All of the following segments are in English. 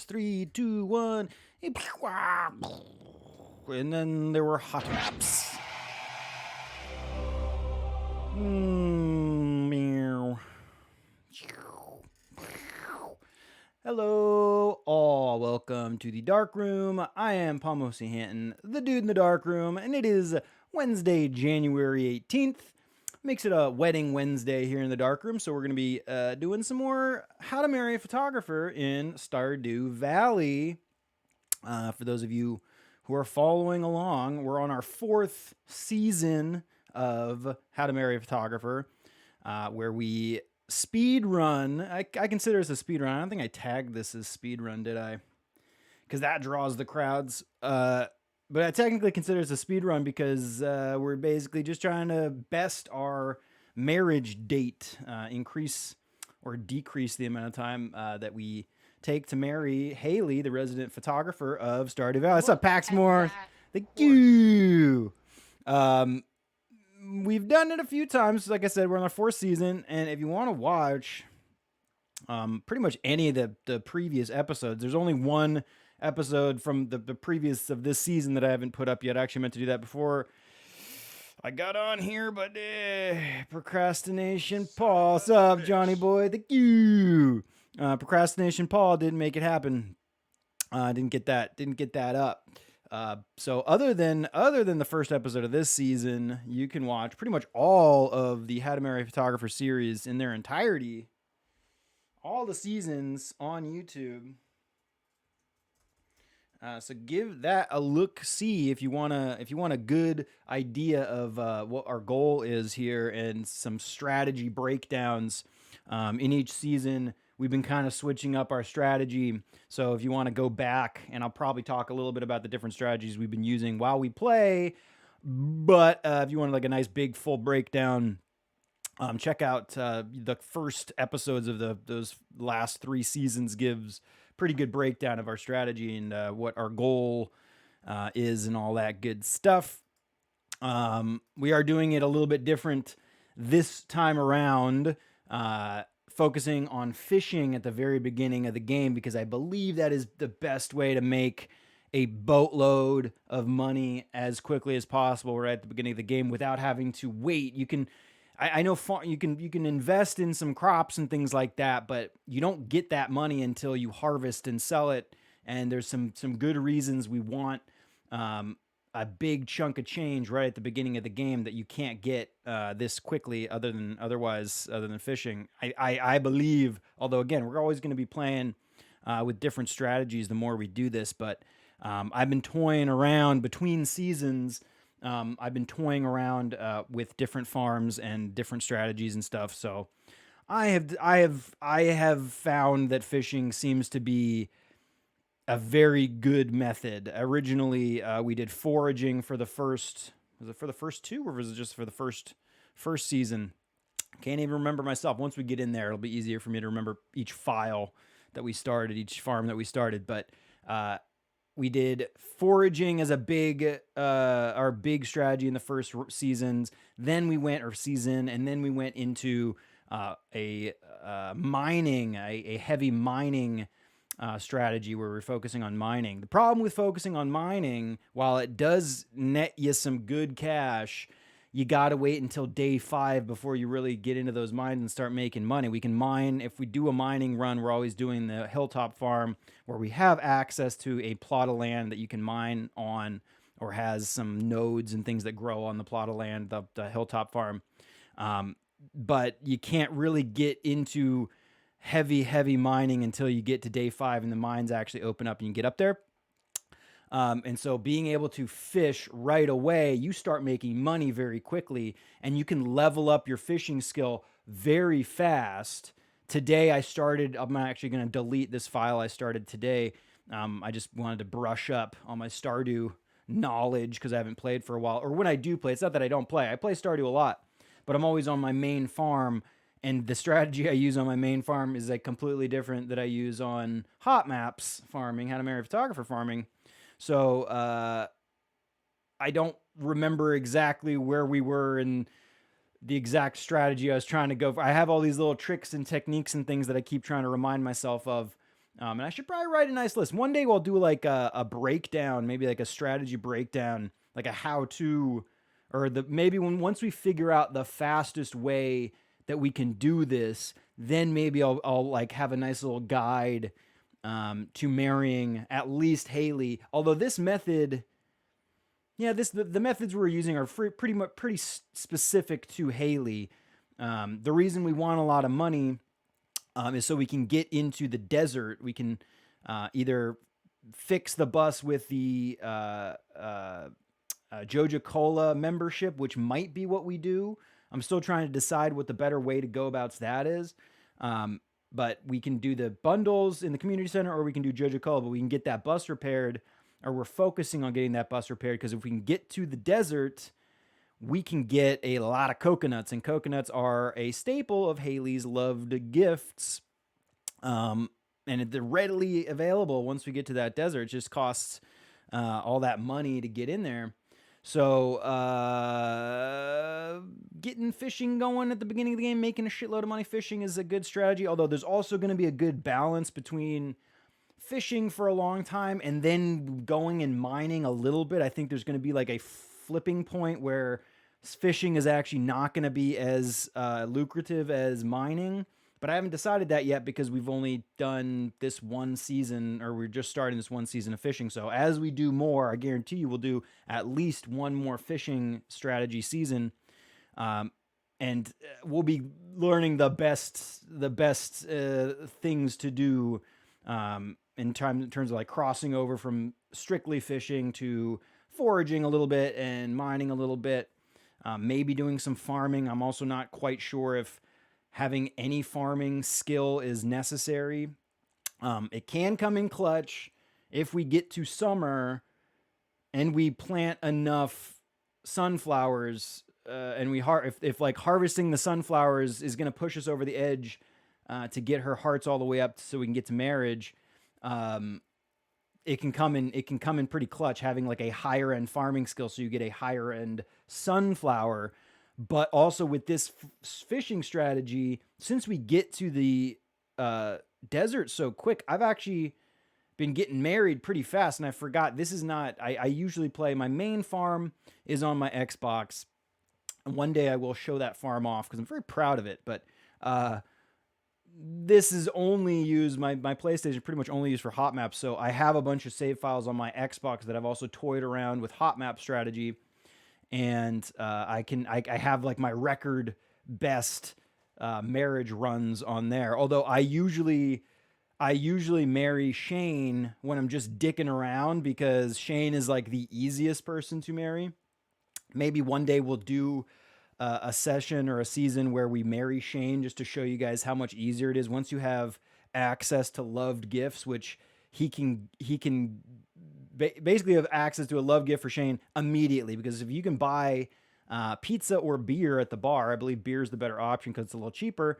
this. 3, 2, 1. And then there were hot maps. Meow. Hello, all. Welcome to the Dark Room. I am Pomosi Hanton, the dude in the Dark Room, and it is Wednesday, January 18th. Makes it a wedding Wednesday here in the Dark Room, so we're going to be doing some more How to Marry a Photographer in Stardew Valley. For those of you who are following along, we're on our 4th season of How to Marry a Photographer, where we speed run. I consider this a speed run. I don't think I tagged this as speed run, did I? Because that draws the crowds. But I technically consider this a speed run because we're basically just trying to best our marriage date, increase or decrease the amount of time that we take to marry Haley, the resident photographer of Stardew Valley. What's up, Paxmore? Thank you. We've done it a few times. Like I said, we're on our 4th season, and if you want to watch pretty much any of the previous episodes, there's only one episode from the previous of this season that I haven't put up yet. I actually meant to do that before I got on here, but procrastination Paul. What's up, Johnny boy? Thank you. Procrastination Paul didn't make it happen. Didn't get that up. So other than the first episode of this season, you can watch pretty much all of the How to Marry a Photographer series in their entirety, all the seasons on YouTube. So give that a look. See if you want a good idea of what our goal is here and some strategy breakdowns in each season. We've been kind of switching up our strategy. So if you want to go back, and I'll probably talk a little bit about the different strategies we've been using while we play. But if you want like a nice big full breakdown, check out the first episodes of those last 3 seasons. Gives pretty good breakdown of our strategy and what our goal is and all that good stuff. We are doing it a little bit different this time around. Focusing on fishing at the very beginning of the game because I believe that is the best way to make a boatload of money as quickly as possible right at the beginning of the game without having to wait. You can, I know you can invest in some crops and things like that, but you don't get that money until you harvest and sell it. And there's some good reasons we want a big chunk of change right at the beginning of the game that you can't get this quickly other than fishing. I believe, although again, we're always going to be playing with different strategies the more we do this, but I've been toying around between seasons. I've been toying around with different farms and different strategies and stuff. So I have found that fishing seems to be a very good method. Originally, we did foraging for the first. Was it for the first 2, or was it just for the first season? Can't even remember myself. Once we get in there, it'll be easier for me to remember each file that we started, each farm that we started. But we did foraging as our big strategy in the first seasons. Then we went into a heavy mining strategy where we're focusing on mining. The problem with focusing on mining, while it does net you some good cash, you got to wait until day 5 before you really get into those mines and start making money. We can mine, if we do a mining run, we're always doing the hilltop farm where we have access to a plot of land that you can mine on, or has some nodes and things that grow on the plot of land, the hilltop farm. But you can't really get into heavy mining until you get to day 5 and the mines actually open up and you get up there. And so being able to fish right away, you start making money very quickly and you can level up your fishing skill very fast. Today I'm actually going to delete this file I started today. I just wanted to brush up on my Stardew knowledge because I haven't played for a while. Or when I do play, it's not that I don't play. I play Stardew a lot, but I'm always on my main farm. And the strategy I use on my main farm is like completely different that I use on Hot Maps farming, How to Marry a Photographer farming. So I don't remember exactly where we were in the exact strategy I was trying to go for. I have all these little tricks and techniques and things that I keep trying to remind myself of And I should probably write a nice list. One day we'll do like a breakdown, maybe like a strategy breakdown, like a how to, or the maybe once we figure out the fastest way that we can do this, then maybe I'll like have a nice little guide to marrying at least Haley. Although this method, yeah, the methods we're using are pretty much pretty specific to Haley. The reason we want a lot of money is so we can get into the desert. We can either fix the bus with the Joja Cola membership, which might be what we do. I'm still trying to decide what the better way to go about that is. But we can do the bundles in the community center, or we can do Joja Cola, but we can get that bus repaired, or we're focusing on getting that bus repaired, because if we can get to the desert, we can get a lot of coconuts, and coconuts are a staple of Haley's loved gifts. And they're readily available once we get to that desert. It just costs all that money to get in there. So getting fishing going at the beginning of the game, making a shitload of money fishing is a good strategy. Although there's also going to be a good balance between fishing for a long time and then going and mining a little bit. I think there's going to be like a flipping point where fishing is actually not going to be as lucrative as mining. But I haven't decided that yet because we've only done this one season, or we're just starting this one season of fishing. So as we do more, I guarantee you we'll do at least one more fishing strategy season. And we'll be learning the best things to do in terms of like crossing over from strictly fishing to foraging a little bit and mining a little bit. Maybe doing some farming. I'm also not quite sure if having any farming skill is necessary. It can come in clutch if we get to summer and we plant enough sunflowers, and if like harvesting the sunflowers is going to push us over the edge to get her hearts all the way up so we can get to marriage. It can come in pretty clutch having like a higher end farming skill, so you get a higher end sunflower. But also with this fishing strategy, since we get to the desert so quick, I've actually been getting married pretty fast. And I forgot, this is not, I usually play, my main farm is on my Xbox. And one day I will show that farm off because I'm very proud of it. But this is only used, my PlayStation pretty much only used for hot maps. So I have a bunch of save files on my Xbox that I've also toyed around with hot map strategy. And I have like my record best marriage runs on there. Although I usually marry Shane when I'm just dicking around, because Shane is like the easiest person to marry. Maybe one day we'll do a session or a season where we marry Shane, just to show you guys how much easier it is once you have access to loved gifts, which he can basically have access to a love gift for Shane immediately. Because if you can buy pizza or beer at the bar, I believe beer is the better option because it's a little cheaper.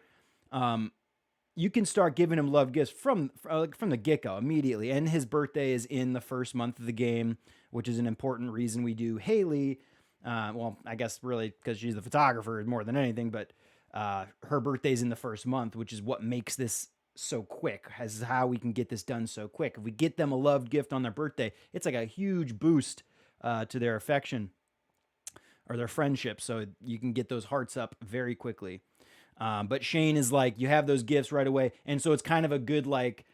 You can start giving him love gifts from the get-go immediately. And his birthday is in the first month of the game, which is an important reason we do Haley. Well, I guess really because she's the photographer more than anything, but her birthday's in the first month, which is what makes this so quick, is how we can get this done so quick. If we get them a loved gift on their birthday, it's like a huge boost to their affection or their friendship. So you can get those hearts up very quickly. But Shane is like, you have those gifts right away. And so it's kind of a good, like,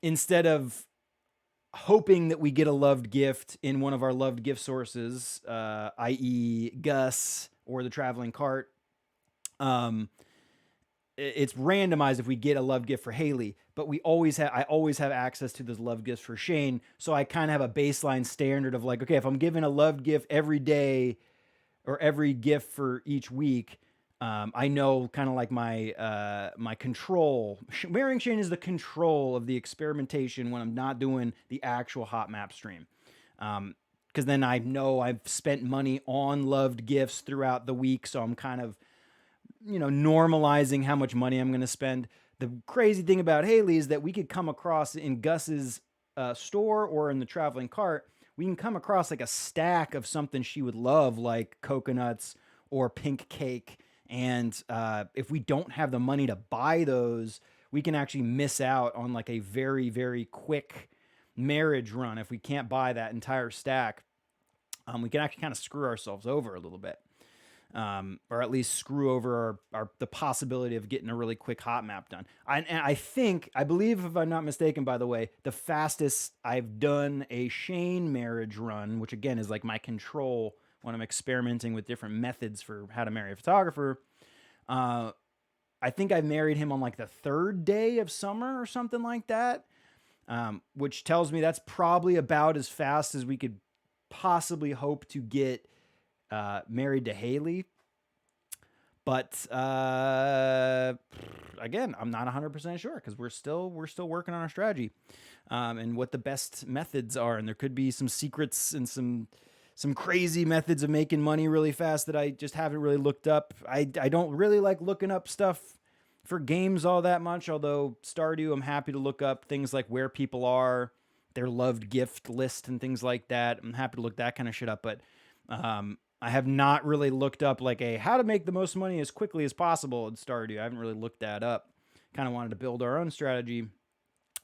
instead of hoping that we get a loved gift in one of our loved gift sources, i.e. Gus or the traveling cart, it's randomized if we get a love gift for Haley, but I always have access to those love gifts for Shane. So I kind of have a baseline standard of like, okay, if I'm giving a love gift every day or every gift for each week, I know kind of like my control. Marrying Shane is the control of the experimentation when I'm not doing the actual hot map stream. Because then I know I've spent money on loved gifts throughout the week, so I'm kind of, normalizing how much money I'm going to spend. The crazy thing about Haley is that we could come across in Gus's store or in the traveling cart, we can come across like a stack of something she would love, like coconuts or pink cake. And if we don't have the money to buy those, we can actually miss out on like a very, very quick marriage run if we can't buy that entire stack. We can actually kind of screw ourselves over a little bit, or at least screw over the possibility of getting a really quick hot map done. I believe, if I'm not mistaken, by the way, the fastest I've done a Shane marriage run, which again is like my control when I'm experimenting with different methods for how to marry a photographer. I think I married him on like the third day of summer or something like that, which tells me that's probably about as fast as we could possibly hope to get married to Haley. But again, I'm not 100% sure because we're still working on our strategy, and what the best methods are. And there could be some secrets and some crazy methods of making money really fast that I just haven't really looked up. I don't really like looking up stuff for games all that much, although Stardew, I'm happy to look up things like where people are, their loved gift list, and things like that. I'm happy to look that kind of shit up, but I have not really looked up like a how to make the most money as quickly as possible in Stardew. I haven't really looked that up. Kind of wanted to build our own strategy,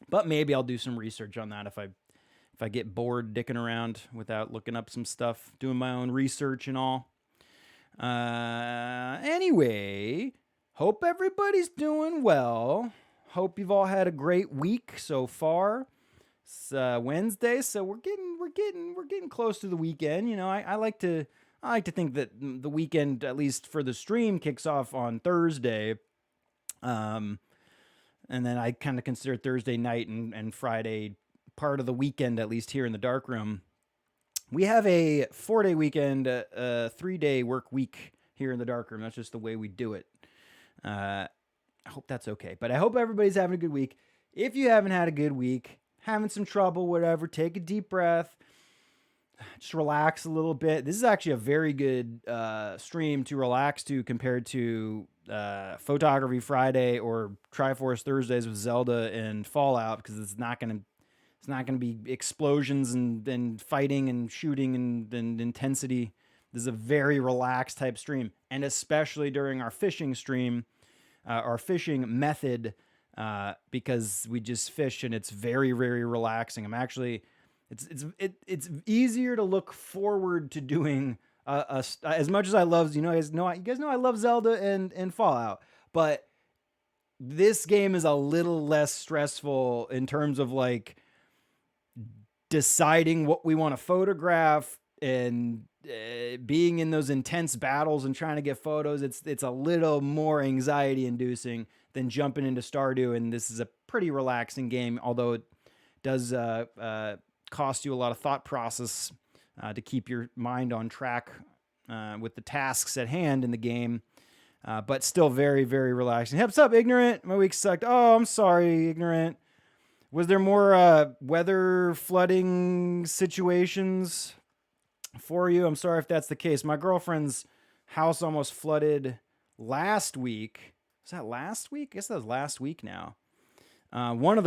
but maybe I'll do some research on that if I get bored dicking around without looking up some stuff, doing my own research and all. Anyway, hope everybody's doing well. Hope you've all had a great week so far. It's Wednesday, so we're getting close to the weekend. You know, I like to think that the weekend, at least for the stream, kicks off on Thursday. And then I kind of consider Thursday night and Friday part of the weekend, at least here in the dark room. We have a 4-day weekend, 3-day work week here in the dark room. That's just the way we do it. I hope that's okay. But I hope everybody's having a good week. If you haven't had a good week, having some trouble, whatever, take a deep breath. Just relax a little bit. This is actually a very good stream to relax to compared to Photography Friday or Triforce Thursdays with Zelda and Fallout, because it's not gonna be explosions and fighting and shooting and intensity. This is a very relaxed type stream, and especially during our fishing stream, our fishing method, because we just fish and it's very, very relaxing. I'm actually, it's easier to look forward to doing as much as I love, you guys know I love Zelda and Fallout, but this game is a little less stressful in terms of like deciding what we want to photograph and being in those intense battles and trying to get photos. It's a little more anxiety inducing than jumping into Stardew, and this is a pretty relaxing game, although it does cost you a lot of thought process to keep your mind on track with the tasks at hand in the game, but still very, very relaxing. What's up, Ignorant? My week sucked. Oh, I'm sorry, Ignorant. Was there more weather flooding situations for you? I'm sorry if that's the case. My girlfriend's house almost flooded last week. Was that last week? I guess that was last week now. Part of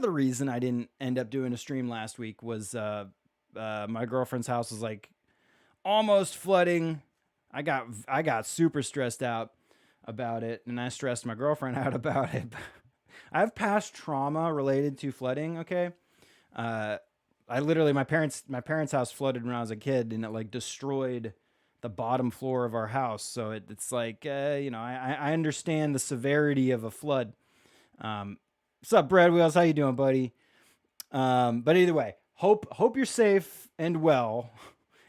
the reason I didn't end up doing a stream last week was my girlfriend's house was like almost flooding. I got super stressed out about it, and I stressed my girlfriend out about it. I have past trauma related to flooding. Okay, I literally my parents' house flooded when I was a kid, and it like destroyed the bottom floor of our house. So it's like I understand the severity of a flood. What's up, Brad Wheels? How you doing, buddy? But either way, hope you're safe and well,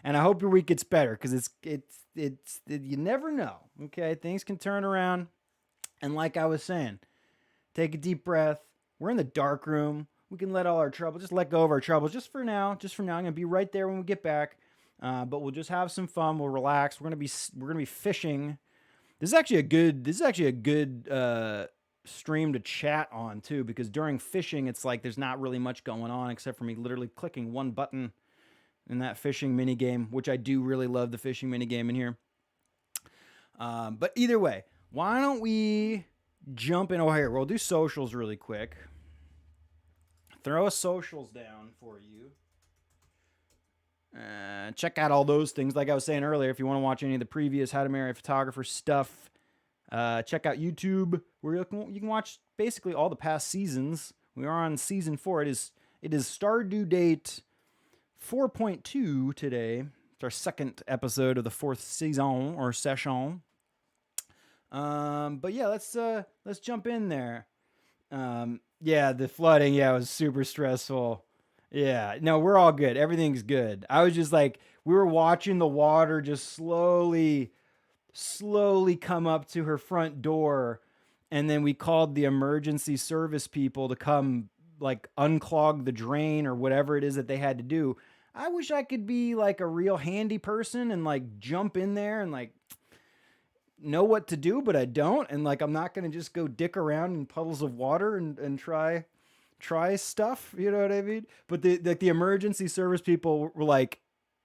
and I hope your week gets better, because it's you never know. Okay, things can turn around, and like I was saying, take a deep breath. We're in the dark room. We can let go of our troubles just for now. I'm gonna be right there when we get back, but we'll just have some fun. We'll relax. We're gonna be fishing. This is actually a good stream to chat on too, because during fishing it's like there's not really much going on except for me literally clicking one button in that fishing mini game, which I do really love the fishing mini game in here. But either way, why don't we jump in? Oh, here, we'll do socials really quick. Throw a socials down for you. Check out all those things. Like I was saying earlier, if you want to watch any of the previous How to Marry a Photographer stuff, Check out YouTube where you can watch basically all the past seasons. We are on season 4. It is Stardew Date 4.2 today. It's our second episode of the 4th season or session. But yeah, let's jump in there. Yeah, the flooding, yeah, it was super stressful. Yeah, no, we're all good. Everything's good. I was just like, we were watching the water just slowly come up to her front door, and then we called the emergency service people to come like unclog the drain or whatever it is that they had to do. I wish I could be like a real handy person and like jump in there and like know what to do, but I don't. And like, I'm not going to just go dick around in puddles of water and try stuff. You know what I mean? But the emergency service people were like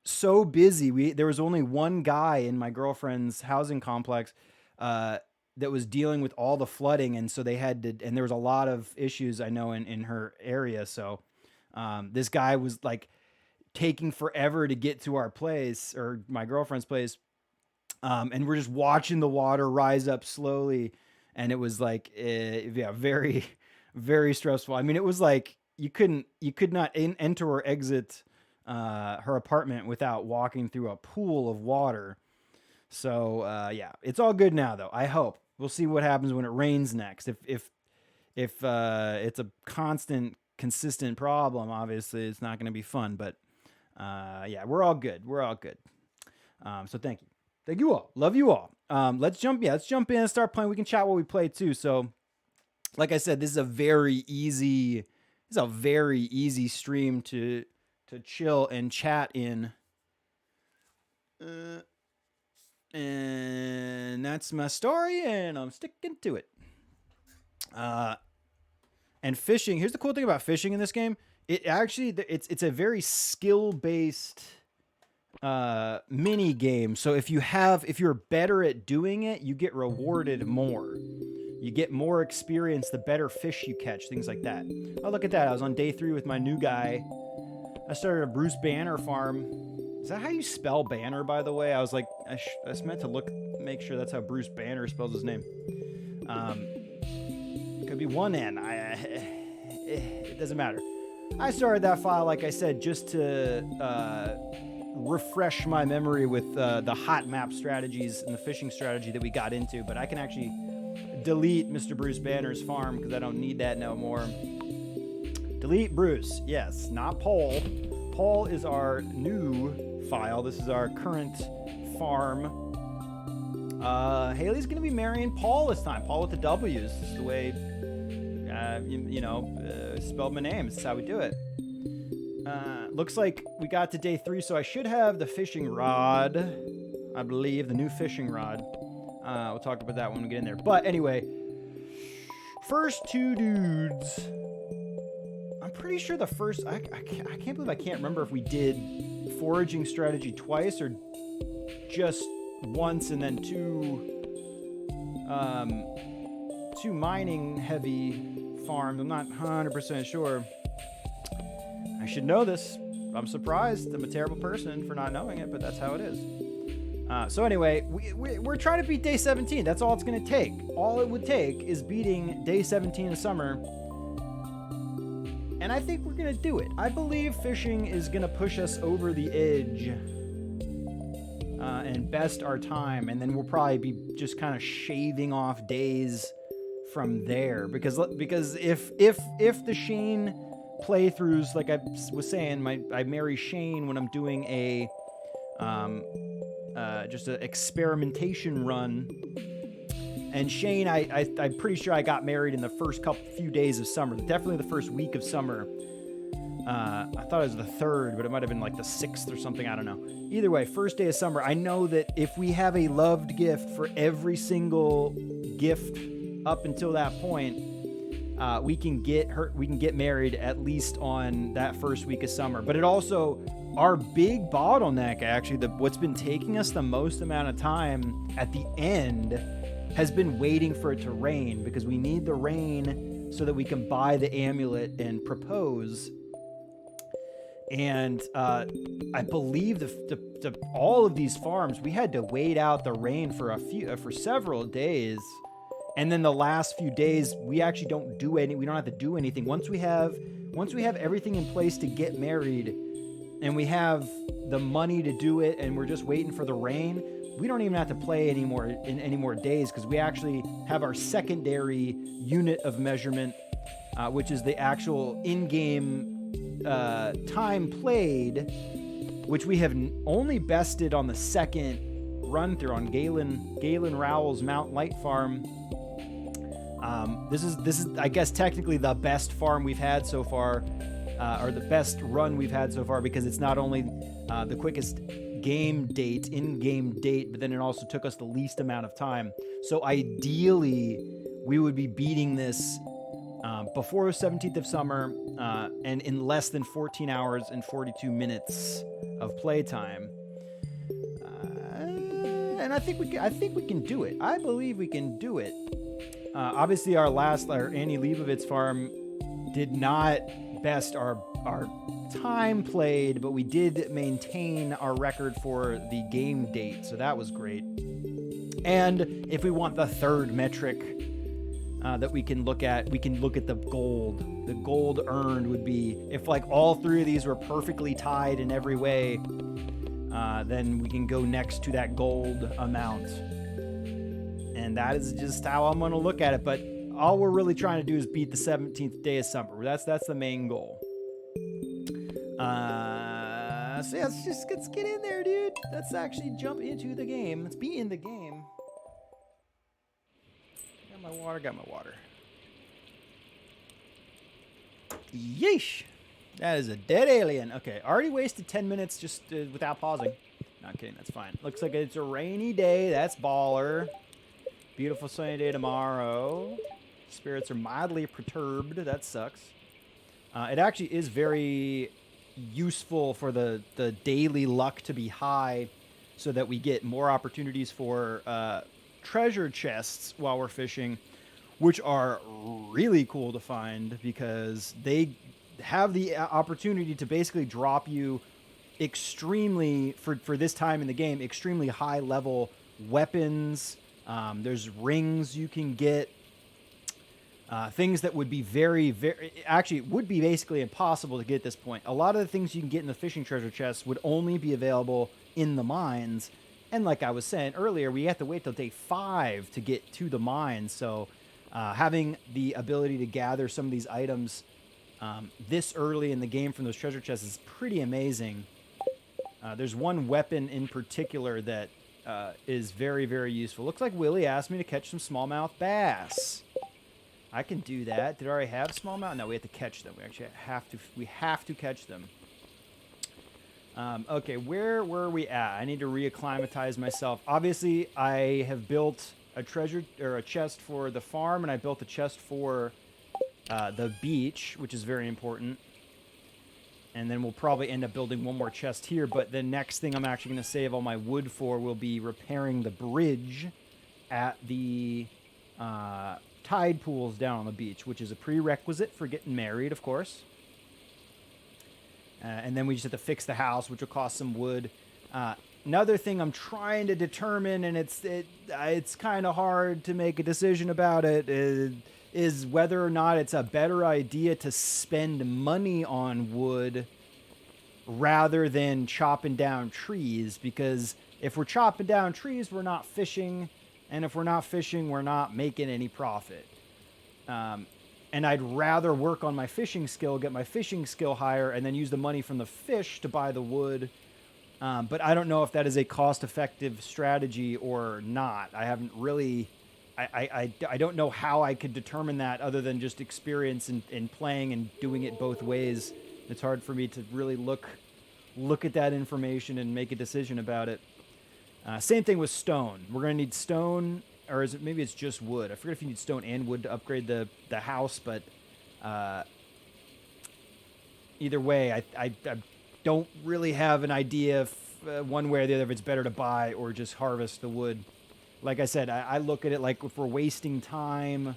so busy. There was only one guy in my girlfriend's housing complex, that was dealing with all the flooding. And so they had to, and there was a lot of issues I know in her area. So, this guy was like taking forever to get to our place or my girlfriend's place. And we're just watching the water rise up slowly, and it was like, yeah, very, very stressful. I mean, it was like you could not enter or exit her apartment without walking through a pool of water. So yeah, it's all good now, though. I hope we'll see what happens when it rains next. If it's a consistent problem, obviously it's not going to be fun. But yeah, we're all good. We're all good. So thank you. Thank you all. Love you all. Let's jump in and start playing. We can chat while we play too. So, like I said, this is a very easy stream to chill and chat in. And that's my story, and I'm sticking to it. And fishing. Here's the cool thing about fishing in this game. It's a very skill-based mini game. So if you're better at doing it, you get rewarded more. You get more experience the better fish you catch, things like that. Oh, look at that. I was on day 3 with my new guy. I started a Bruce Banner farm. Is that how you spell Banner, by the way? I was like, I meant to make sure that's how Bruce Banner spells his name. Could be one N. It doesn't matter. I started that file, like I said, just to refresh my memory with the hot map strategies and the fishing strategy that we got into, but I can actually delete Mr. Bruce Banner's farm because I don't need that no more. Delete Bruce. Yes, not Paul. Paul is our new file. This is our current farm. Haley's going to be marrying Paul this time. Paul with the W's. This is the way, spelled my name. This is how we do it. Looks like we got to day 3, so I should have the fishing rod. I believe the new fishing rod. We'll talk about that when we get in there. But anyway, first 2 dudes. I'm pretty sure the first. I can't believe I can't remember if we did foraging strategy twice or just once, and then two mining heavy farms. I'm not 100% sure. I should know this. I'm surprised. I'm a terrible person for not knowing it, but that's how it is. So anyway, we're trying to beat day 17. That's all it's going to take. All it would take is beating day 17 of summer. And I think we're going to do it. I believe fishing is going to push us over the edge and best our time. And then we'll probably be just kind of shaving off days from there. Because if the Shane playthroughs, like I was saying, I marry Shane when I'm doing just an experimentation run. And Shane, I'm pretty sure I got married in the first few days of summer. Definitely the first week of summer. I thought it was the 3rd, but it might have been like the 6th or something. I don't know. Either way, first day of summer. I know that if we have a loved gift for every single gift up until that point, we can get married at least on that first week of summer. But it also, our big bottleneck, actually, what's been taking us the most amount of time at the end has been waiting for it to rain, because we need the rain so that we can buy the amulet and propose. And I believe all of these farms, we had to wait out the rain for several days, and then the last few days we actually we don't have to do anything once we have everything in place to get married, and we have the money to do it, and we're just waiting for the rain. We don't even have to play anymore in any more days, because we actually have our secondary unit of measurement, which is the actual in-game time played, which we have only bested on the second run through on Galen Rowell's Mount Light Farm. This is I guess technically the best farm we've had so far, or the best run we've had so far, because it's not only the quickest in-game date, but then it also took us the least amount of time. So ideally, we would be beating this before the 17th of summer, and in less than 14 hours and 42 minutes of playtime. And I think we can do it. I believe we can do it. Obviously, our Annie Leibovitz farm did not best our time played, but we did maintain our record for the game date, so that was great. And if we want the third metric that we can look at the gold. The gold earned would be, if like all three of these were perfectly tied in every way, then we can go next to that gold amount. And that is just how I'm going to look at it. But all we're really trying to do is beat the 17th day of summer. That's the main goal. So yeah, let's get in there, dude. Let's actually jump into the game. Let's be in the game. Got my water. Yeesh. That is a dead alien. Okay, already wasted 10 minutes just without pausing. Not kidding, that's fine. Looks like it's a rainy day. That's baller. Beautiful sunny day tomorrow. Spirits are mildly perturbed. That sucks. It actually is very useful for the daily luck to be high, so that we get more opportunities for treasure chests while we're fishing, which are really cool to find, because they have the opportunity to basically drop you extremely, for this time in the game, extremely high level weapons. There's rings you can get, things that would be actually would be basically impossible to get at this point. A lot of the things you can get in the fishing treasure chests would only be available in the mines. And like I was saying earlier, we have to wait till day 5 to get to the mines. So having the ability to gather some of these items this early in the game from those treasure chests is pretty amazing. There's one weapon in particular that is very, very useful. Looks like Willie asked me to catch some smallmouth bass. I can do that. Did I already have smallmouth? No, we have to catch them. We actually have to catch them. Okay, where were we at? I need to reacclimatize myself. Obviously, I have built a chest for the farm, and I built a chest for the beach, which is very important. And then we'll probably end up building one more chest here, but the next thing I'm actually going to save all my wood for will be repairing the bridge at the tide pools down on the beach, which is a prerequisite for getting married, of course. And then we just have to fix the house, which will cost some wood. Another thing I'm trying to determine, and it's kind of hard to make a decision about it, is whether or not it's a better idea to spend money on wood rather than chopping down trees. Because if we're chopping down trees, we're not fishing. And if we're not fishing, we're not making any profit. And I'd rather work on my fishing skill, get my fishing skill higher, and then use the money from the fish to buy the wood. But I don't know if that is a cost-effective strategy or not. I haven't really... I don't know how I could determine that other than just experience and playing and doing it both ways. It's hard for me to really look at that information and make a decision about it. Same thing with stone. We're going to need stone, or maybe it's just wood. I forget if you need stone and wood to upgrade the house, but either way, I don't really have an idea if one way or the other if it's better to buy or just harvest the wood. Like I said, I look at it like if we're wasting time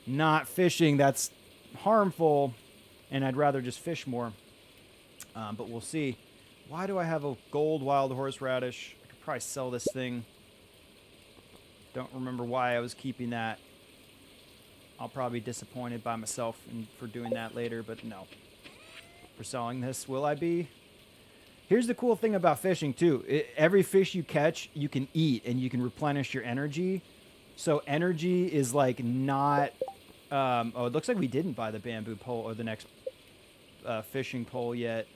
not fishing, that's harmful, and I'd rather just fish more. But we'll see. Why do I have a gold wild horseradish? I could probably sell this thing. Don't remember why I was keeping that. I'll probably be disappointed by myself for doing that later, but no. For selling this, will I be? Here's the cool thing about fishing, too. Every fish you catch, you can eat, and you can replenish your energy. So energy is, like, not... oh, it looks like we didn't buy the bamboo pole or the next fishing pole yet.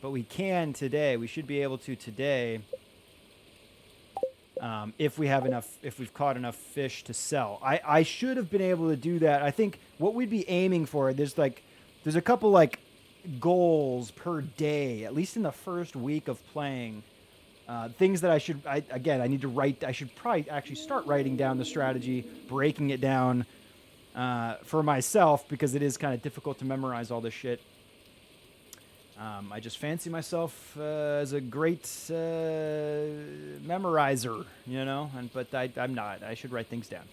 But we can today. We should be able to today if we have enough, if we've caught enough fish to sell. I should have been able to do that. I think what we'd be aiming for, there's a couple, like, goals per day, at least in the first week of playing. Things that I need to write. I should probably actually start writing down the strategy, breaking it down for myself, because it is kind of difficult to memorize all this shit. I just fancy myself as a great memorizer, you know, but I'm not. I should write things down.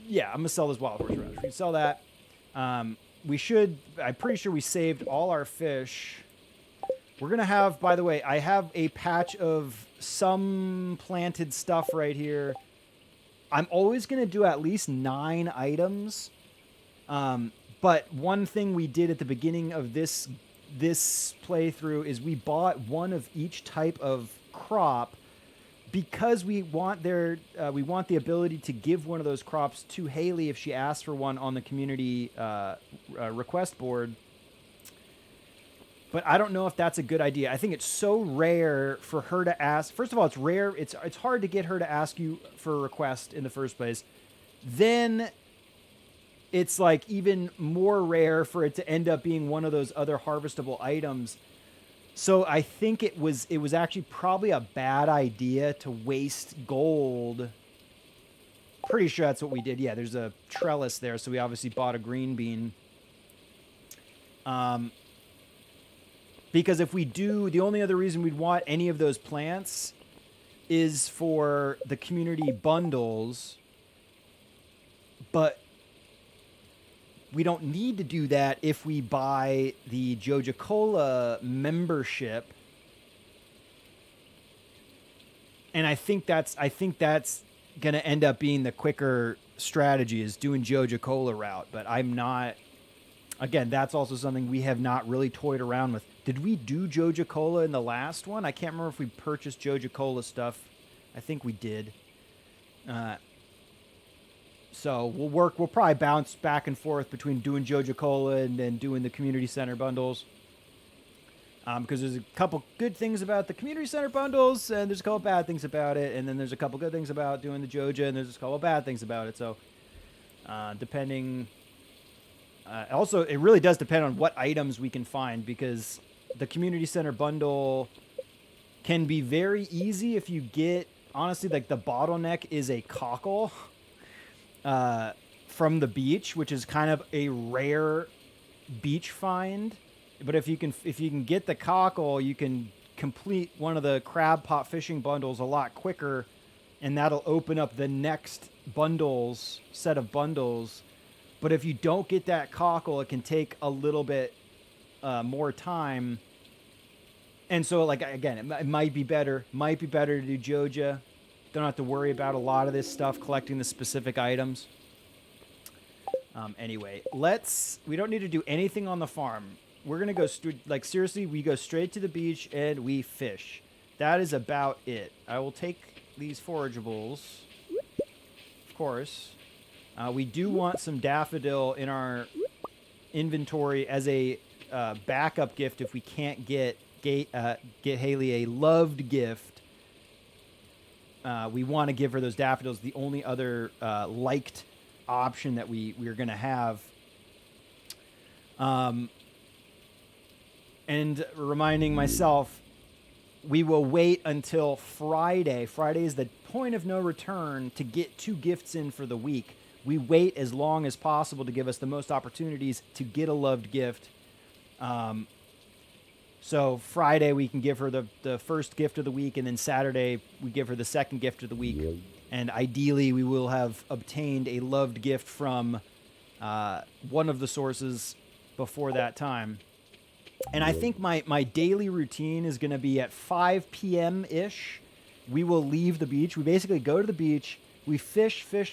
Yeah, I'm gonna sell this wild horseradish. We can sell that. We should. I'm pretty sure we saved all our fish. We're gonna have. By the way, I have a patch of some planted stuff right here. I'm always gonna do at least 9 items. But one thing we did at the beginning of this playthrough is we bought one of each type of crop, because we want the ability to give one of those crops to Haley if she asks for one on the community request board. But I don't know if that's a good idea. I think it's so rare for her to ask. First of all, it's rare. It's hard to get her to ask you for a request in the first place. Then it's like even more rare for it to end up being one of those other harvestable items. So I think it was actually probably a bad idea to waste gold. Pretty sure that's what we did. Yeah, there's a trellis there, so we obviously bought a green bean. Because if we do, the only other reason we'd want any of those plants is for the community bundles. But we don't need to do that if we buy the Joja-Cola membership. And I think that's going to end up being the quicker strategy, is doing Joja-Cola route. But I'm not... Again, that's also something we have not really toyed around with. Did we do Joja-Cola in the last one? I can't remember if we purchased Joja-Cola stuff. I think we did. So we'll probably bounce back and forth between doing Joja-Cola and then doing the community center bundles. Because there's a couple good things about the community center bundles, and there's a couple bad things about it, and then there's a couple good things about doing the Joja, and there's a couple bad things about it. So depending... also, it really does depend on what items we can find, because the community center bundle can be very easy if you get... Honestly, like, the bottleneck is a cockle from the beach, which is kind of a rare beach find. But if you can get the cockle, you can complete one of the crab pot fishing bundles a lot quicker, and that'll open up the next set of bundles. But if you don't get that cockle, it can take a little bit more time. And so, like, again, it might be better to do Joja. Don't have to worry about a lot of this stuff, collecting the specific items. Anyway, we don't need to do anything on the farm. We're going to go, seriously, we go straight to the beach and we fish. That is about it. I will take these forageables, of course. We do want some daffodil in our inventory as a backup gift if we can't get Haley a loved gift. We want to give her those daffodils. The only other liked option that we're going to have. And reminding myself, we will wait until Friday. Friday is the point of no return to get 2 gifts in for the week. We wait as long as possible to give us the most opportunities to get a loved gift. So Friday we can give her the first gift of the week, and then Saturday we give her the second gift of the week. And ideally we will have obtained a loved gift from one of the sources before that time. And I think my daily routine is going to be at 5 p.m.-ish. We will leave the beach. We basically go to the beach. We fish. We're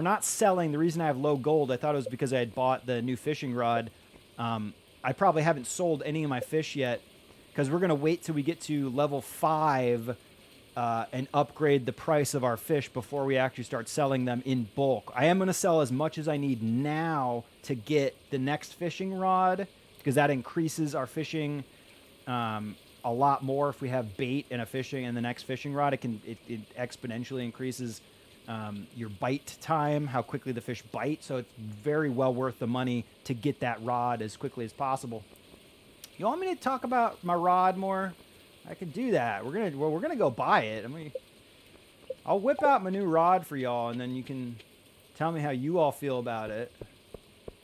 not selling. The reason I have low gold, I thought it was because I had bought the new fishing rod. I probably haven't sold any of my fish yet because we're going to wait till we get to level 5 and upgrade the price of our fish before we actually start selling them in bulk. I am going to sell as much as I need now to get the next fishing rod because that increases our fishing a lot more. If we have bait and a fishing and the next fishing rod, it exponentially increases your bite time, how quickly the fish bite. So it's very well worth the money to get that rod as quickly as possible. You want me to talk about my rod more? I could do that. We're gonna go buy it. I'll whip out my new rod for y'all, and then you can tell me how you all feel about it,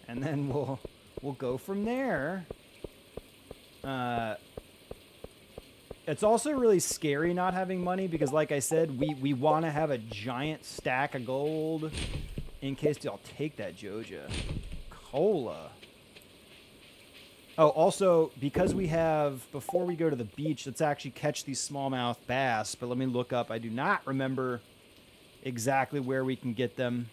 and then we'll go from there. It's also really scary not having money because, like I said, we want to have a giant stack of gold in case I'll take that Joja Cola. Oh, also, because we have, before we go to the beach, let's actually catch these smallmouth bass. But let me look up. I do not remember exactly where we can get them.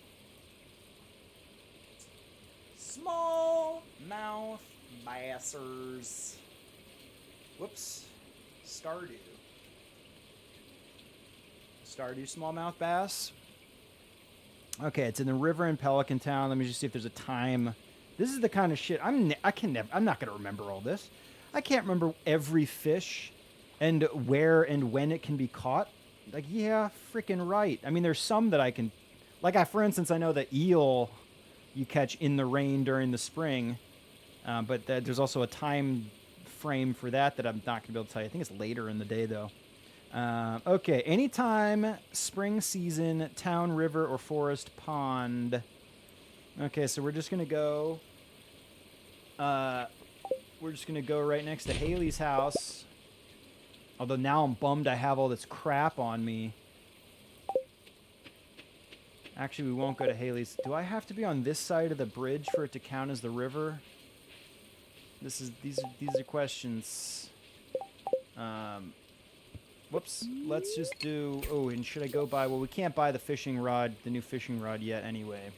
Smallmouth bassers. Whoops. Stardew smallmouth bass. Okay, it's in the river in Pelican Town. Let me just see if there's a time. This is the kind of shit I'm not going to remember all this. I can't remember every fish and where and when it can be caught. Like, yeah, freaking right. I mean, there's some that I can, like, for instance, I know that eel you catch in the rain during the spring, but there's also a time frame for that I'm not going to be able to tell you. I think it's later in the day, though. Okay, anytime, spring season, town, river, or forest, pond. Okay, so we're just going to go... we're just going to go right next to Haley's house. Although now I'm bummed I have all this crap on me. Actually, we won't go to Haley's. Do I have to be on this side of the bridge for it to count as the river? These are questions. Whoops. Let's just do... Oh, and should I go buy... Well, we can't buy the fishing rod, the new fishing rod yet anyway.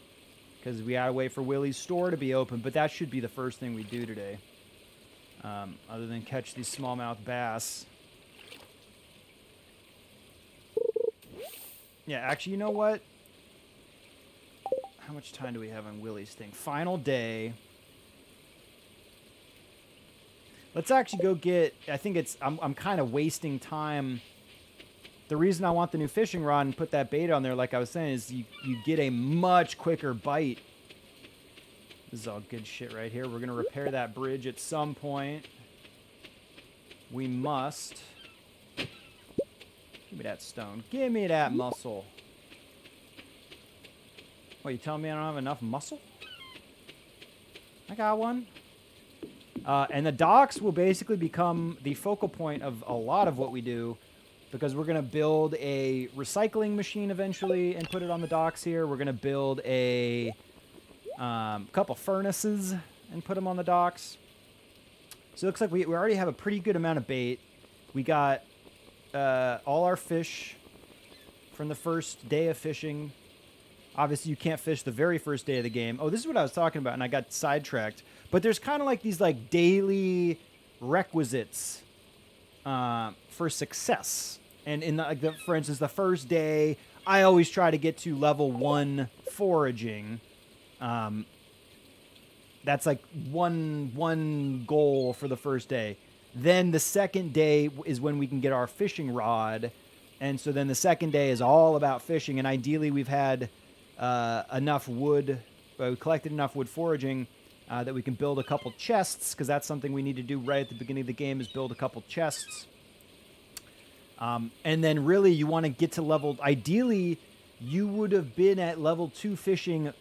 Because we gotta wait for Willie's store to be open. But that should be the first thing we do today. Other than catch these smallmouth bass. Yeah, actually, you know what? How much time do we have on Willie's thing? Final day. Let's actually go get... I think it's... I'm kind of wasting time. The reason I want the new fishing rod and put that bait on there, like I was saying, is you get a much quicker bite. This is all good shit right here. We're going to repair that bridge at some point. We must. Give me that stone. Give me that muscle. What, you telling me I don't have enough muscle? I got one. And the docks will basically become the focal point of a lot of what we do, because we're going to build a recycling machine eventually and put it on the docks here. We're going to build a couple furnaces and put them on the docks. So it looks like we already have a pretty good amount of bait. We got all our fish from the first day of fishing. Obviously, you can't fish the very first day of the game. Oh, this is what I was talking about, and I got sidetracked. But there's kind of like these like daily requisites for success. And in for instance, the first day, I always try to get to level 1 foraging. That's like one goal for the first day. Then the second day is when we can get our fishing rod. And so then the second day is all about fishing. And ideally, we've had enough wood. We collected enough wood foraging that we can build a couple chests, because that's something we need to do right at the beginning of the game, is build a couple chests. And then really you want to get to level... Ideally, you would have been at level 2 fishing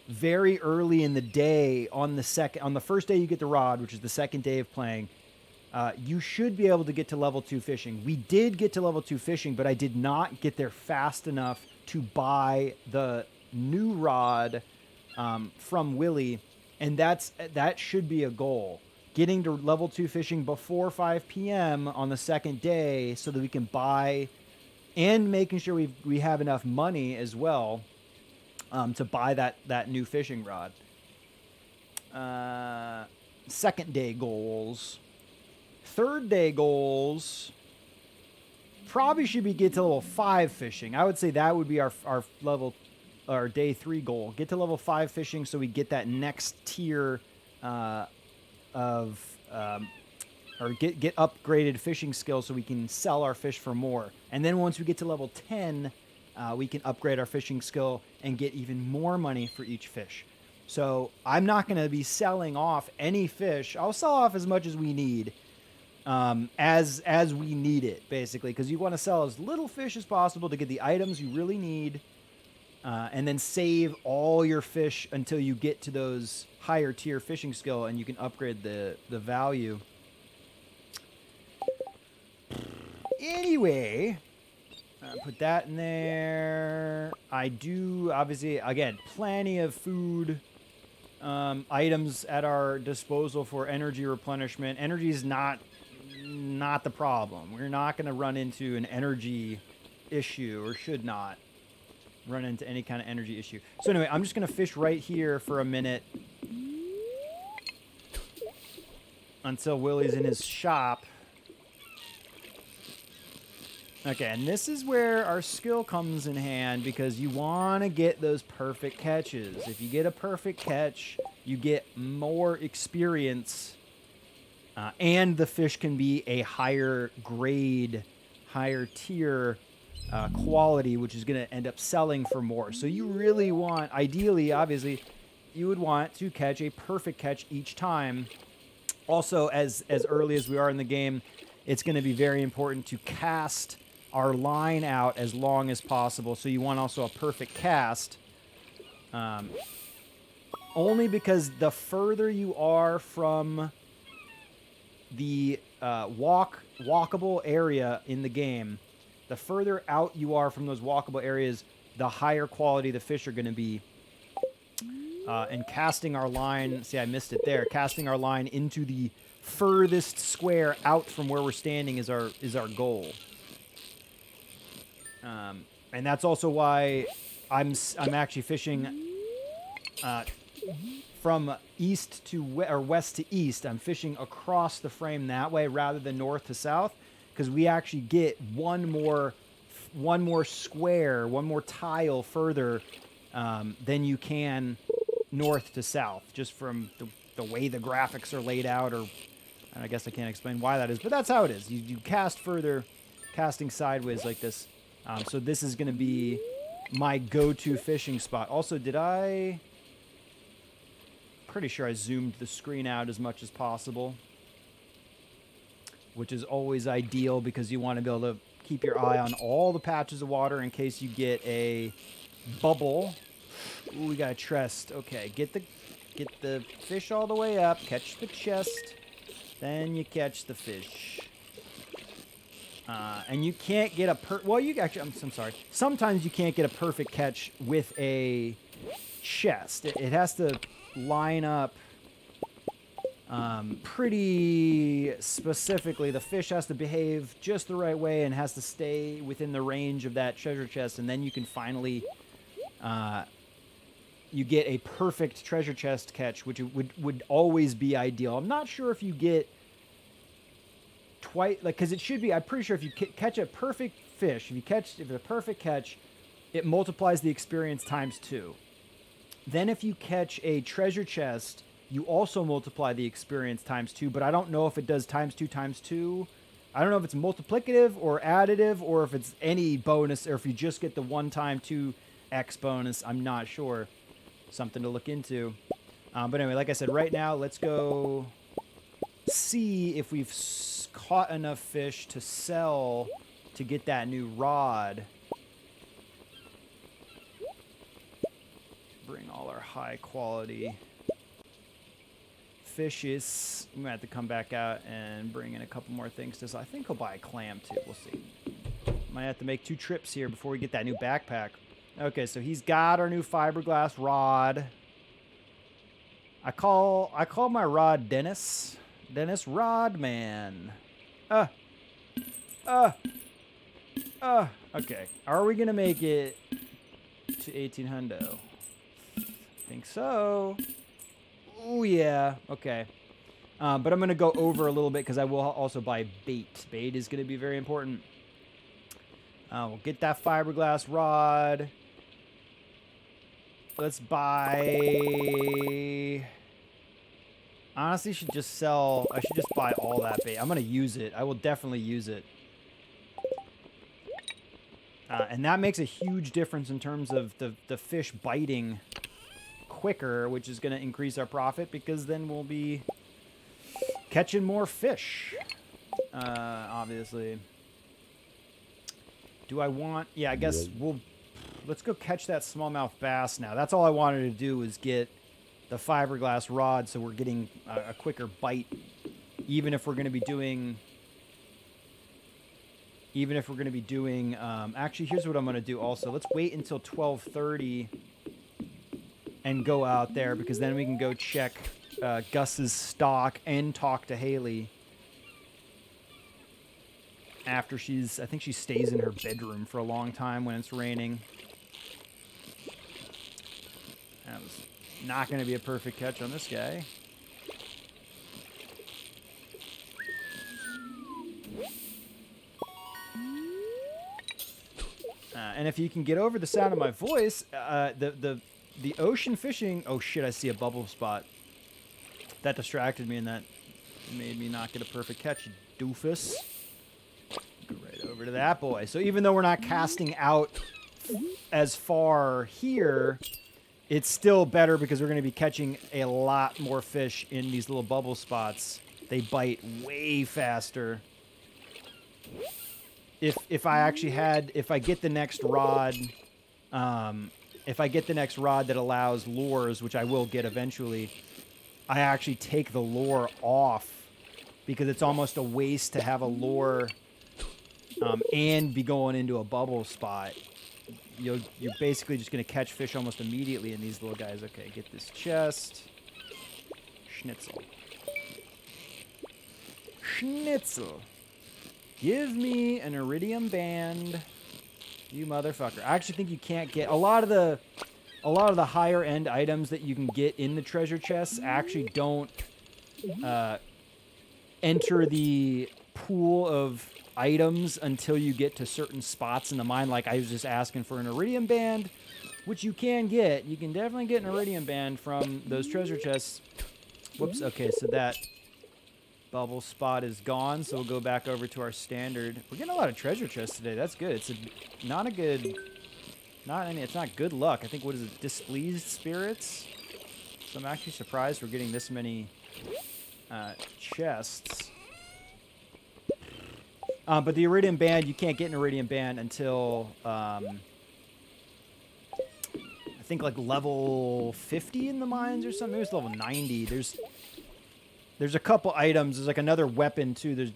very early in the day on the first day you get the rod, which is the second day of playing. You should be able to get to level 2 fishing. We did get to level 2 fishing, but I did not get there fast enough to buy the new rod from Willie, and that should be a goal. Getting to level 2 fishing before 5 p.m. on the second day so that we can buy, and making sure we have enough money as well to buy that new fishing rod. Second day goals. Third day goals probably should be get to level 5 fishing. I would say that would be our day 3 goal. Get to level 5 fishing so we get that next tier or get upgraded fishing skills so we can sell our fish for more. And then once we get to level 10, we can upgrade our fishing skill and get even more money for each fish. So I'm not going to be selling off any fish. I'll sell off as much as we need, as we need it, basically, because you want to sell as little fish as possible to get the items you really need, and then save all your fish until you get to those higher tier fishing skill, and you can upgrade the value. Anyway, put that in there. I do, obviously, again, plenty of food items at our disposal for energy replenishment. Energy is not the problem. We're not going to run into an energy issue, or should not run into any kind of energy issue. So anyway, I'm just going to fish right here for a minute until Willie's in his shop. Okay, and this is where our skill comes in hand, because you want to get those perfect catches. If you get a perfect catch, you get more experience, and the fish can be a higher grade, higher tier quality, which is going to end up selling for more. So you really want, ideally, obviously, you would want to catch a perfect catch each time. Also, as early as we are in the game, it's going to be very important to cast our line out as long as possible. So you want also a perfect cast. Only because the further you are from the walkable area in the game, the further out you are from those walkable areas, the higher quality the fish are going to be. And casting our line, see, I missed it there. Casting our line into the furthest square out from where we're standing is our goal. And that's also why I'm actually fishing from east to west to east. I'm fishing across the frame that way rather than north to south, because we actually get one more square, one more tile further than you can north to south, just from the way the graphics are laid out, or I guess I can't explain why that is, but that's how it is. You cast further, casting sideways like this. So this is going to be my go-to fishing spot. Also, pretty sure I zoomed the screen out as much as possible, which is always ideal because you want to be able to keep your eye on all the patches of water in case you get a bubble. Ooh, we got a trest. Okay, get the fish all the way up, catch the chest, then you catch the fish. And you can't get I'm sorry. Sometimes you can't get a perfect catch with a chest. It has to line up pretty specifically. The fish has to behave just the right way and has to stay within the range of that treasure chest, and then you can finally you get a perfect treasure chest catch, which would always be ideal. I'm not sure if you get twice, because it should be, I'm pretty sure if you catch a perfect fish, if it's a perfect catch, it multiplies the experience times 2. Then if you catch a treasure chest, you also multiply the experience times 2, but I don't know if it does times 2 times 2. I don't know if it's multiplicative or additive, or if it's any bonus, or if you just get the 1 time 2x bonus. I'm not sure. Something to look into. But anyway, like I said, right now, let's go see if we've caught enough fish to sell to get that new rod. Bring all our high quality fishes. We might have to come back out and bring in a couple more things. I think he'll buy a clam too. We'll see. Might have to make 2 trips here before we get that new backpack. Okay, so he's got our new fiberglass rod. I call my rod Dennis. Dennis Rodman. Uh, uh, okay. Are we gonna make it to 1800? Think so. Oh yeah. Okay. But I'm gonna go over a little bit because I will also buy bait. Bait is gonna be very important. We'll get that fiberglass rod. Let's buy. Honestly, should just sell. I should just buy all that bait. I'm gonna use it. I will definitely use it. And that makes a huge difference in terms of the fish biting quicker, which is going to increase our profit because then we'll be catching more fish, obviously. Do I want... Yeah, I guess let's go catch that smallmouth bass now. That's all I wanted to do was get the fiberglass rod so we're getting a quicker bite, even if we're going to be doing... actually, here's what I'm going to do also. Let's wait until 12:30 and go out there, because then we can go check Gus's stock and talk to Haley after she's... I think she stays in her bedroom for a long time when it's raining. That was not going to be a perfect catch on this guy. And if you can get over the sound of my voice, the ocean fishing... Oh shit, I see a bubble spot. That distracted me and that made me not get a perfect catch, you doofus. Go right over to that boy. So even though we're not casting out as far here, it's still better because we're going to be catching a lot more fish in these little bubble spots. They bite way faster. If I actually had... If I get the next rod... if I get the next rod that allows lures, which I will get eventually, I actually take the lure off because it's almost a waste to have a lure and be going into a bubble spot. You're basically just going to catch fish almost immediately in these little guys. Okay, get this chest. Schnitzel. Schnitzel. Give me an iridium band, you motherfucker. I actually think you can't get... A lot of the higher end items that you can get in the treasure chests actually don't enter the pool of items until you get to certain spots in the mine. Like I was just asking for an iridium band, which you can get. You can definitely get an iridium band from those treasure chests. Whoops. Okay, so that bubble spot is gone, so we'll go back over to our standard. We're getting a lot of treasure chests today. That's good. It's not a good... it's not good luck. I think, what is it? Displeased spirits? So I'm actually surprised we're getting this many chests. But the iridium band, you can't get an iridium band until I think like level 50 in the mines or something. Maybe it's level 90. There's a couple items. There's like another weapon too.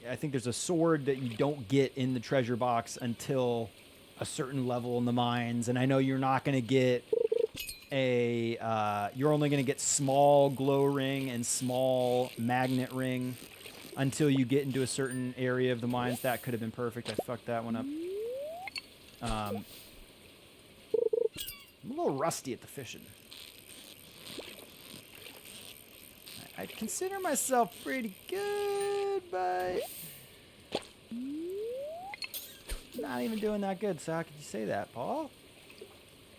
I think there's a sword that you don't get in the treasure box until a certain level in the mines. And I know you're not going to get you're only going to get small glow ring and small magnet ring until you get into a certain area of the mines. That could have been perfect. I fucked that one up. I'm a little rusty at the fishing. I'd consider myself pretty good, but not even doing that good. So how could you say that, Paul?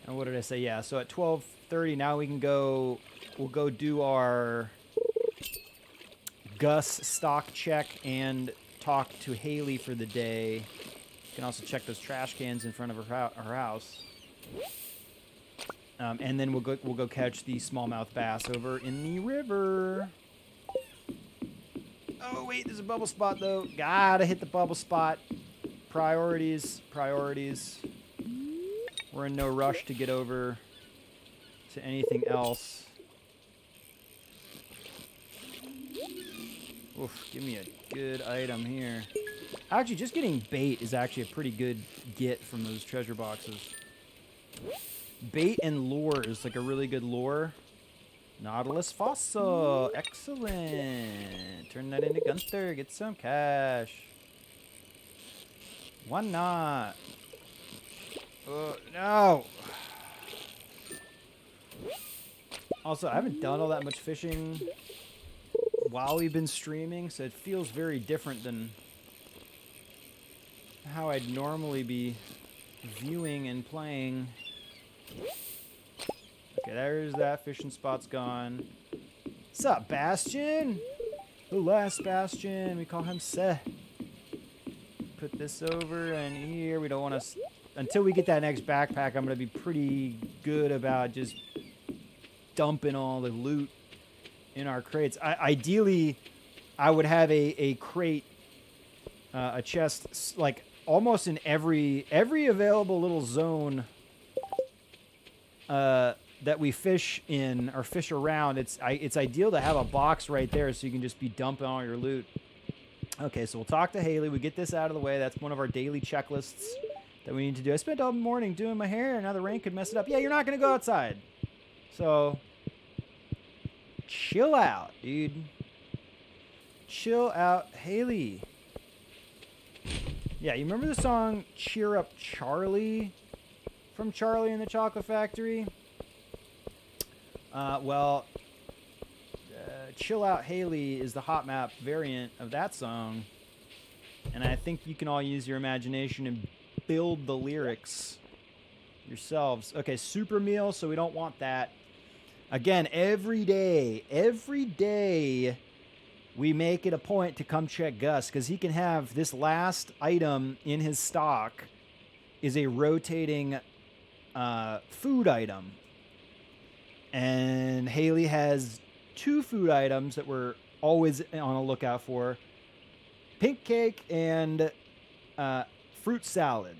And what did I say? Yeah, so at 12:30 now we can go... We'll go do our Gus stock check and talk to Haley for the day. You can also check those trash cans in front of her house. And then we'll go catch the smallmouth bass over in the river. Oh wait, there's a bubble spot though. Gotta hit the bubble spot. Priorities. We're in no rush to get over to anything else. Oof, give me a good item here. Actually, just getting bait is actually a pretty good get from those treasure boxes. Bait and lure is like a really good lure. Nautilus fossil. Excellent. Turn that into Gunther. Get some cash. Why not? No. Also, I haven't done all that much fishing while we've been streaming, so it feels very different than how I'd normally be viewing and playing. Okay, there's that fishing spot's gone. What's up, Bastion? The last Bastion. We call him Seth. Put this over and here. We don't want to... Until we get that next backpack, I'm going to be pretty good about just dumping all the loot in our crates. Ideally, I would have a crate, a chest, like almost in every available little zone that we fish in or fish around. It's ideal to have a box right there so you can just be dumping all your loot. Okay, so we'll talk to Haley. We get this out of the way. That's one of our daily checklists that we need to do. I spent all the morning doing my hair, and now the rain could mess it up. Yeah, you're not going to go outside. So, chill out, dude. Chill out, Haley. Yeah, you remember the song Cheer Up Charlie from Charlie and the Chocolate Factory? Well, Chill Out Haley is the hot map variant of that song. And I think you can all use your imagination and build the lyrics yourselves. Okay, super meal, so we don't want that. Again, every day, we make it a point to come check Gus because he can have this last item in his stock is a rotating food item. And Haley has 2 food items that we're always on a lookout for. Pink cake and fruit salad.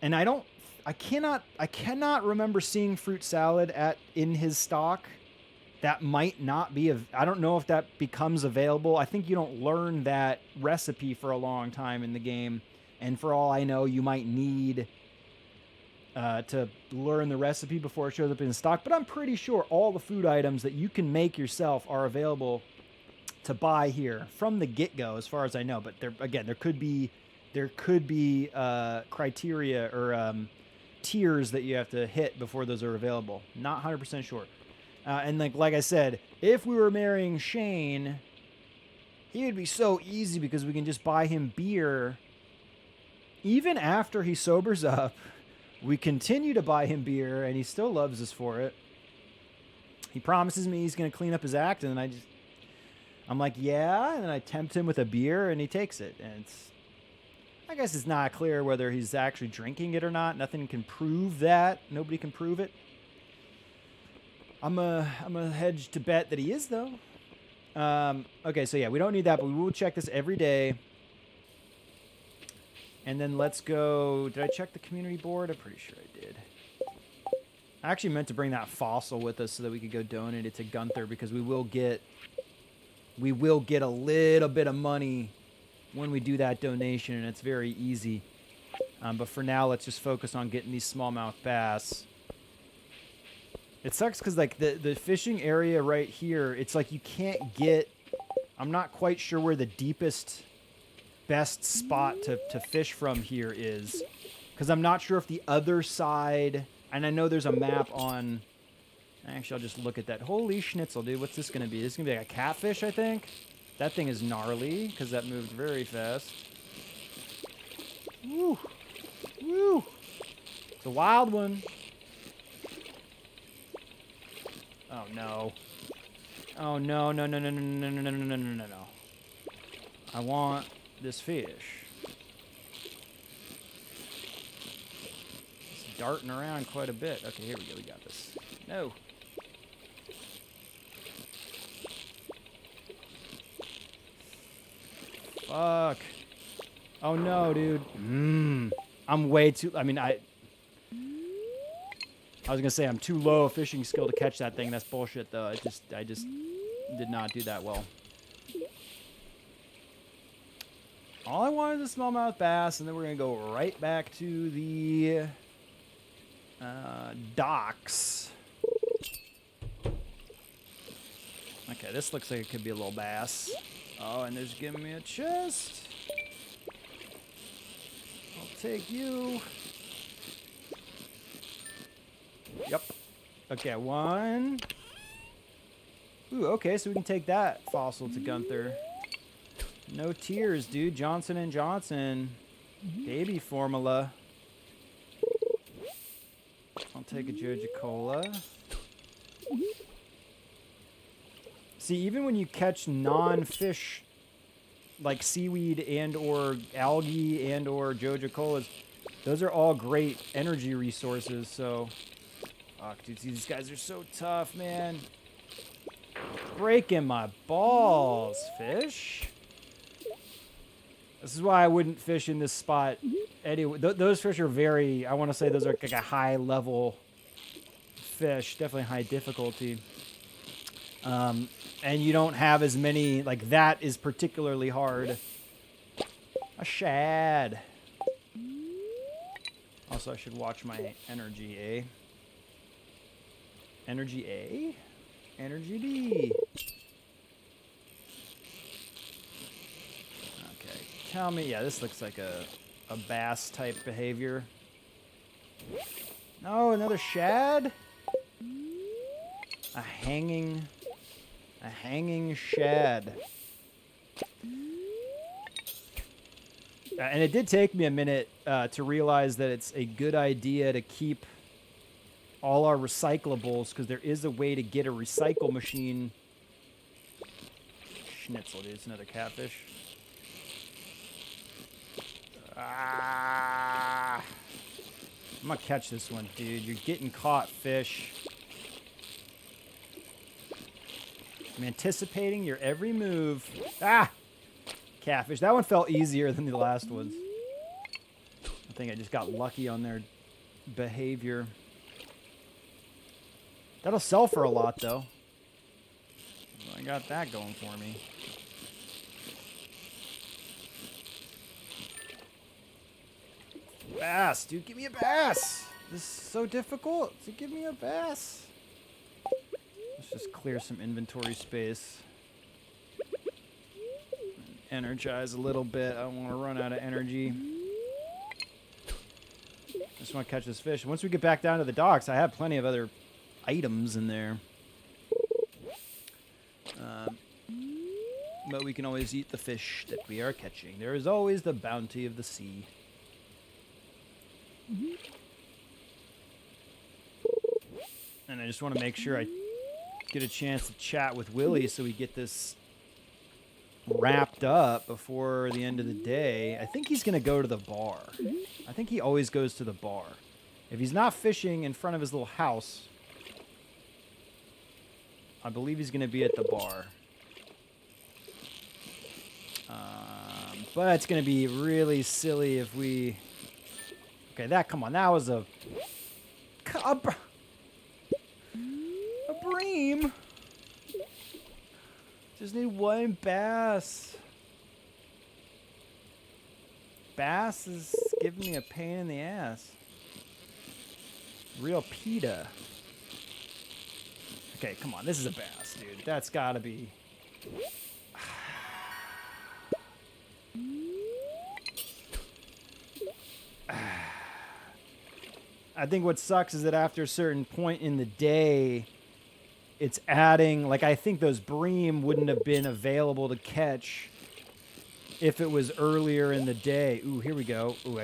And I cannot remember seeing fruit salad in his stock. That might not be, I don't know if that becomes available. I think you don't learn that recipe for a long time in the game. And for all I know, you might need to learn the recipe before it shows up in stock. But I'm pretty sure all the food items that you can make yourself are available to buy here from the get-go, as far as I know. But there could be criteria or tiers that you have to hit before those are available. Not 100% sure. And like I said, if we were marrying Shane, he would be so easy because we can just buy him beer. Even after he sobers up, we continue to buy him beer, and he still loves us for it. He promises me he's going to clean up his act, and I'm like, yeah, and then I tempt him with a beer, and he takes it. And I guess it's not clear whether he's actually drinking it or not. Nothing can prove that. Nobody can prove it. I'm a hedge to bet that he is, though. Okay, so yeah, we don't need that, but we will check this every day. And then let's go... Did I check the community board? I'm pretty sure I did. I actually meant to bring that fossil with us so that we could go donate it to Gunther, because we will get a little bit of money when we do that donation, and it's very easy. But for now, let's just focus on getting these smallmouth bass. It sucks because like the fishing area right here, it's like you can't get... I'm not quite sure where the deepest, best spot to fish from here is. Because I'm not sure if the other side... And I know there's a map on... Actually, I'll just look at that. Holy schnitzel, dude. What's this going to be? This is going to be like a catfish, I think. That thing is gnarly because that moved very fast. Woo! Woo! It's a wild one. Oh, no. Oh, no, no, no, no, no, no, no, no, no, no, no, no. I want this fish. It's darting around quite a bit. Okay, here we go. We got this. No. Fuck. Oh, no, dude. I'm way too... I mean, I was going to say I'm too low a fishing skill to catch that thing. That's bullshit, though. I just did not do that well. All I wanted is a smallmouth bass, and then we're going to go right back to the Docks. Okay, this looks like it could be a little bass. Oh, and there's giving me a chest. I'll take you. Yep. Okay, one. Ooh, okay, so we can take that fossil to Gunther. No tears, dude. Johnson & Johnson. Baby formula. I'll take a Joja Cola. See, even when you catch non-fish, like seaweed and or algae and or Joja Colas, those are all great energy resources, so... Fuck, dude, these guys are so tough, man. Breaking my balls, fish. This is why I wouldn't fish in this spot. Anyway, those fish are very, I want to say those are like a high-level fish, definitely high difficulty. And you don't have as many, like that is particularly hard. A shad. Also, I should watch my energy, eh? Energy A? Energy D. Okay, tell me, yeah, this looks like a bass type behavior. No, another shad? A hanging shad. And it did take me a minute to realize that it's a good idea to keep all our recyclables, because there is a way to get a recycle machine. Schnitzel, dude. It's another catfish. Ah! I'm gonna catch this one, dude. You're getting caught, fish. I'm anticipating your every move. Ah! Catfish. That one felt easier than the last ones. I think I just got lucky on their behavior. That'll sell for a lot, though. Well, I got that going for me. Bass, dude. Give me a bass. This is so difficult. So give me a bass. Let's just clear some inventory space. Energize a little bit. I don't want to run out of energy. Just want to catch this fish. Once we get back down to the docks, I have plenty of other items in there. But we can always eat the fish that we are catching. There is always the bounty of the sea. And I just want to make sure I get a chance to chat with Willie so we get this wrapped up before the end of the day. I think he's going to go to the bar. I think he always goes to the bar. If he's not fishing in front of his little house, I believe he's going to be at the bar. But it's going to be really silly if we... Okay, come on. That was a bream. Just need one bass. Bass is giving me a pain in the ass. Real PETA. Okay, come on. This is a bass, dude. That's got to be... I think what sucks is that after a certain point in the day, it's adding... Like, I think those bream wouldn't have been available to catch if it was earlier in the day. Ooh, here we go. Ooh,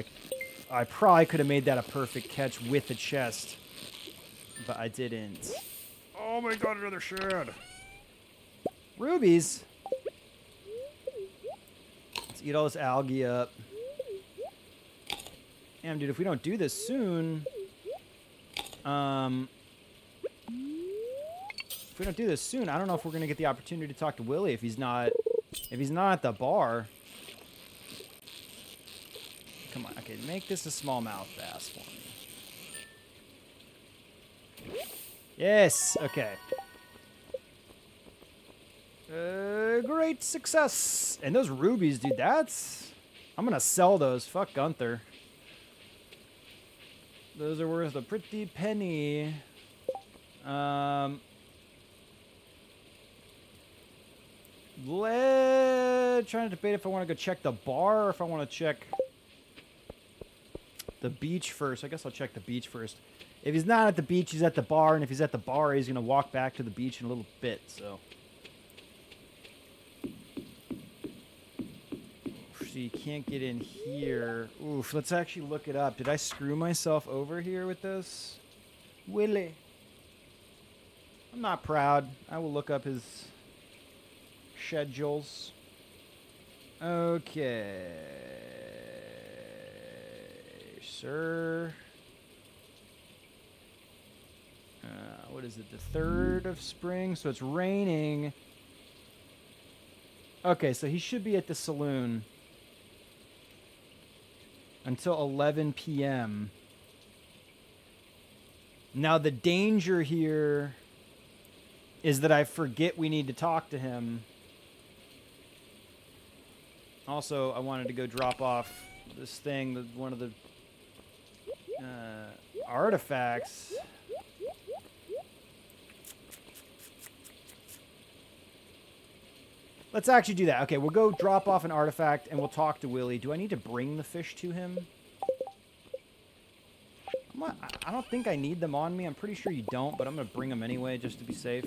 I probably could have made that a perfect catch with the chest, but I didn't. Oh my god, another shad. Rubies. Let's eat all this algae up. Damn, dude, if we don't do this soon... If we don't do this soon, I don't know if we're going to get the opportunity to talk to Willie if he's not at the bar. Come on. Okay, make this a smallmouth bass for me. Yes. Okay. Great success. And those rubies, dude, I'm going to sell those. Fuck Gunther. Those are worth a pretty penny. Trying to debate if I want to go check the bar or if I want to check the beach first. I guess I'll check the beach first. If he's not at the beach, he's at the bar. And if he's at the bar, he's going to walk back to the beach in a little bit. So you can't get in here. Oof, let's actually look it up. Did I screw myself over here with this? Willie. I'm not proud. I will look up his schedules. Okay. Sir. What is it? The 3rd of spring? So it's raining. Okay, so he should be at the saloon until 11 p.m. Now, the danger here is that I forget we need to talk to him. Also, I wanted to go drop off this thing, one of the artifacts. Let's actually do that. Okay, we'll go drop off an artifact and we'll talk to Willie. Do I need to bring the fish to him? I don't think I need them on me. I'm pretty sure you don't, but I'm going to bring them anyway just to be safe.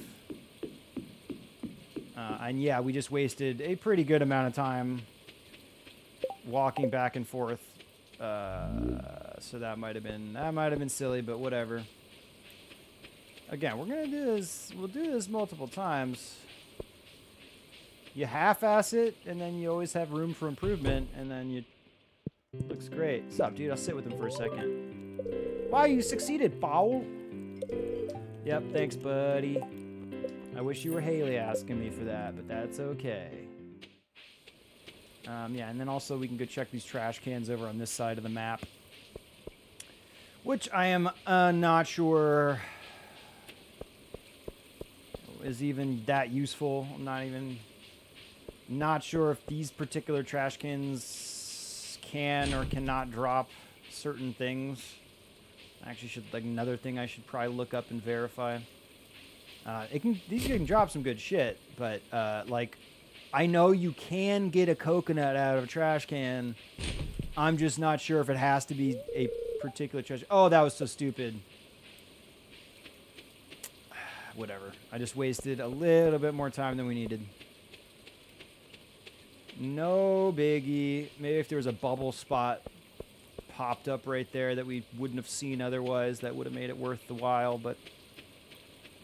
And yeah, we just wasted a pretty good amount of time walking back and forth. So that might have been silly, but whatever. Again, we're going to do this. We'll do this multiple times. You half-ass it, and then you always have room for improvement, and then you... Looks great. What's up, dude? I'll sit with him for a second. Wow, you succeeded, Paul. Yep, thanks, buddy. I wish you were Haley asking me for that, but that's okay. Yeah, and then also we can go check these trash cans over on this side of the map. Which I am not sure is even that useful. I'm not sure if these particular trash cans can or cannot drop certain things. Actually, another thing I should probably look up and verify. These can drop some good shit, but I know you can get a coconut out of a trash can. I'm just not sure if it has to be a particular trash. Oh, that was so stupid. Whatever. I just wasted a little bit more time than we needed. No biggie. Maybe if there was a bubble spot popped up right there that we wouldn't have seen otherwise, that would have made it worth the while, but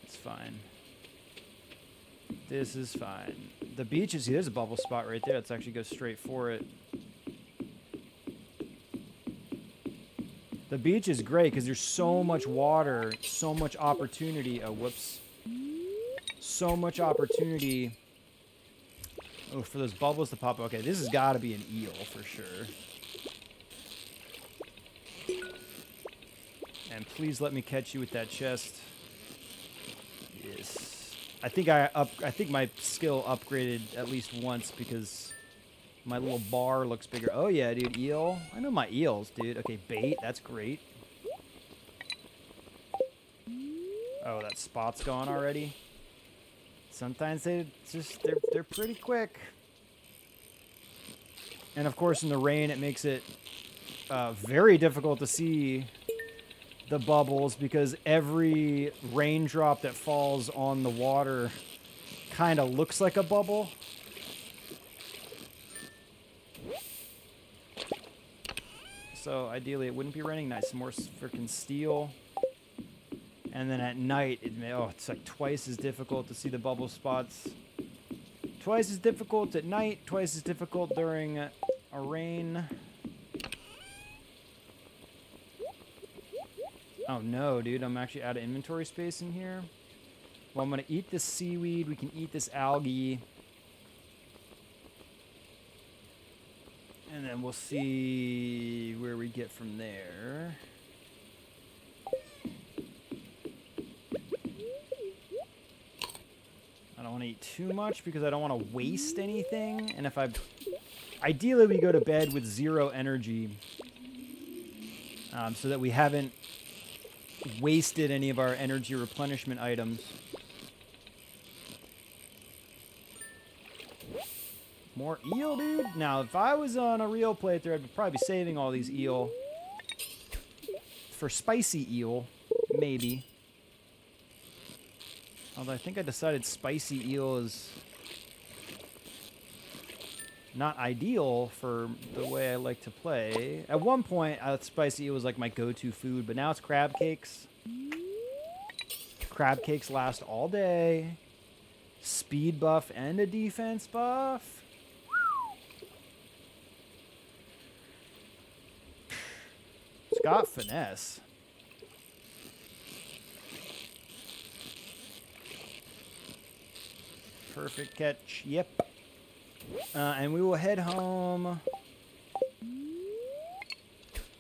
it's fine. This is fine. The beach is... There's a bubble spot right there. Let's actually go straight for it. The beach is great because there's so much water, so much opportunity. Oh, whoops. So much opportunity. Oh, for those bubbles to pop. Okay, this has got to be an eel for sure. And please let me catch you with that chest. Yes. I think my skill upgraded at least once because my little bar looks bigger. Oh yeah, dude, eel. I know my eels, dude. Okay, bait. That's great. Oh, that spot's gone already. Sometimes they're pretty quick. And of course, in the rain, it makes it very difficult to see the bubbles because every raindrop that falls on the water kind of looks like a bubble. So ideally, it wouldn't be raining. Nice, some more freaking steel. And then at night, it's like twice as difficult to see the bubble spots. Twice as difficult at night, twice as difficult during a rain. Oh no, dude, I'm actually out of inventory space in here. Well, I'm gonna eat this seaweed. We can eat this algae. And then we'll see where we get from there. I don't want to eat too much because I don't want to waste anything. And if ideally we go to bed with 0 energy. so that we haven't wasted any of our energy replenishment items. More eel, dude. Now, if I was on a real playthrough, I'd probably be saving all these eel for spicy eel, maybe. Although I think I decided spicy eel is not ideal for the way I like to play. At one point, spicy eel was like my go-to food, but now it's crab cakes. Crab cakes last all day. Speed buff and a defense buff. It's got finesse. Perfect catch. Yep. And we will head home.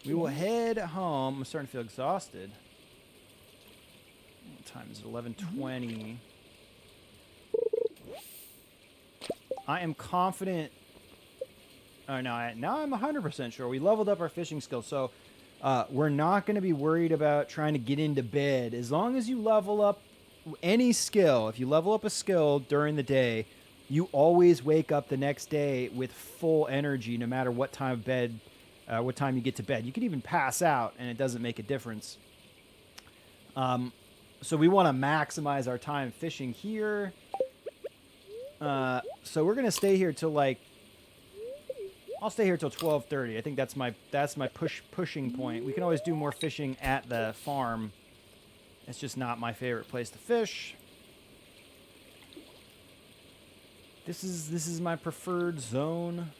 I'm starting to feel exhausted. What time is it? 11:20. I am confident. Oh, no, now I'm 100% sure. We leveled up our fishing skills, so we're not going to be worried about trying to get into bed. As long as you level up any skill, if you level up a skill during the day, you always wake up the next day with full energy, no matter what time you get to bed. You can even pass out, and it doesn't make a difference. So we want to maximize our time fishing here. So we're gonna stay here till I'll stay here till 12:30. I think that's my pushing point. We can always do more fishing at the farm. It's just not my favorite place to fish. This is my preferred zone.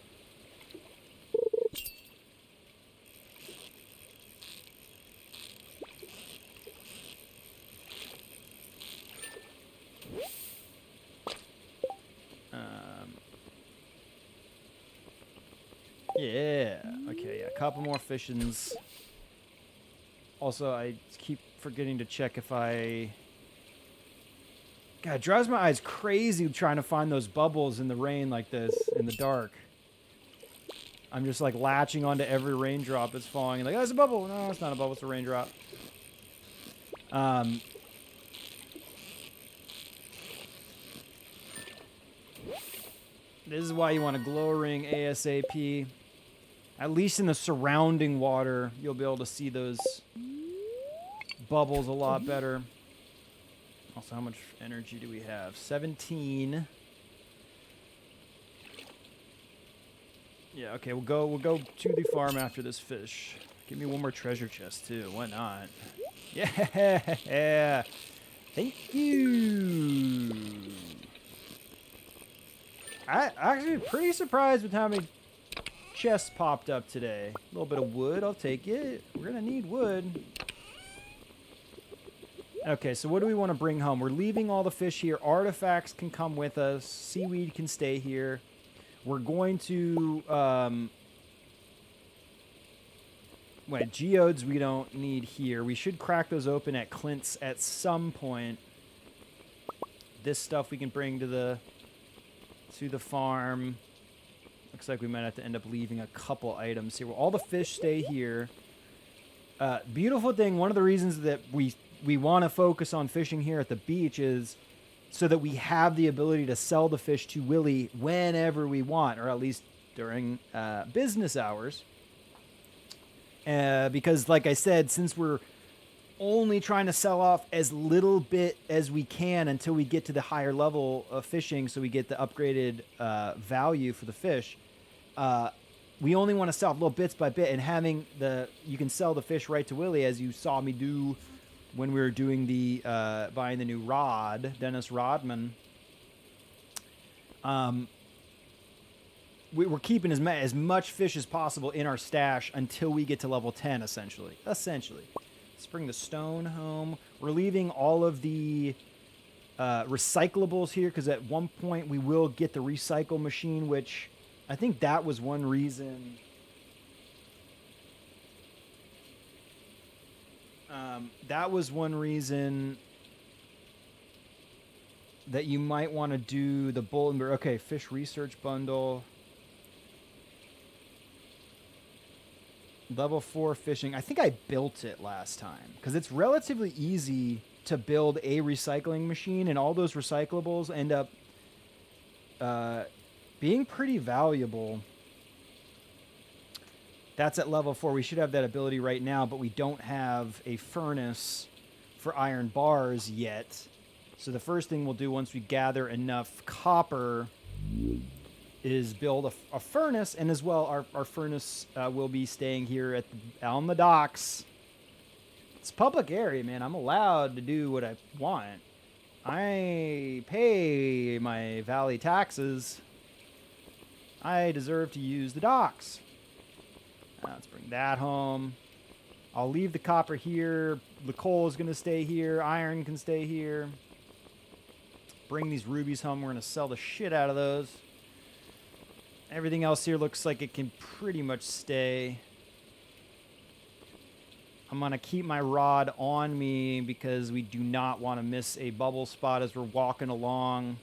Yeah. Okay, yeah. A couple more fishings. Also, I keep forgetting to check if I... God, it drives my eyes crazy trying to find those bubbles in the rain like this, in the dark. I'm just like latching onto every raindrop that's falling. Like, oh, it's a bubble. No, it's not a bubble. It's a raindrop. This is why you want a glow ring ASAP. At least in the surrounding water, you'll be able to see those bubbles a lot better. Also, how much energy do we have? 17. Yeah, okay, we'll go to the farm after this fish. Give me one more treasure chest too. Why not? Yeah. Thank you. I actually pretty surprised with how many chests popped up today. A little bit of wood, I'll take it. We're gonna need wood. Okay, so what do we want to bring home? We're leaving all the fish here. Artifacts can come with us. Seaweed can stay here. We're going to... geodes we don't need here. We should crack those open at Clint's at some point. This stuff we can bring to the farm. Looks like we might have to end up leaving a couple items here. Well, all the fish stay here. Beautiful thing, one of the reasons that we want to focus on fishing here at the beach is so that we have the ability to sell the fish to Willie whenever we want, or at least during business hours. Because, like I said, since we're only trying to sell off as little bit as we can until we get to the higher level of fishing so we get the upgraded value for the fish, we only want to sell little bits by bit, and having you can sell the fish right to Willie, as you saw me do when we were doing the buying the new rod, Dennis Rodman. We're keeping as much fish as possible in our stash until we get to level 10, essentially. Let's bring the stone home. We're leaving all of the recyclables here, because at one point we will get the recycle machine, which I think that was one reason... that you might want to do the bulletin board. Okay, fish research bundle. Level 4 fishing. I think I built it last time because it's relatively easy to build a recycling machine, and all those recyclables end up being pretty valuable. That's at level 4. We should have that ability right now, but we don't have a furnace for iron bars yet. So the first thing we'll do once we gather enough copper is build a furnace, and as well our furnace will be staying here on the docks. It's public area, man. I'm allowed to do what I want. I pay my valley taxes. I deserve to use the docks. Let's bring that home. I'll leave the copper here. The coal is going to stay here. Iron can stay here. Bring these rubies home. We're going to sell the shit out of those. Everything else here looks like it can pretty much stay. I'm going to keep my rod on me because we do not want to miss a bubble spot as we're walking along.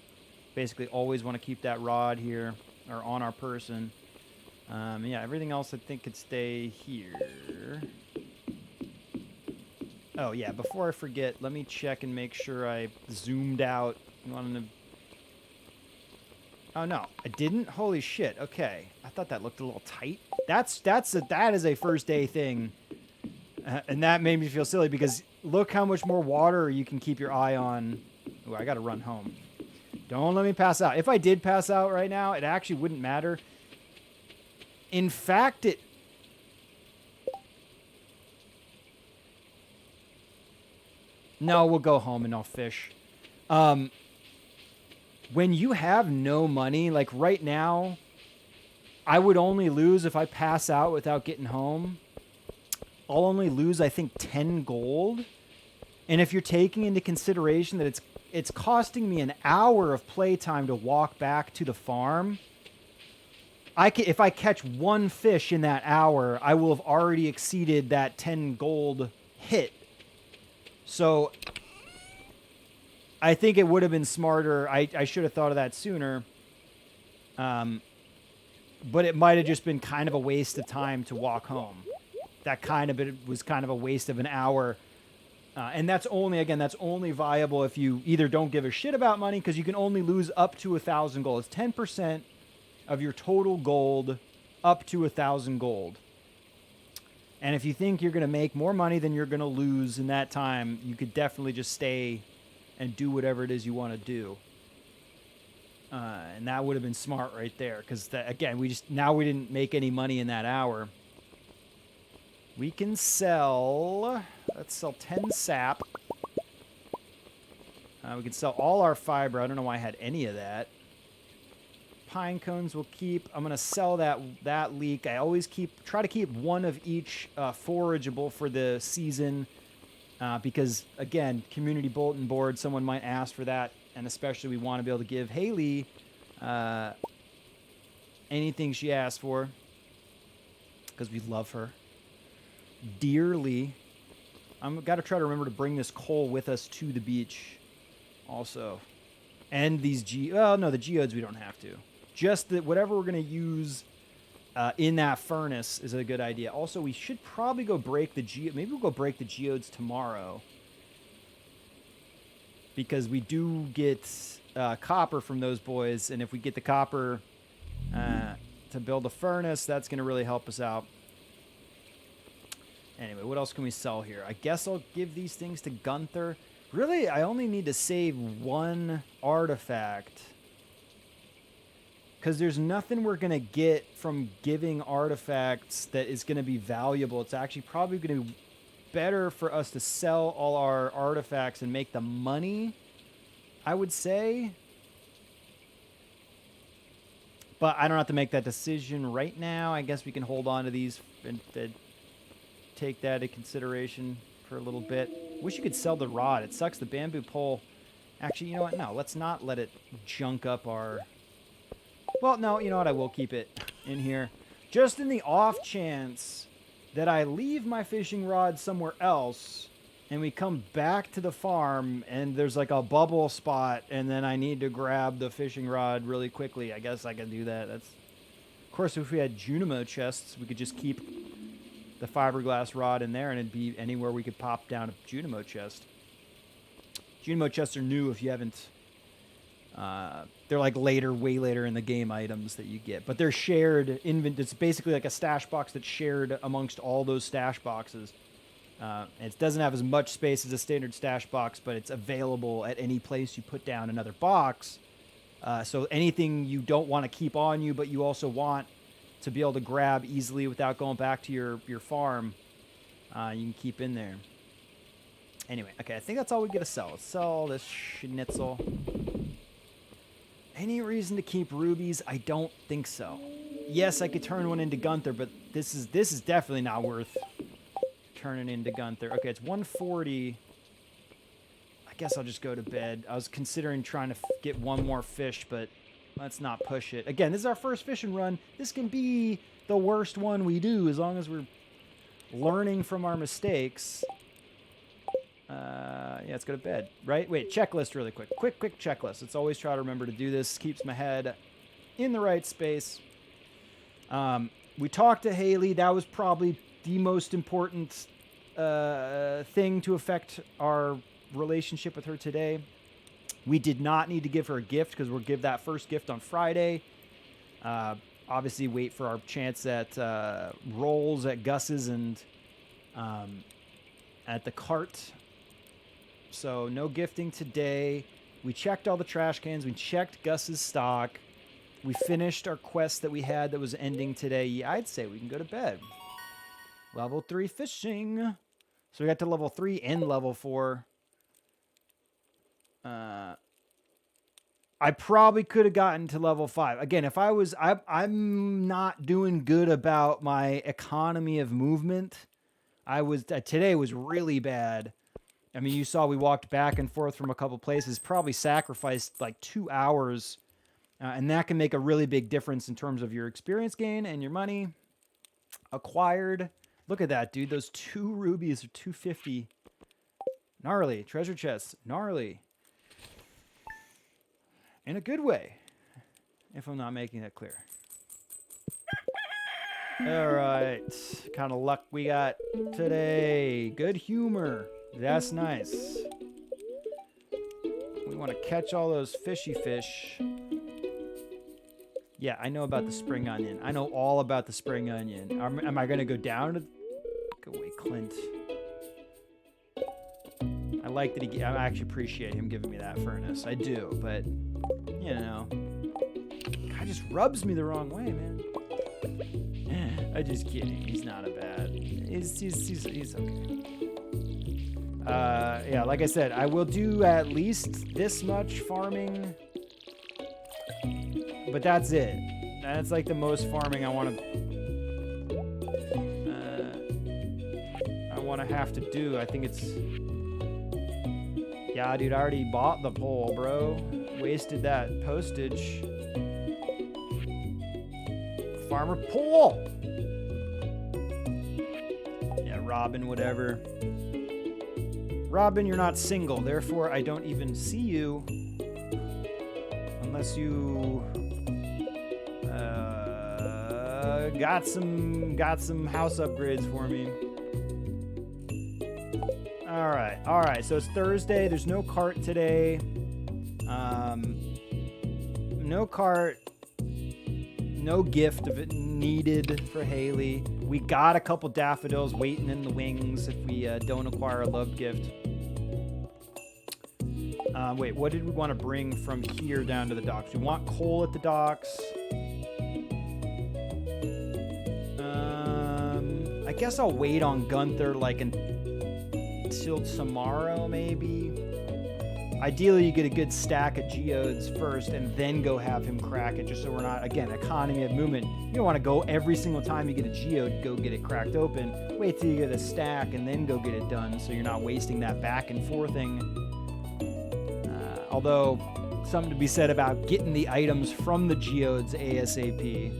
Basically always want to keep that rod here or on our person. Yeah, everything else I think could stay here. Oh, yeah, before I forget, let me check and make sure I zoomed out. You want to... Oh, no, I didn't? Holy shit, okay. I thought that looked a little tight. That is a first day thing. And that made me feel silly because look how much more water you can keep your eye on. Ooh, I got to run home. Don't let me pass out. If I did pass out right now, it actually wouldn't matter. In fact, No, we'll go home and I'll fish. When you have no money, like right now, I would only lose if I pass out without getting home. I'll only lose, I think, 10 gold. And if you're taking into consideration that it's costing me an hour of playtime to walk back to the farm, if I catch one fish in that hour, I will have already exceeded that 10 gold hit. So I think it would have been smarter. I should have thought of that sooner. But it might have just been kind of a waste of time to walk home. It was kind of a waste of an hour. And that's only viable if you either don't give a shit about money, because you can only lose up to 1,000 gold. It's 10% of your total gold up to 1,000 gold. And if you think you're going to make more money than you're going to lose in that time, you could definitely just stay and do whatever it is you want to do. And that would have been smart right there, because again, we didn't make any money in that hour. We can sell. Let's sell 10 sap. We can sell all our fiber. I don't know why I had any of that. Pine cones we'll keep. I'm gonna sell that leek. I always try to keep one of each forageable for the season, because again, community bulletin board, someone might ask for that, and especially we want to be able to give Haley anything she asks for, because we love her dearly. I've got to try to remember to bring this coal with us to the beach also. And these the geodes we don't have to. Just that whatever we're going to use in that furnace is a good idea. Also, we should probably go break maybe we'll go break the geodes tomorrow, because we do get copper from those boys, and if we get the copper to build a furnace, that's going to really help us out. Anyway, what else can we sell here? I guess I'll give these things to Gunther. Really, I only need to save one artifact, because there's nothing we're going to get from giving artifacts that is going to be valuable. It's actually probably going to be better for us to sell all our artifacts and make the money, I would say. But I don't have to make that decision right now. I guess we can hold on to these and take that into consideration for a little bit. Wish you could sell the rod. It sucks the bamboo pole. Actually, you know what? No, let's not let it junk up our... Well, no, you know what? I will keep it in here. Just in the off chance that I leave my fishing rod somewhere else and we come back to the farm and there's like a bubble spot and then I need to grab the fishing rod really quickly. I guess I can do that. Of course, if we had Junimo chests, we could just keep the fiberglass rod in there, and it'd be anywhere we could pop down a Junimo chest. Junimo chests are new if you haven't. They're like later, way later in the game items that you get, but they're shared. It's basically like a stash box that's shared amongst all those stash boxes. It doesn't have as much space as a standard stash box, but it's available at any place you put down another box. So anything you don't want to keep on you, but you also want to be able to grab easily without going back to your farm, you can keep in there. Anyway, okay, I think that's all we get to sell. Let's sell this schnitzel. Any reason to keep rubies? I don't think so. Yes, I could turn one into Gunther, but this is definitely not worth turning into Gunther. Okay, it's 140. I guess I'll just go to bed. I was considering trying to get one more fish, but let's not push it. Again, this is our first fishing run. This can be the worst one we do as long as we're learning from our mistakes. Yeah, let's go to bed, right? Wait, checklist really quick. Quick checklist. Let's always try to remember to do this. Keeps my head in the right space. We talked to Haley. That was probably the most important thing to affect our relationship with her today. We did not need to give her a gift because we'll give that first gift on Friday. Obviously, wait for our chance at rolls at Gus's and at the cart. So no gifting today. We checked all the trash cans. We checked Gus's stock. We finished our quest that we had that was ending today. Yeah, I'd say we can go to bed. Level 3 fishing. So we got to level 3 and level 4. I probably could have gotten to level 5. Again, if I'm not doing good about my economy of movement. Today was really bad. I mean, you saw we walked back and forth from a couple places, probably sacrificed like 2 hours. And that can make a really big difference in terms of your experience gain and your money acquired. Look at that, dude. Those 2 rubies are 250. Gnarly. Treasure chests. Gnarly. In a good way, if I'm not making that clear. All right. Kind of luck we got today. Good humor. That's nice. We want to catch all those fishy fish. Yeah, I know about the spring onion. I know all about the spring onion. Am I going to go down to... Go away, Clint. I like that I actually appreciate him giving me that furnace. I do, but, you know. God just rubs me the wrong way, man. I'm just kidding. He's not a bad... He's okay. Yeah, like I said, I will do at least this much farming. But that's it. That's like the most farming I want to have to do. I think it's... Yeah, dude, I already bought the pole, bro. Wasted that postage. Farmer pole! Yeah, Robin, whatever. Robin, you're not single, therefore I don't even see you. Unless you... got some house upgrades for me. All right. So it's Thursday. There's no cart today. No cart. No gift of it needed for Haley. We got a couple daffodils waiting in the wings if we don't acquire a love gift. Wait, what did we want to bring from here down to the docks? We want coal at the docks. I guess I'll wait on Gunther like until tomorrow, maybe. Ideally, you get a good stack of geodes first and then go have him crack it, just so we're not, again, economy of movement. You don't want to go every single time you get a geode, go get it cracked open. Wait till you get a stack and then go get it done, so you're not wasting that back and forthing. Although, something to be said about getting the items from the geodes ASAP.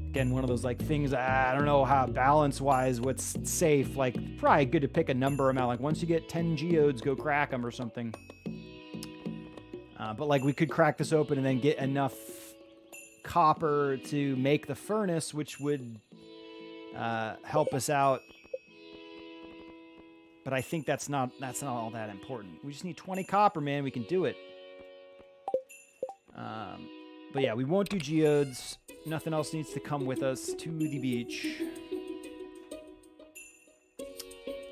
Again, one of those like things, I don't know how balance-wise what's safe. Like, probably good to pick a number amount. Like, once you get 10 geodes, go crack them or something. But like, we could crack this open and then get enough copper to make the furnace, which would help us out. But I think that's not all that important. We just need 20 copper, man. We can do it. But yeah, we won't do geodes. Nothing else needs to come with us to the beach.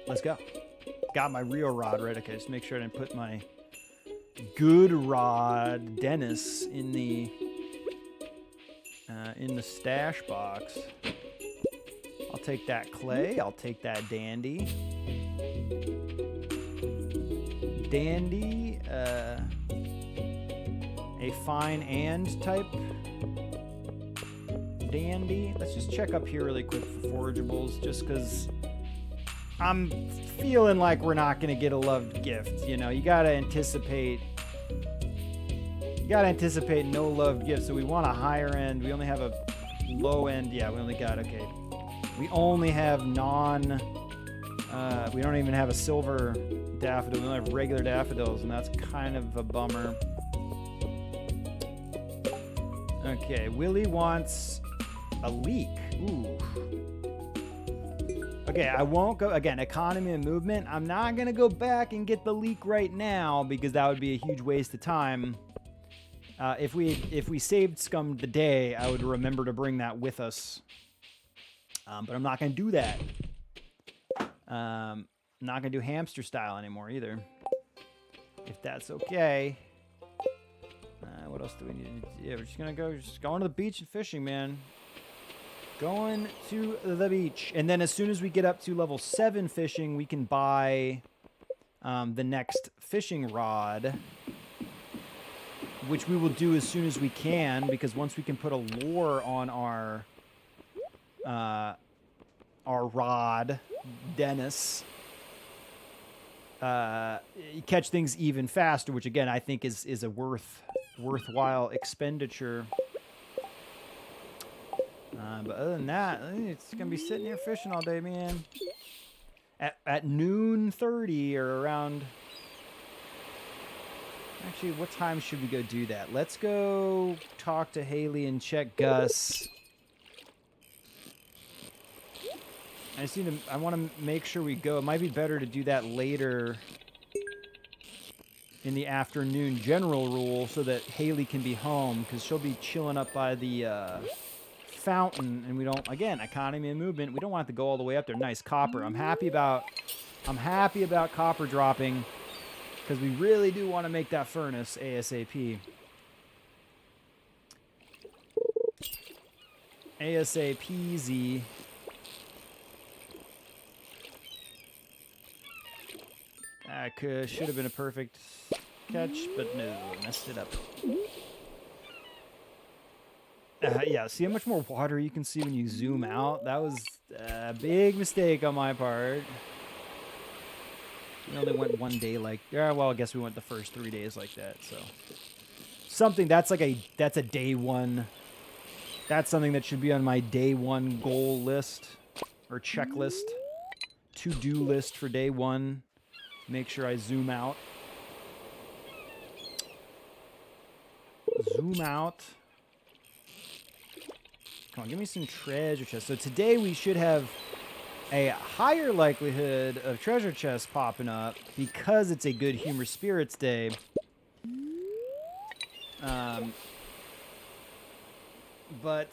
Let's go. Got my real rod right. Okay, just make sure I didn't put my good rod Dennis in the stash box. I'll take that clay. I'll take that dandy. Dandy, a fine and type dandy. Let's just check up here really quick for forageables, just because I'm feeling like we're not going to get a loved gift. You know, you got to anticipate no loved gift. So we want a higher end. We only have a low end. Yeah, we only got, okay. We only have we don't even have a silver daffodil. We only have regular daffodils, and that's kind of a bummer. Okay, Willie wants a leek. Ooh. Okay, I won't go, again, economy and movement. I'm not going to go back and get the leek right now because that would be a huge waste of time. If we saved scum the day, I would remember to bring that with us. But I'm not going to do that. I'm not going to do hamster style anymore either. If that's okay. What else do we need to do? Yeah, we're just going to the beach and fishing, man. Going to the beach. And then as soon as we get up to level 7 fishing, we can buy the next fishing rod, which we will do as soon as we can, because once we can put a lure on our rod, Dennis, you catch things even faster, which again I think is a worthwhile expenditure. But other than that, it's gonna be sitting here fishing all day, man. At noon 30 or around. Actually, what time should we go do that? Let's go talk to Haley and check Gus. I want to make sure we go. It might be better to do that later in the afternoon, general rule, so that Haley can be home, because she'll be chilling up by the fountain, and we don't, again, economy and movement, we don't want to go all the way up there. Nice copper. I'm happy about copper dropping, because we really do want to make that furnace ASAP. ASAP-zy. That should have been a perfect catch, but no, messed it up. Yeah, see how much more water you can see when you zoom out? That was a big mistake on my part. We only went one day like, yeah, well, I guess we went the first 3 days like that, so. Something, that's a day one. That's something that should be on my day one goal list, or checklist. To-do list for day one. Make sure I zoom out. Zoom out. Come on, give me some treasure chests. So today we should have a higher likelihood of treasure chests popping up because it's a good humor spirits day. But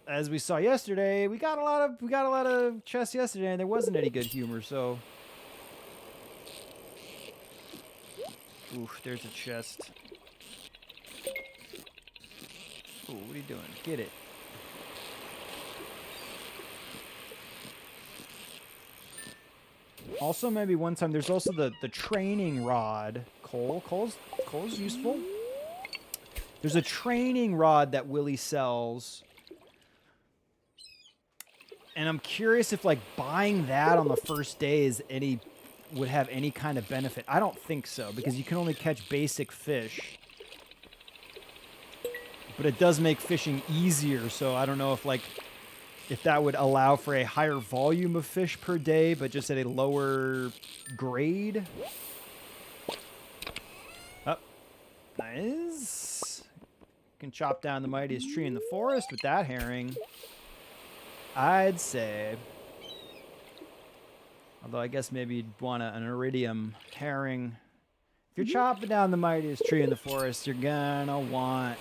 as we saw yesterday, we got a lot of chests yesterday, and there wasn't any good humor. So, oof, there's a chest. Ooh, what are you doing? Get it. Also, maybe one time, there's also the training rod. Coal's useful. There's a training rod that Willie sells. And I'm curious if, like, buying that on the first day would have any kind of benefit. I don't think so, because you can only catch basic fish. But it does make fishing easier, so I don't know if that would allow for a higher volume of fish per day, but just at a lower grade. Oh, nice. Can chop down the mightiest tree in the forest with that herring. I'd say, although I guess maybe you'd want an iridium herring. If you're chopping down the mightiest tree in the forest, you're gonna want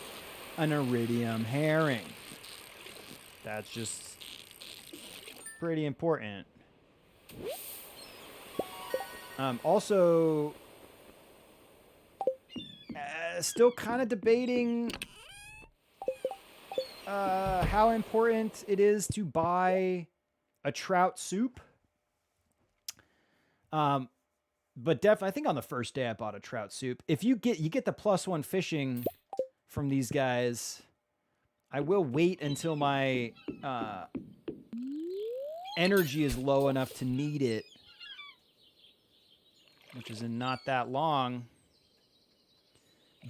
an iridium herring. That's just pretty important. Also, still kind of debating how important it is to buy a trout soup. But definitely, I think on the first day I bought a trout soup. If you get the +1 fishing from these guys, I will wait until my energy is low enough to need it, which is in not that long.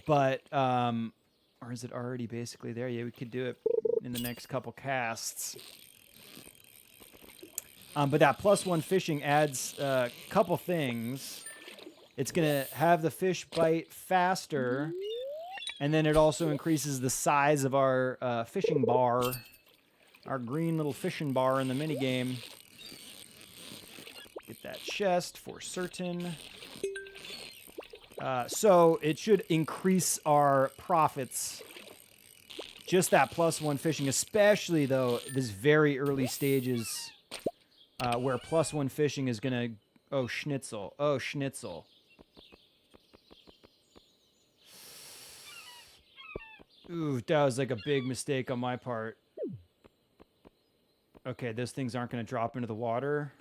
But or is it already basically there? Yeah, we could do it in the next couple casts. But that +1 fishing adds a couple things. It's going to have the fish bite faster, and then it also increases the size of our fishing bar, our green little fishing bar in the minigame. Get that chest for certain. So it should increase our profits. Just that +1 fishing, especially though this very early stages where +1 fishing is gonna. Oh schnitzel! Oh schnitzel! Ooh, that was like a big mistake on my part. Okay, those things aren't gonna drop into the water.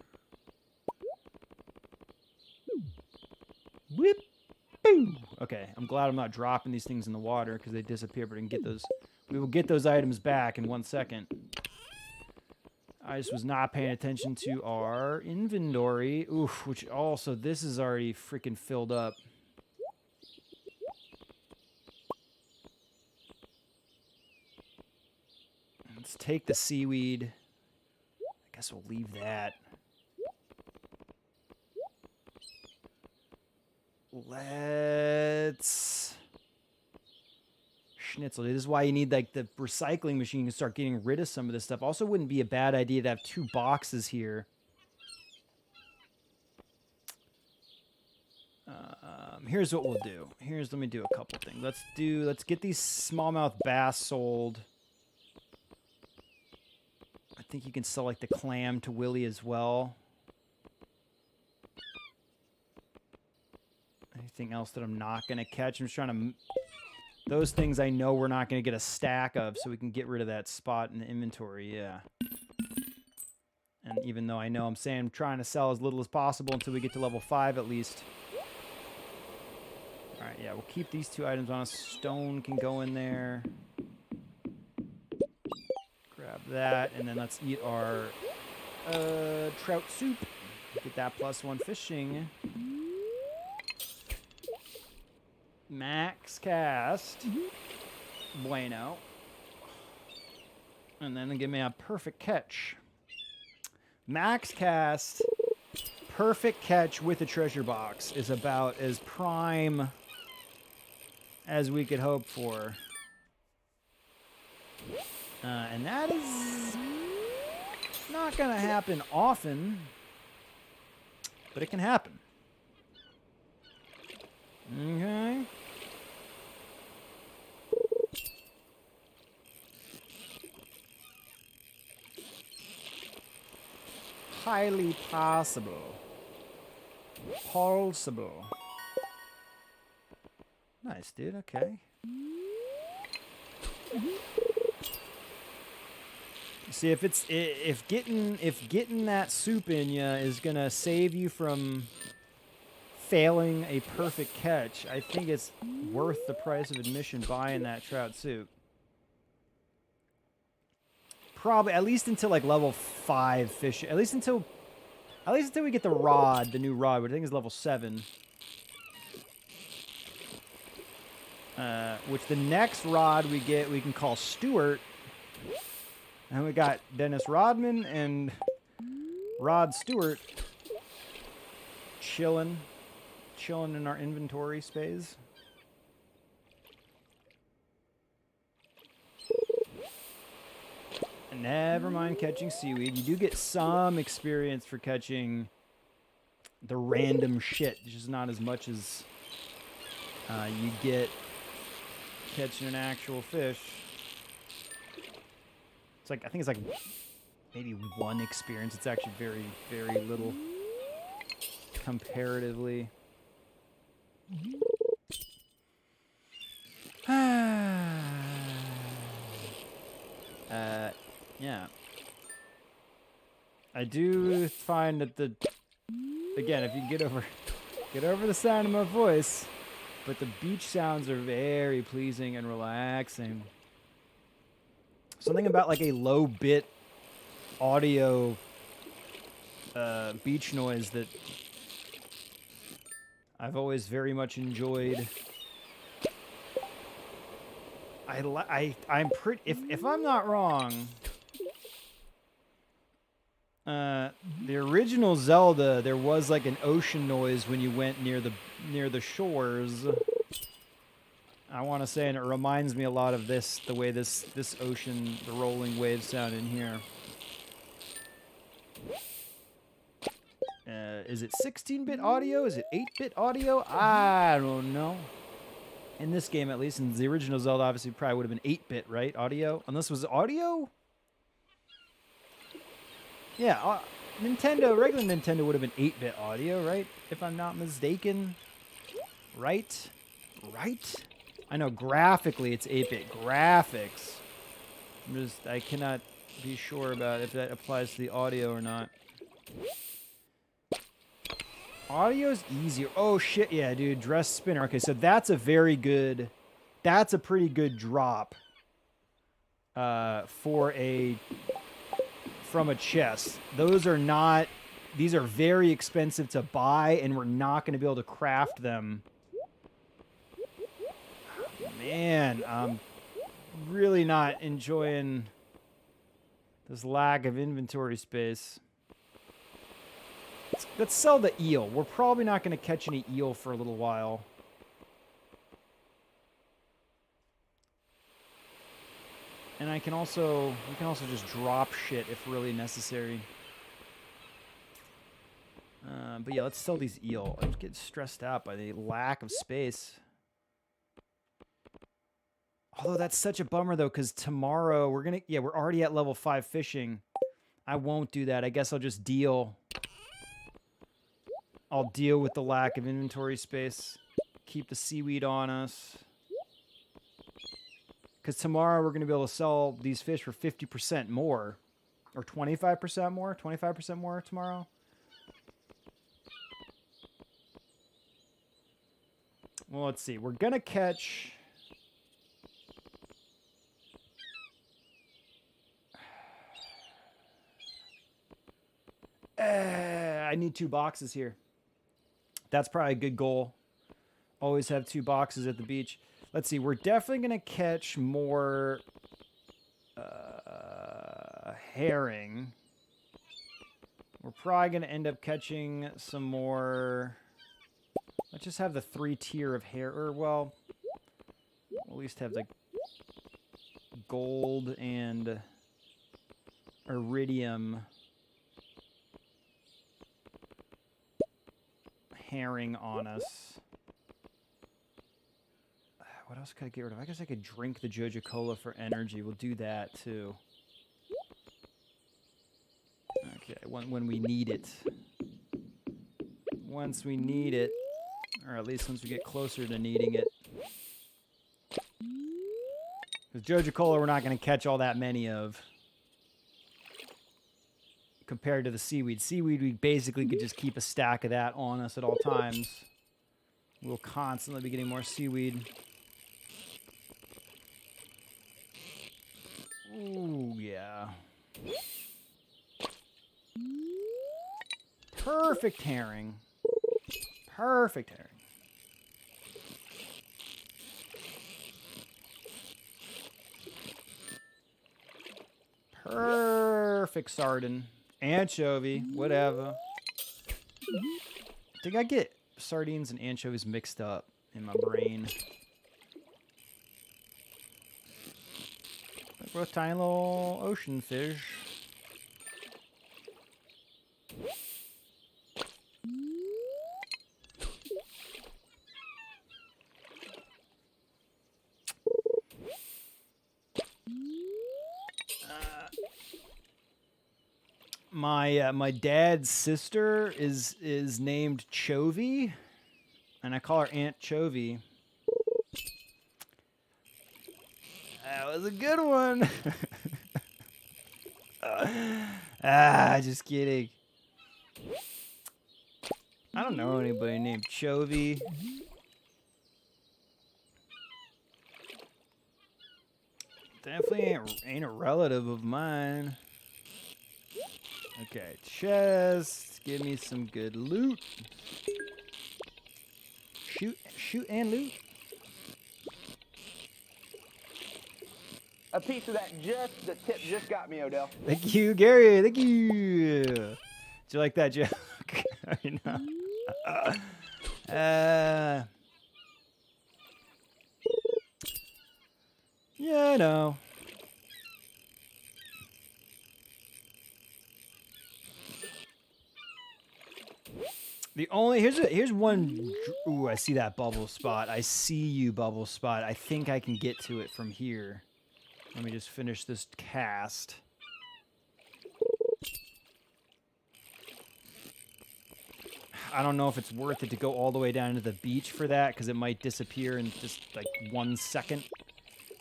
Whip! Boom! Okay, I'm glad I'm not dropping these things in the water because they disappear, but I can get those. We will get those items back in 1 second. I just was not paying attention to our inventory. Oof, which also, this is already freaking filled up. Let's take the seaweed. I guess we'll leave that. Let's... Schnitzel. This is why you need like the recycling machine to start getting rid of some of this stuff. Also, wouldn't be a bad idea to have 2 boxes here. Here's what we'll do. Let me do a couple things. Let's get these smallmouth bass sold. I think you can sell like the clam to Willie as well. Anything else that I'm not gonna catch? I'm just trying to. Those things I know we're not going to get a stack of, so we can get rid of that spot in the inventory, yeah. And even though I know I'm saying I'm trying to sell as little as possible until we get to level 5 at least. Alright, yeah, we'll keep these 2 items on us. Stone can go in there. Grab that, and then let's eat our trout soup. Get that +1 fishing. Max cast. Bueno. And then give me a perfect catch. Max cast, perfect catch with a treasure box is about as prime as we could hope for. And that is not going to happen often, but it can happen. Okay. Highly possible. Possible. Nice, dude. Okay. See, if getting that soup in ya is gonna save you from failing a perfect catch, I think it's worth the price of admission buying that trout soup. Probably at least until like level 5 fish. At least until we get the rod, the new rod, which I think is level 7. Which the next rod we get, we can call Stuart. And we got Dennis Rodman and Rod Stewart chilling in our inventory space. Never mind catching seaweed. You do get some experience for catching the random shit, just not as much as you get catching an actual fish. It's like, I think it's like maybe 1 experience. It's actually very, very little comparatively. Yeah. I do find that again, if you get over the sound of my voice, but the beach sounds are very pleasing and relaxing. Something about like a low bit audio beach noise that I've always very much enjoyed. I'm pretty, if I'm not wrong, the original Zelda, there was like an ocean noise when you went near the shores. I want to say, and it reminds me a lot of the way this ocean, the rolling waves sound in here. Is it 16-bit audio? Is it 8-bit audio? I don't know. In this game, at least, in the original Zelda, obviously probably would have been 8-bit, right? Audio? Unless it was audio? Yeah, regular Nintendo would have been 8-bit audio, right? If I'm not mistaken. Right? Right? I know graphically it's 8-bit graphics. I cannot be sure about if that applies to the audio or not. Audio's easier. Oh shit, yeah, dude. Dress spinner. Okay, so that's a pretty good drop from a chest. These are very expensive to buy, and we're not going to be able to craft them. Man, I'm really not enjoying this lack of inventory space. Let's sell the eel. We're probably not going to catch any eel for a little while. And we can also just drop shit if really necessary. But yeah, let's sell these eel. I'm getting stressed out by the lack of space. Although that's such a bummer though, because tomorrow we're already at level 5 fishing. I won't do that. I guess I'll just deal. I'll deal with the lack of inventory space. Keep the seaweed on us. Because tomorrow we're going to be able to sell these fish for 50% more. Or 25% more? 25% more tomorrow? Well, let's see. We're going to catch... I need 2 boxes here. That's probably a good goal. Always have 2 boxes at the beach. Let's see. We're definitely going to catch more herring. We're probably going to end up catching some more... Let's just have the 3 tier of herring. Well, we'll at least have the gold and iridium herring on us. What else could I get rid of? I guess I could drink the Joja Cola for energy. We'll do that too. Okay, when we need it. Once we need it, or at least once we get closer to needing it. Because Joja Cola we're not going to catch all that many of. Compared to the seaweed. Seaweed, we basically could just keep a stack of that on us at all times. We'll constantly be getting more seaweed. Ooh, yeah. Perfect herring. Perfect herring. Perfect sardine. Anchovy, whatever. I think I get sardines and anchovies mixed up in my brain. We're a tiny little ocean fish. My dad's sister is named Chovy, and I call her Aunt Chovy. That was a good one. Just kidding. I don't know anybody named Chovy. Definitely ain't a relative of mine. Okay, chest. Give me some good loot. Shoot and loot. A piece of that the tip just got me, Odell. Thank you, Gary. Thank you. Did you like that joke? I know. Yeah, I know. Here's one. Ooh, I see that bubble spot. I see you, bubble spot. I think I can get to it from here. Let me just finish this cast. I don't know if it's worth it to go all the way down to the beach for that, because it might disappear in just like 1 second.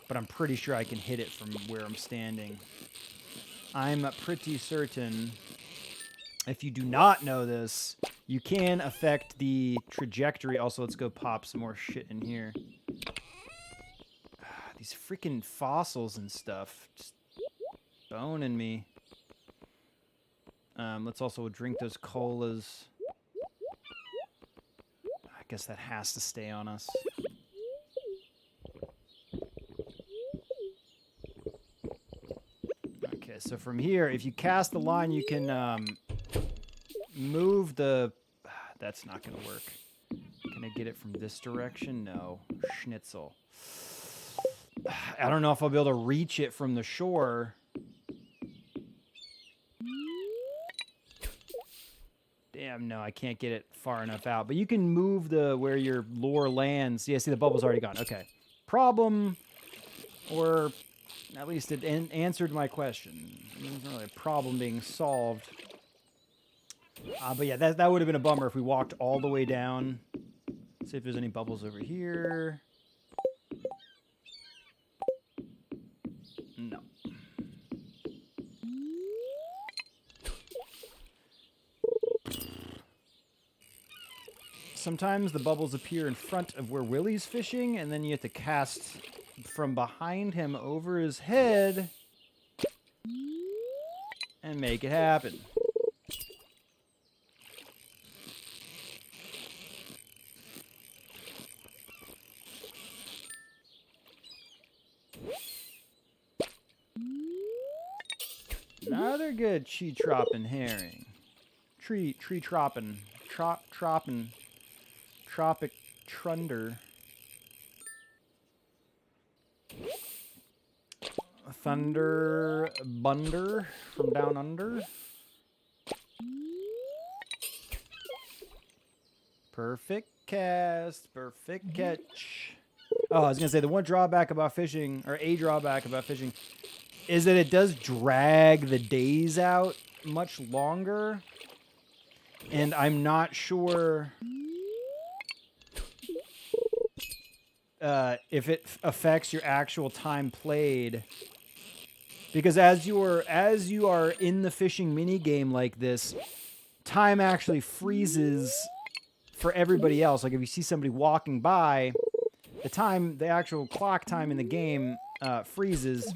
But I'm pretty sure I can hit it from where I'm standing. I'm pretty certain, if you do not know this, you can affect the trajectory. Also, let's go pop some more shit in here. These freaking fossils and stuff just boning me. Let's also drink those colas. I guess that has to stay on us. Okay, so from here, if you cast the line, you can move the... That's not going to work. Can I get it from this direction? No. Schnitzel. I don't know if I'll be able to reach it from the shore. Damn, no, I can't get it far enough out. But you can move the where your lure lands. Yeah, see, the bubble's already gone. Okay. Problem, or at least it answered my question. There's not really a problem being solved. But yeah, that would have been a bummer if we walked all the way down. See if there's any bubbles over here. No. Sometimes the bubbles appear in front of where Willie's fishing, and then you have to cast from behind him over his head and make it happen. Another good tree-tropping herring. Tree-tropping. Tropping. Tropic Trunder. Thunder Bunder from down under. Perfect cast. Perfect catch. Oh, I was going to say, the one drawback about fishing, or a drawback about fishing, is that it does drag the days out much longer. And I'm not sure if it affects your actual time played. Because as you are in the fishing mini game like this, time actually freezes for everybody else. Like if you see somebody walking by, the actual clock time in the game freezes.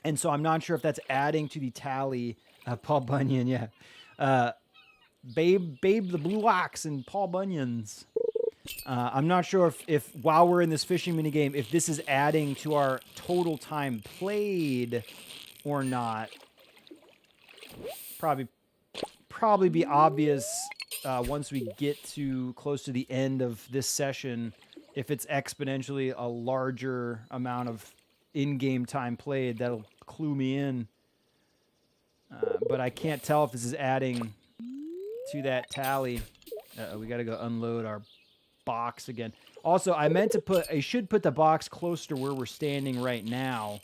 And so I'm not sure if that's adding to the tally. Paul Bunyan, yeah. Babe the Blue Ox and Paul Bunyan's. I'm not sure if while we're in this fishing mini game, if this is adding to our total time played or not. Probably be obvious once we get to close to the end of this session, if it's exponentially a larger amount of in-game time played. That'll clue me in. But I can't tell if this is adding to that tally. We got to go unload our box again. Also, I should put the box closer to where we're standing right now.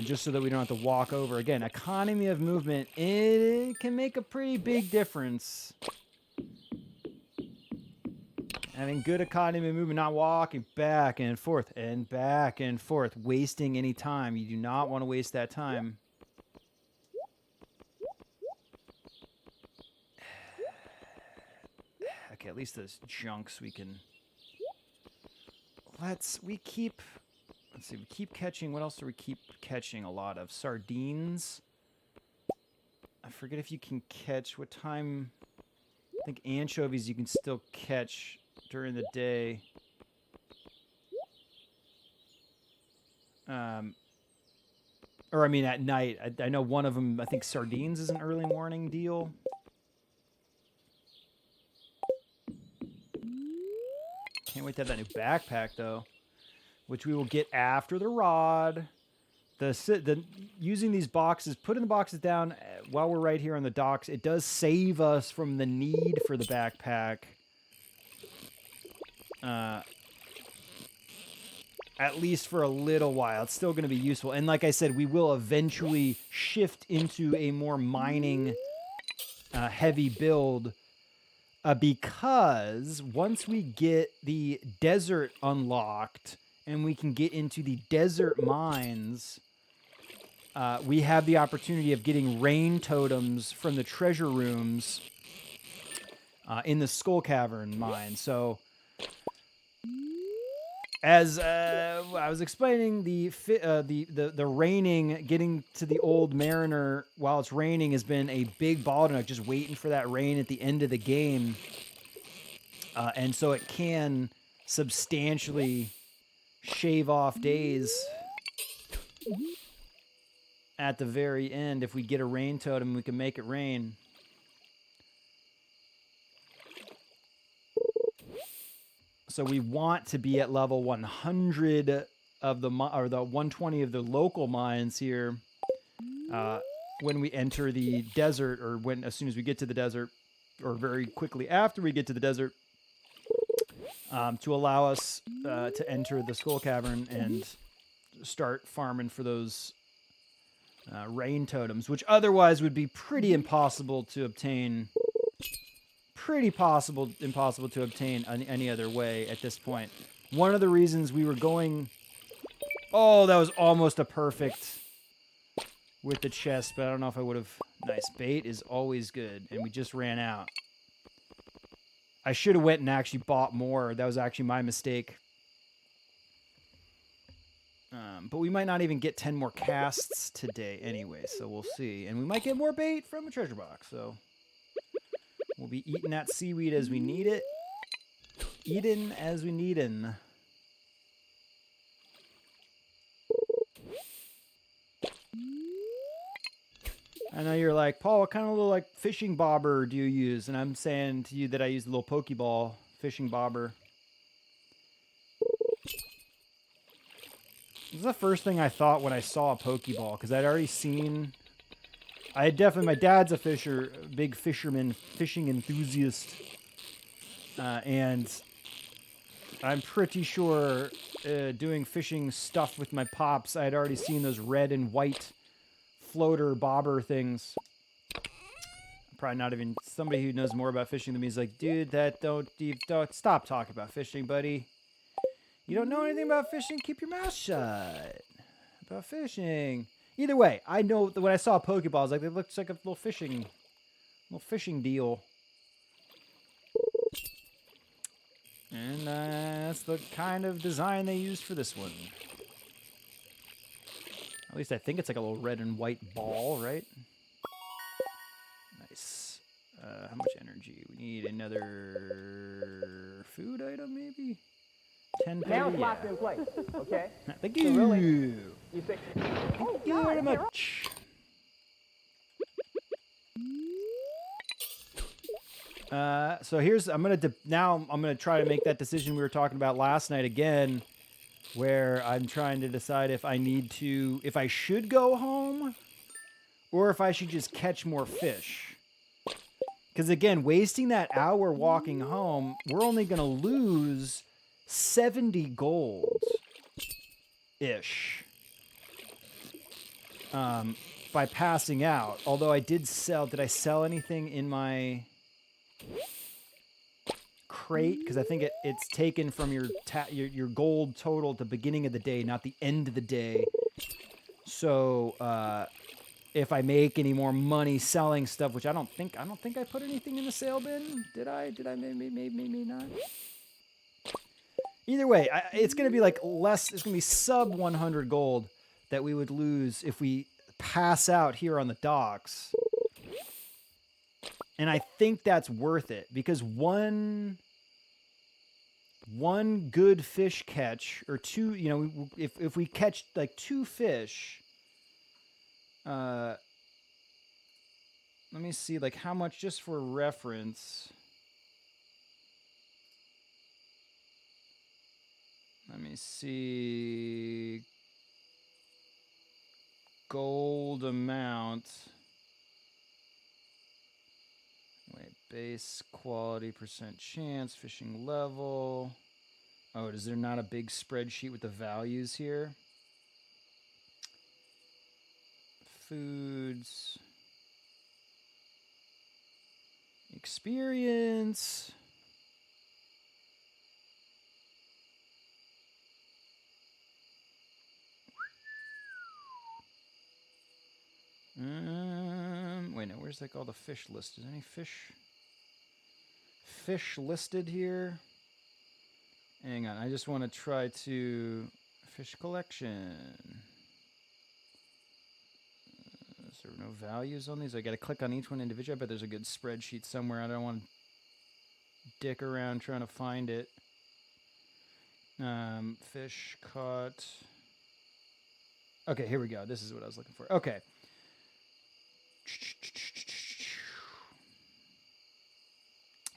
Just so that we don't have to walk over. Again, economy of movement, it can make a pretty big difference. Having good economy of movement, not walking back and forth, wasting any time. You do not want to waste that time. Okay, at least those junks we can... Let's see, we keep catching... What else do we keep catching a lot of? Sardines. I forget if you can catch... What time... I think anchovies you can still catch during the day. Or I mean at night. I know one of them, I think sardines is an early morning deal. Can't wait to have that new backpack though, which we will get after the rod. Using these boxes, putting the boxes down while we're right here on the docks, it does save us from the need for the backpack. At least for a little while. It's still going to be useful. And like I said, we will eventually shift into a more mining heavy build because once we get the desert unlocked and we can get into the desert mines, we have the opportunity of getting rain totems from the treasure rooms in the Skull Cavern mine. So... As I was explaining, the raining, getting to the Old Mariner while it's raining has been a big bottleneck, just waiting for that rain at the end of the game. And so it can substantially shave off days at the very end. If we get a rain totem, we can make it rain. So we want to be at level 100 of the 120 of the local mines here when we enter the desert, or as soon as we get to the desert, or very quickly after we get to the desert, to allow us to enter the Skull Cavern and start farming for those rain totems, which otherwise would be pretty impossible to obtain. Impossible to obtain any other way at this point. One of the reasons we were going... Oh, that was almost a perfect with the chest, but I don't know if I would have... Nice. Bait is always good, and we just ran out. I should have went and actually bought more. That was actually my mistake. But we might not even get 10 more casts today anyway, so we'll see. And we might get more bait from a treasure box, so... We'll be eating that seaweed as we need it. Eating as we needin'. I know you're like, Paul, what kind of little fishing bobber do you use? And I'm saying to you that I use the little Pokeball fishing bobber. This is the first thing I thought when I saw a Pokeball, because I'd already seen... my dad's a big fisherman, fishing enthusiast. And I'm pretty sure doing fishing stuff with my pops, I had already seen those red and white floater bobber things. Probably not even somebody who knows more about fishing than me is like, dude, don't stop talking about fishing, buddy. You don't know anything about fishing? Keep your mouth shut about fishing. Either way, I know that when I saw a Pokeball, I was like, it looks like a little fishing deal. And that's the kind of design they used for this one. At least I think it's like a little red and white ball, right? Nice. How much energy? We need another food item, maybe? 10 Now it's locked in place, okay? Thank you. So really, you say, Thank you very much. So here's, I'm gonna try to make that decision we were talking about last night again. where I'm trying to decide if I should go home or if I should just catch more fish. Because again, wasting that hour walking home, we're only going to lose 70 gold ish by passing out. Although did I sell anything in my crate? Because I think it's taken from your gold total at the beginning of the day, not the end of the day. So if I make any more money selling stuff, which I don't think I put anything in the sale bin. Did I? Maybe not. Either way, it's going to be like less. It's going to be sub 100 gold that we would lose if we pass out here on the docks. And I think that's worth it because one good fish catch or two, if we catch like 2 fish, let me see, like how much, just for reference. Let me see. Gold amount. Wait, base quality, percent chance, fishing level. Oh, is there not a big spreadsheet with the values here? Foods. Experience. Wait, no, where's like all the fish listed? Any fish listed here? Hang on, I just want to try to fish collection. Is there no values on these? I got to click on each one individually. I bet there's a good spreadsheet somewhere. I don't want to dick around trying to find it. Fish caught. Okay, here we go. This is what I was looking for. Okay.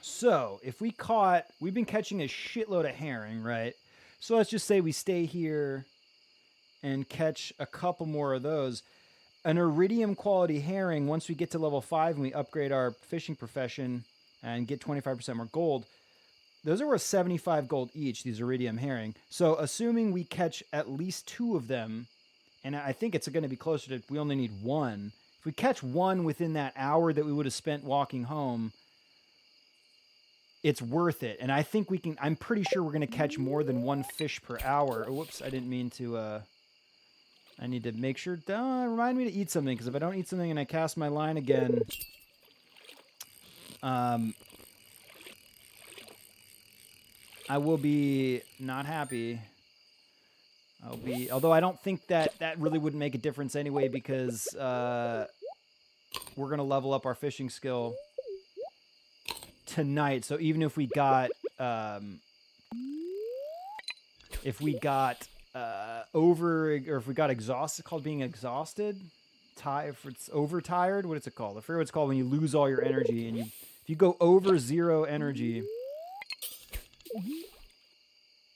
So, if we've been catching a shitload of herring, right? So let's just say we stay here and catch a couple more of those. An iridium quality herring, once we get to level 5 and we upgrade our fishing profession and get 25% more gold, those are worth 75 gold each, these iridium herring. So assuming we catch at least 2 of them, and I think it's going to be closer to, we only need 1. If we catch 1 within that hour that we would have spent walking home, it's worth it. And I think I'm pretty sure we're going to catch more than 1 fish per hour. Oh, whoops, I didn't mean to, I need to make sure, remind me to eat something, because if I don't eat something and I cast my line again, I will be not happy. Although I don't think that really wouldn't make a difference anyway, because we're going to level up our fishing skill tonight. So even if we got if we got exhausted, called being exhausted, if it's overtired, what is it called? I forget what it's called when you lose all your energy, and if you go over 0 energy.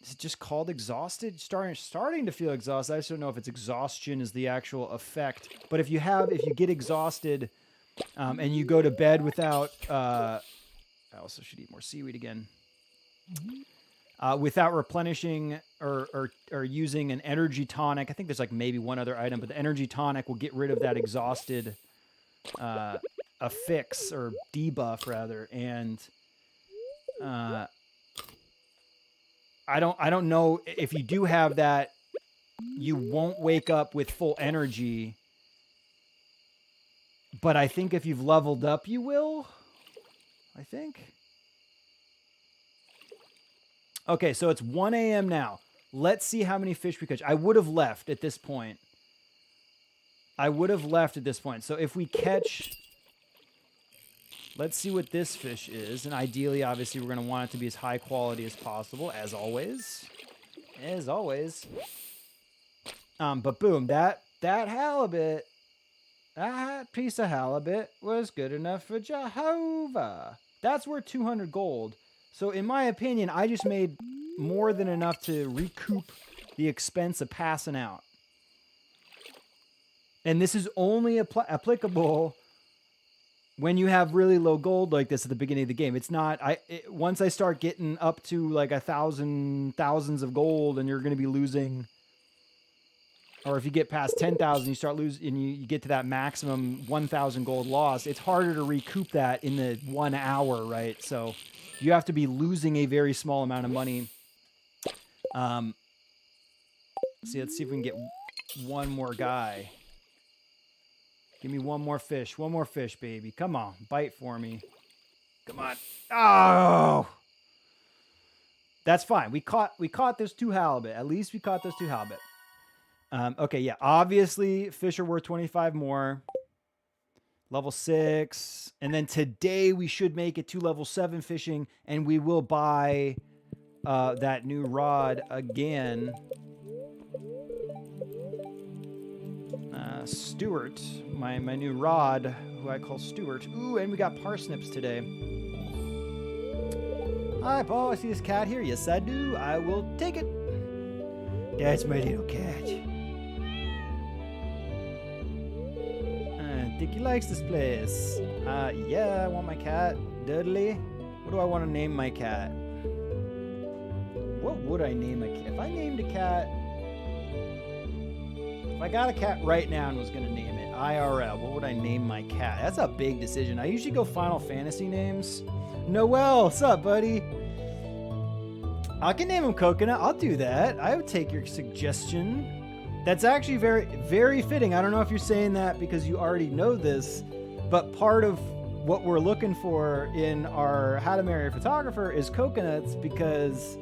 Is it just called exhausted? Starting to feel exhausted. I just don't know if it's exhaustion is the actual effect. But if you get exhausted, and you go to bed without, I also should eat more seaweed again. Without replenishing or using an energy tonic. I think there's like maybe one other item, but the energy tonic will get rid of that exhausted affix or debuff rather, and I don't know if you do have that, you won't wake up with full energy. But I think if you've leveled up, you will. I think. Okay, so it's 1 a.m. now. Let's see how many fish we catch. I would have left at this point. So if we catch... Let's see what this fish is. And ideally, obviously, we're going to want it to be as high quality as possible, as always. But boom, that halibut, that piece of halibut was good enough for Jehovah. That's worth 200 gold. So in my opinion, I just made more than enough to recoup the expense of passing out. And this is only applicable when you have really low gold like this at the beginning of the game. It's not. Once I start getting up to like thousands of gold, and you're going to be losing. Or if you get past 10,000, you start losing, and you get to that maximum 1,000 gold loss. It's harder to recoup that in the 1 hour, right? So you have to be losing a very small amount of money. Let's see if we can get one more guy. Give me one more fish, baby. Come on, bite for me. Come on. Oh, that's fine. We caught those 2 halibut. At least we caught those 2 halibut. Okay, yeah. Obviously, fish are worth 25 more. Level 6. And then today we should make it to level 7 fishing, and we will buy that new rod again. Stuart, my new rod, who I call Stuart. Ooh, and we got parsnips today. Hi, Paul. I see this cat here. Yes, I do. I will take it. That's my little cat. I think he likes this place. Yeah, I want my cat. Dudley. What do I want to name my cat? What would I name a cat? If I named a cat... If I got a cat right now and was going to name it, IRL, what would I name my cat? That's a big decision. I usually go Final Fantasy names. Noel, what's up, buddy? I can name him Coconut. I'll do that. I would take your suggestion. That's actually very, very fitting. I don't know if you're saying that because you already know this, but part of what we're looking for in our How to Marry a Photographer is coconuts, because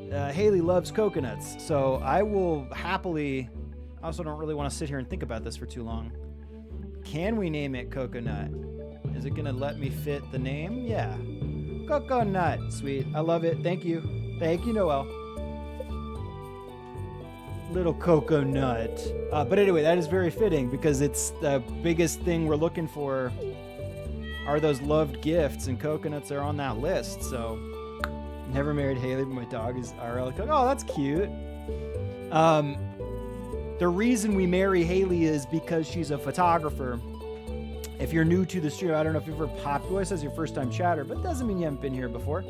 Haley loves coconuts. So I will happily... I also don't really want to sit here and think about this for too long. Can we name it Coconut? Is it going to let me fit the name? Yeah. Coconut. Sweet. I love it. Thank you. Thank you, Noel. Little Coconut. But anyway, that is very fitting, because it's the biggest thing we're looking for are those loved gifts, and coconuts are on that list. So, never married Haley, but my dog is RL. Oh, that's cute. The reason we marry Haley is because she's a photographer. If you're new to the stream, I don't know if you've ever popped. It says your first time chatter, but it doesn't mean you haven't been here before.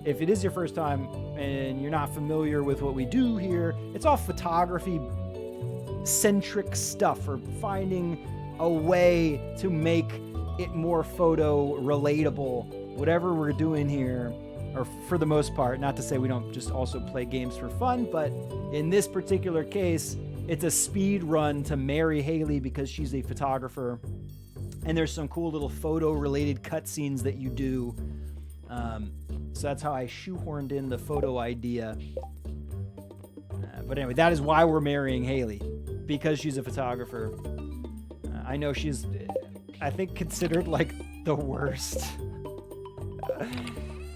If it is your first time and you're not familiar with what we do here, it's all photography-centric stuff, or finding a way to make it more photo relatable. Whatever we're doing here, or for the most part, not to say we don't just also play games for fun, but in this particular case, it's a speed run to marry Haley because she's a photographer. And there's some cool little photo-related cutscenes that you do. So that's how I shoehorned in the photo idea. But anyway, that is why we're marrying Haley, because she's a photographer. I know she's, I think, considered like the worst.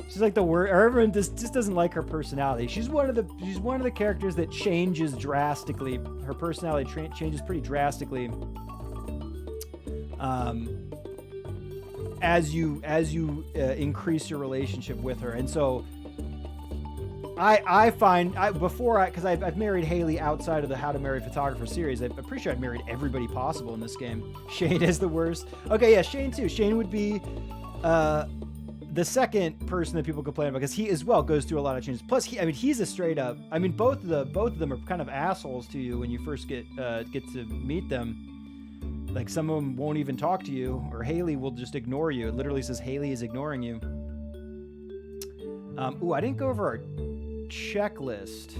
She's like the worst. Everyone just doesn't like her personality. She's one of the characters that changes drastically. Her personality changes pretty drastically. As you increase your relationship with her, and so I find because I've married Haley outside of the How to Marry a Photographer series. I'm pretty sure I've married everybody possible in this game. Shane is the worst. Okay, yeah, Shane too. Shane would be the second person that people complain about, because he as well goes through a lot of changes. Plus, he's a straight up. I mean, both of them are kind of assholes to you when you first get to meet them. Like, some of them won't even talk to you, or Haley will just ignore you. It literally says Haley is ignoring you. Ooh, I didn't go over our checklist.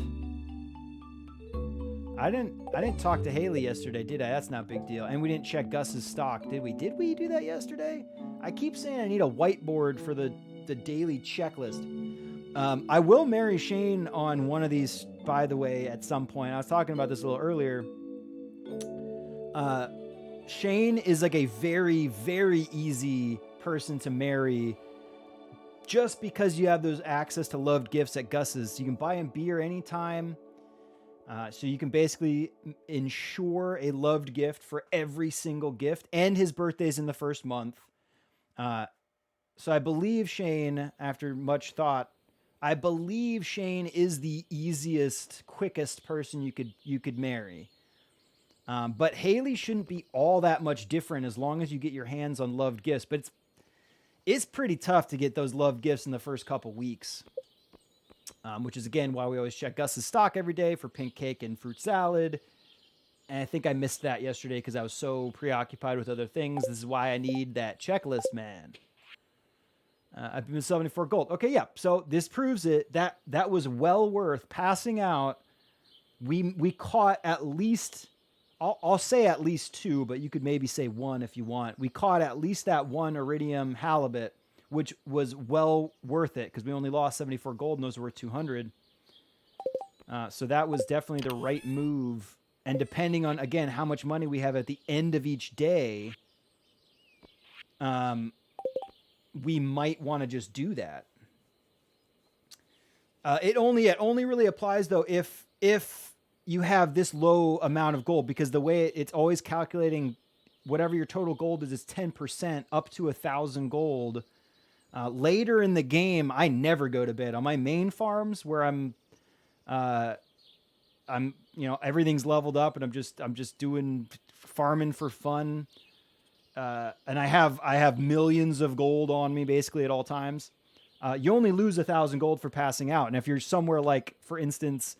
I didn't talk to Haley yesterday, did I? That's not a big deal. And we didn't check Gus's stock, did we? Did we do that yesterday? I keep saying I need a whiteboard for the daily checklist. I will marry Shane on one of these, by the way, at some point. I was talking about this a little earlier. Shane is like a very, very easy person to marry, just because you have those access to loved gifts at Gus's. You can buy him beer anytime. So you can basically ensure a loved gift for every single gift, and his birthday's in the first month. So I believe Shane, after much thought, I believe Shane is the easiest, quickest person you could marry. But Haley shouldn't be all that much different as long as you get your hands on loved gifts. But it's pretty tough to get those loved gifts in the first couple weeks, which is again why we always check Gus's stock every day for pink cake and fruit salad. And I think I missed that yesterday because I was so preoccupied with other things. This is why I need that checklist, man. I've been 74 gold. Okay, yeah. So this proves it. That was well worth passing out. We caught at least. I'll say at least two, but you could maybe say one if you want. We caught at least that one iridium halibut, which was well worth it because we only lost 74 gold and those were 200. So that was definitely the right move. And depending on, again, how much money we have at the end of each day, we might want to just do that. It only really applies though if you have this low amount of gold, because the way it's always calculating whatever your total gold is 10% up to 1,000 gold. Later in the game, I never go to bed on my main farms where I'm everything's leveled up and I'm just doing farming for fun. And I have millions of gold on me basically at all times. You only lose 1,000 gold for passing out, and if you're somewhere like, for instance,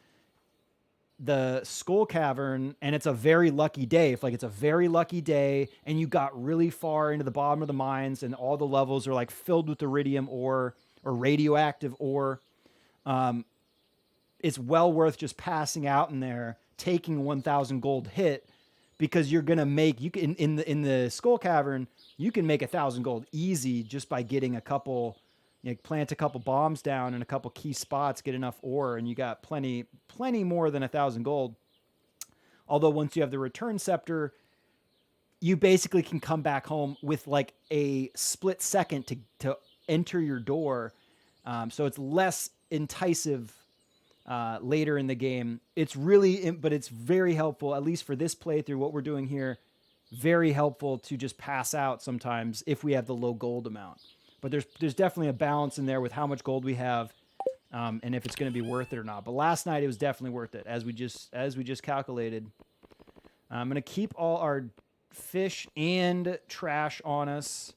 the Skull Cavern, and it's a very lucky day, if like it's a very lucky day, and you got really far into the bottom of the mines, and all the levels are like filled with iridium ore or radioactive ore, it's well worth just passing out in there, taking 1,000 gold hit, because you're gonna make in the Skull Cavern you can make 1,000 gold easy just by getting a couple, plant a couple bombs down in a couple key spots, get enough ore, and you got plenty more than 1,000 gold. Although once you have the return scepter, you basically can come back home with like a split second to enter your door. So it's less enticing later in the game. But it's very helpful, at least for this playthrough, what we're doing here, very helpful to just pass out sometimes if we have the low gold amount. But there's definitely a balance in there with how much gold we have, and if it's going to be worth it or not. But last night it was definitely worth it, as we just calculated. I'm going to keep all our fish and trash on us.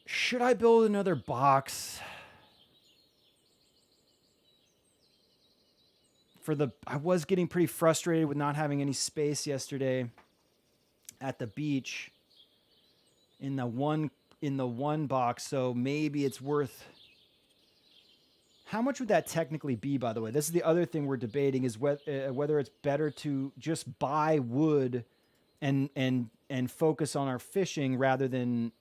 Should I build another box? I was getting pretty frustrated with not having any space yesterday at the beach in the one box, so maybe it's worth. How much would that technically be, by the way? This is the other thing we're debating, is whether it's better to just buy wood and focus on our fishing rather than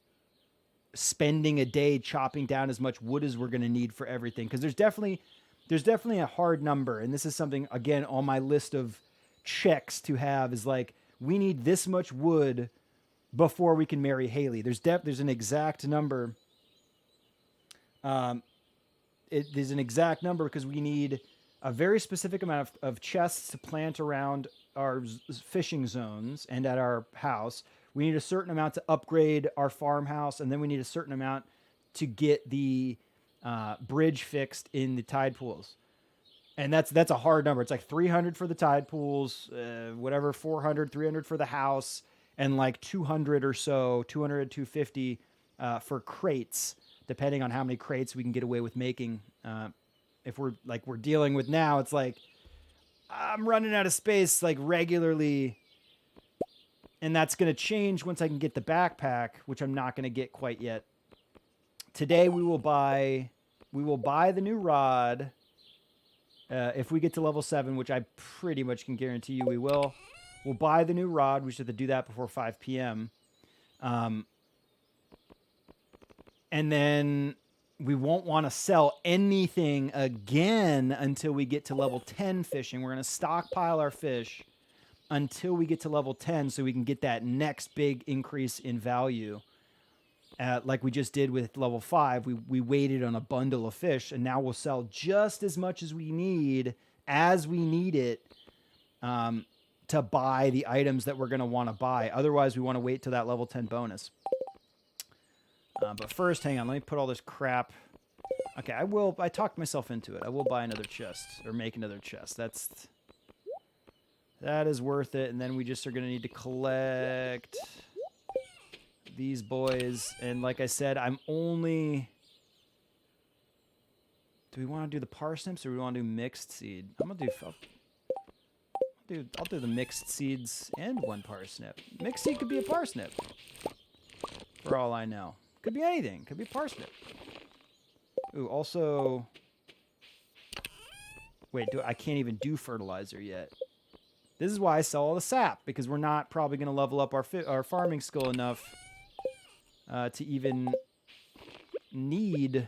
spending a day chopping down as much wood as we're going to need for everything, because there's definitely a hard number, and this is something, again, on my list of checks to have, is like, we need this much wood before we can marry Haley. There's an exact number. There's an exact number because we need a very specific amount of chests to plant around our fishing zones and at our house. We need a certain amount to upgrade our farmhouse, and then we need a certain amount to get the bridge fixed in the tide pools. And that's a hard number. It's like 300 for the tide pools, 400, 300 for the house, and like 200 or so, 200, 250 for crates, depending on how many crates we can get away with making. If we're dealing with now, it's like I'm running out of space like regularly, and that's going to change once I can get the backpack, which I'm not going to get quite yet. Today we will buy the new rod. If we get to level 7, which I pretty much can guarantee you we will, we'll buy the new rod. We should have to do that before 5 p.m. And then we won't want to sell anything again until we get to level 10 fishing. We're going to stockpile our fish until we get to level 10 so we can get that next big increase in value. Like we just did with level 5, we waited on a bundle of fish, and now we'll sell just as much as we need it to buy the items that we're going to want to buy. Otherwise, we want to wait till that level 10 bonus. But first, hang on, let me put all this crap Okay, I talked myself into it. I will buy another chest, or make another chest. That is worth it. And then we just are going to need to collect these boys. And like I said, I'm only... Do we want to do the parsnips, or do we want to do mixed seed? I'll do the mixed seeds and one parsnip. Mixed seed could be a parsnip, for all I know. Could be anything. Could be a parsnip. Ooh, also... Wait, I can't even do fertilizer yet. This is why I sell all the sap, because we're not probably going to level up our farming skill enough to even need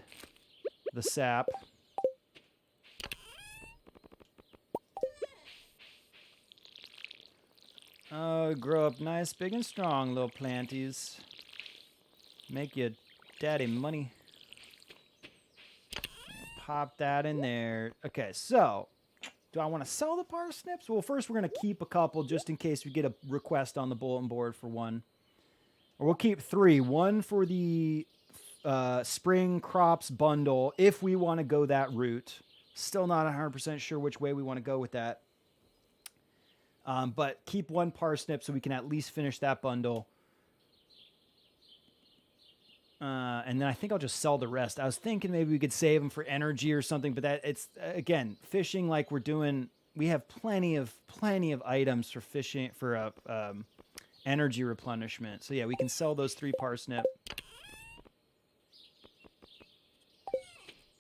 the sap. Oh, grow up nice, big, and strong, little planties. Make you daddy money. Pop that in there. Okay, so do I want to sell the parsnips? Well, first we're going to keep a couple just in case we get a request on the bulletin board for one. Or we'll keep 3. One for the spring crops bundle if we want to go that route. Still not 100% sure which way we want to go with that. But keep 1 parsnip so we can at least finish that bundle. And then I think I'll just sell the rest. I was thinking maybe we could save them for energy or something, but it's again, fishing like we're doing. We have plenty of items for fishing for energy replenishment. So yeah, we can sell those 3 parsnip.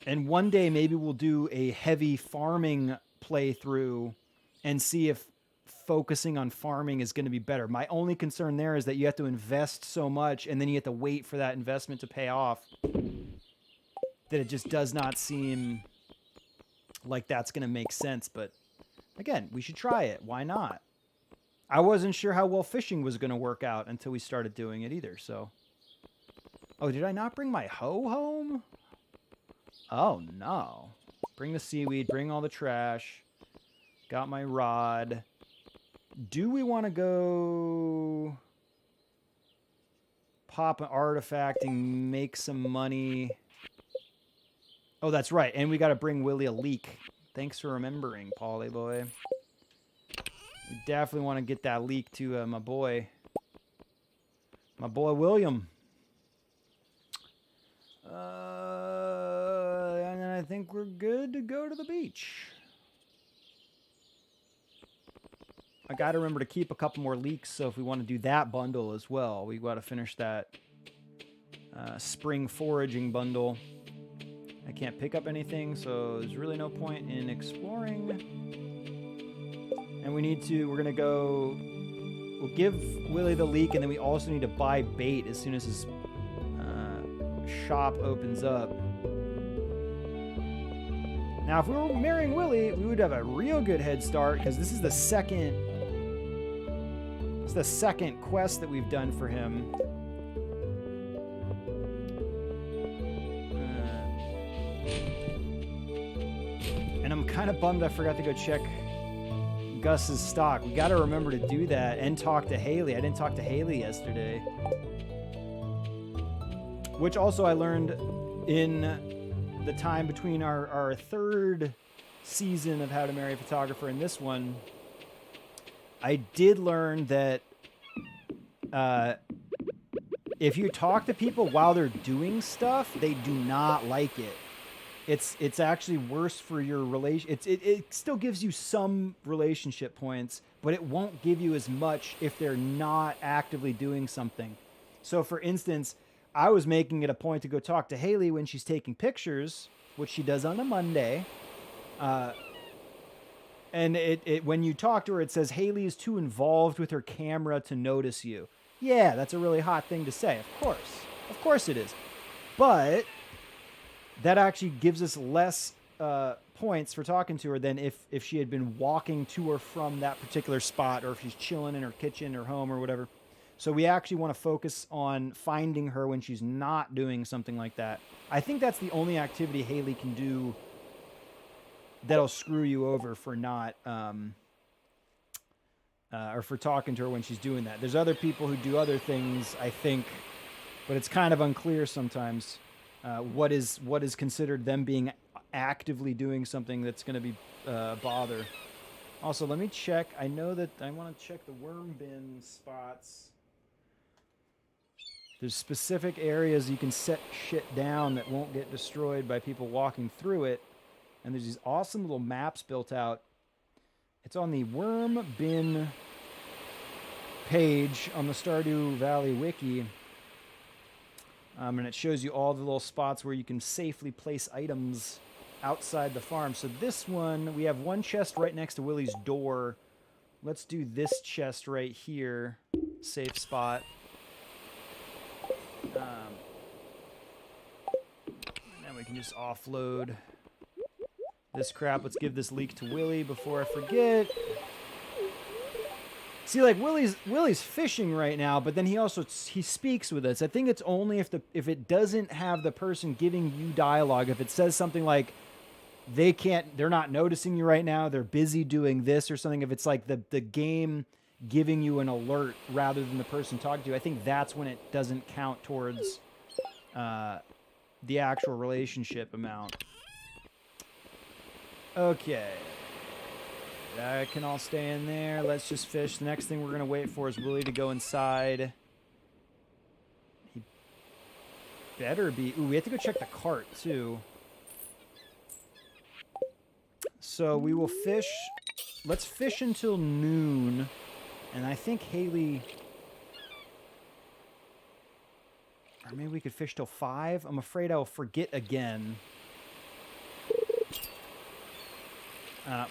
And one day maybe we'll do a heavy farming playthrough and see if focusing on farming is going to be better. My only concern there is that you have to invest so much and then you have to wait for that investment to pay off, that it just does not seem like that's going to make sense. But again, we should try it. Why not? I wasn't sure how well fishing was going to work out until we started doing it either. So, oh, did I not bring my hoe home? Oh no. Bring the seaweed, bring all the trash. Got my rod. Do we want to go pop an artifact and make some money? Oh, that's right. And we got to bring Willie a leek. Thanks for remembering, Paulie boy. We definitely want to get that leek to my boy William. And then I think we're good to go to the beach. I got to remember to keep a couple more leeks, so if we want to do that bundle as well, we got to finish that spring foraging bundle. I can't pick up anything, so there's really no point in exploring. And we're going to go... We'll give Willie the leek, and then we also need to buy bait as soon as his shop opens up. Now, if we were marrying Willie, we would have a real good head start, because this is the second quest that we've done for him. And I'm kind of bummed I forgot to go check Gus's stock. We got to remember to do that and talk to Haley. I didn't talk to Haley yesterday. Which also I learned in the time between our 3rd season of How to Marry a Photographer and this one. I did learn that if you talk to people while they're doing stuff, they do not like it. It's actually worse for your relation. It still gives you some relationship points, but it won't give you as much if they're not actively doing something. So, for instance, I was making it a point to go talk to Haley when she's taking pictures, which she does on a Monday. And when you talk to her, it says Haley is too involved with her camera to notice you. Yeah, that's a really hot thing to say. Of course it is. But that actually gives us less points for talking to her than if she had been walking to or from that particular spot, or if she's chilling in her kitchen or home or whatever. So we actually want to focus on finding her when she's not doing something like that. I think that's the only activity Haley can do that'll screw you over for not, or for talking to her when she's doing that. There's other people who do other things, I think, but it's kind of unclear sometimes. what is considered them being actively doing something that's going to be a bother. Also, let me check. I know that I want to check the worm bin spots. There's specific areas you can set shit down that won't get destroyed by people walking through it. And there's these awesome little maps built out. It's on the worm bin page on the Stardew Valley wiki. And it shows you all the little spots where you can safely place items outside the farm. So this one, we have one chest right next to Willie's door. Let's do this chest right here. Safe spot. And then we can just offload this crap. Let's give this leek to Willie before I forget. See, like Willie's fishing right now, but then he speaks with us. I think it's only if it doesn't have the person giving you dialogue. If it says something like they're not noticing you right now, they're busy doing this or something. If it's like the game giving you an alert rather than the person talking to you, I think that's when it doesn't count towards the actual relationship amount. Okay. That can all stay in there. Let's just fish. The next thing we're going to wait for is Willie to go inside. He better be... Ooh, we have to go check the cart, too. So we will fish... Let's fish until noon. And I think Haley... Or maybe we could fish till 5. I'm afraid I'll forget again.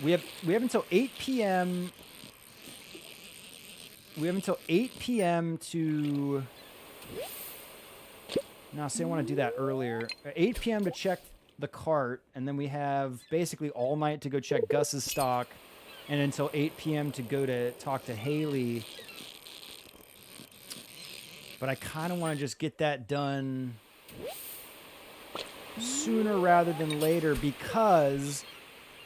We have until 8 p.m. We have until 8 p.m. to... No, see, I want to do that earlier. 8 p.m. to check the cart, and then we have basically all night to go check Gus's stock, and until 8 p.m. to go to talk to Haley. But I kind of want to just get that done sooner rather than later, because...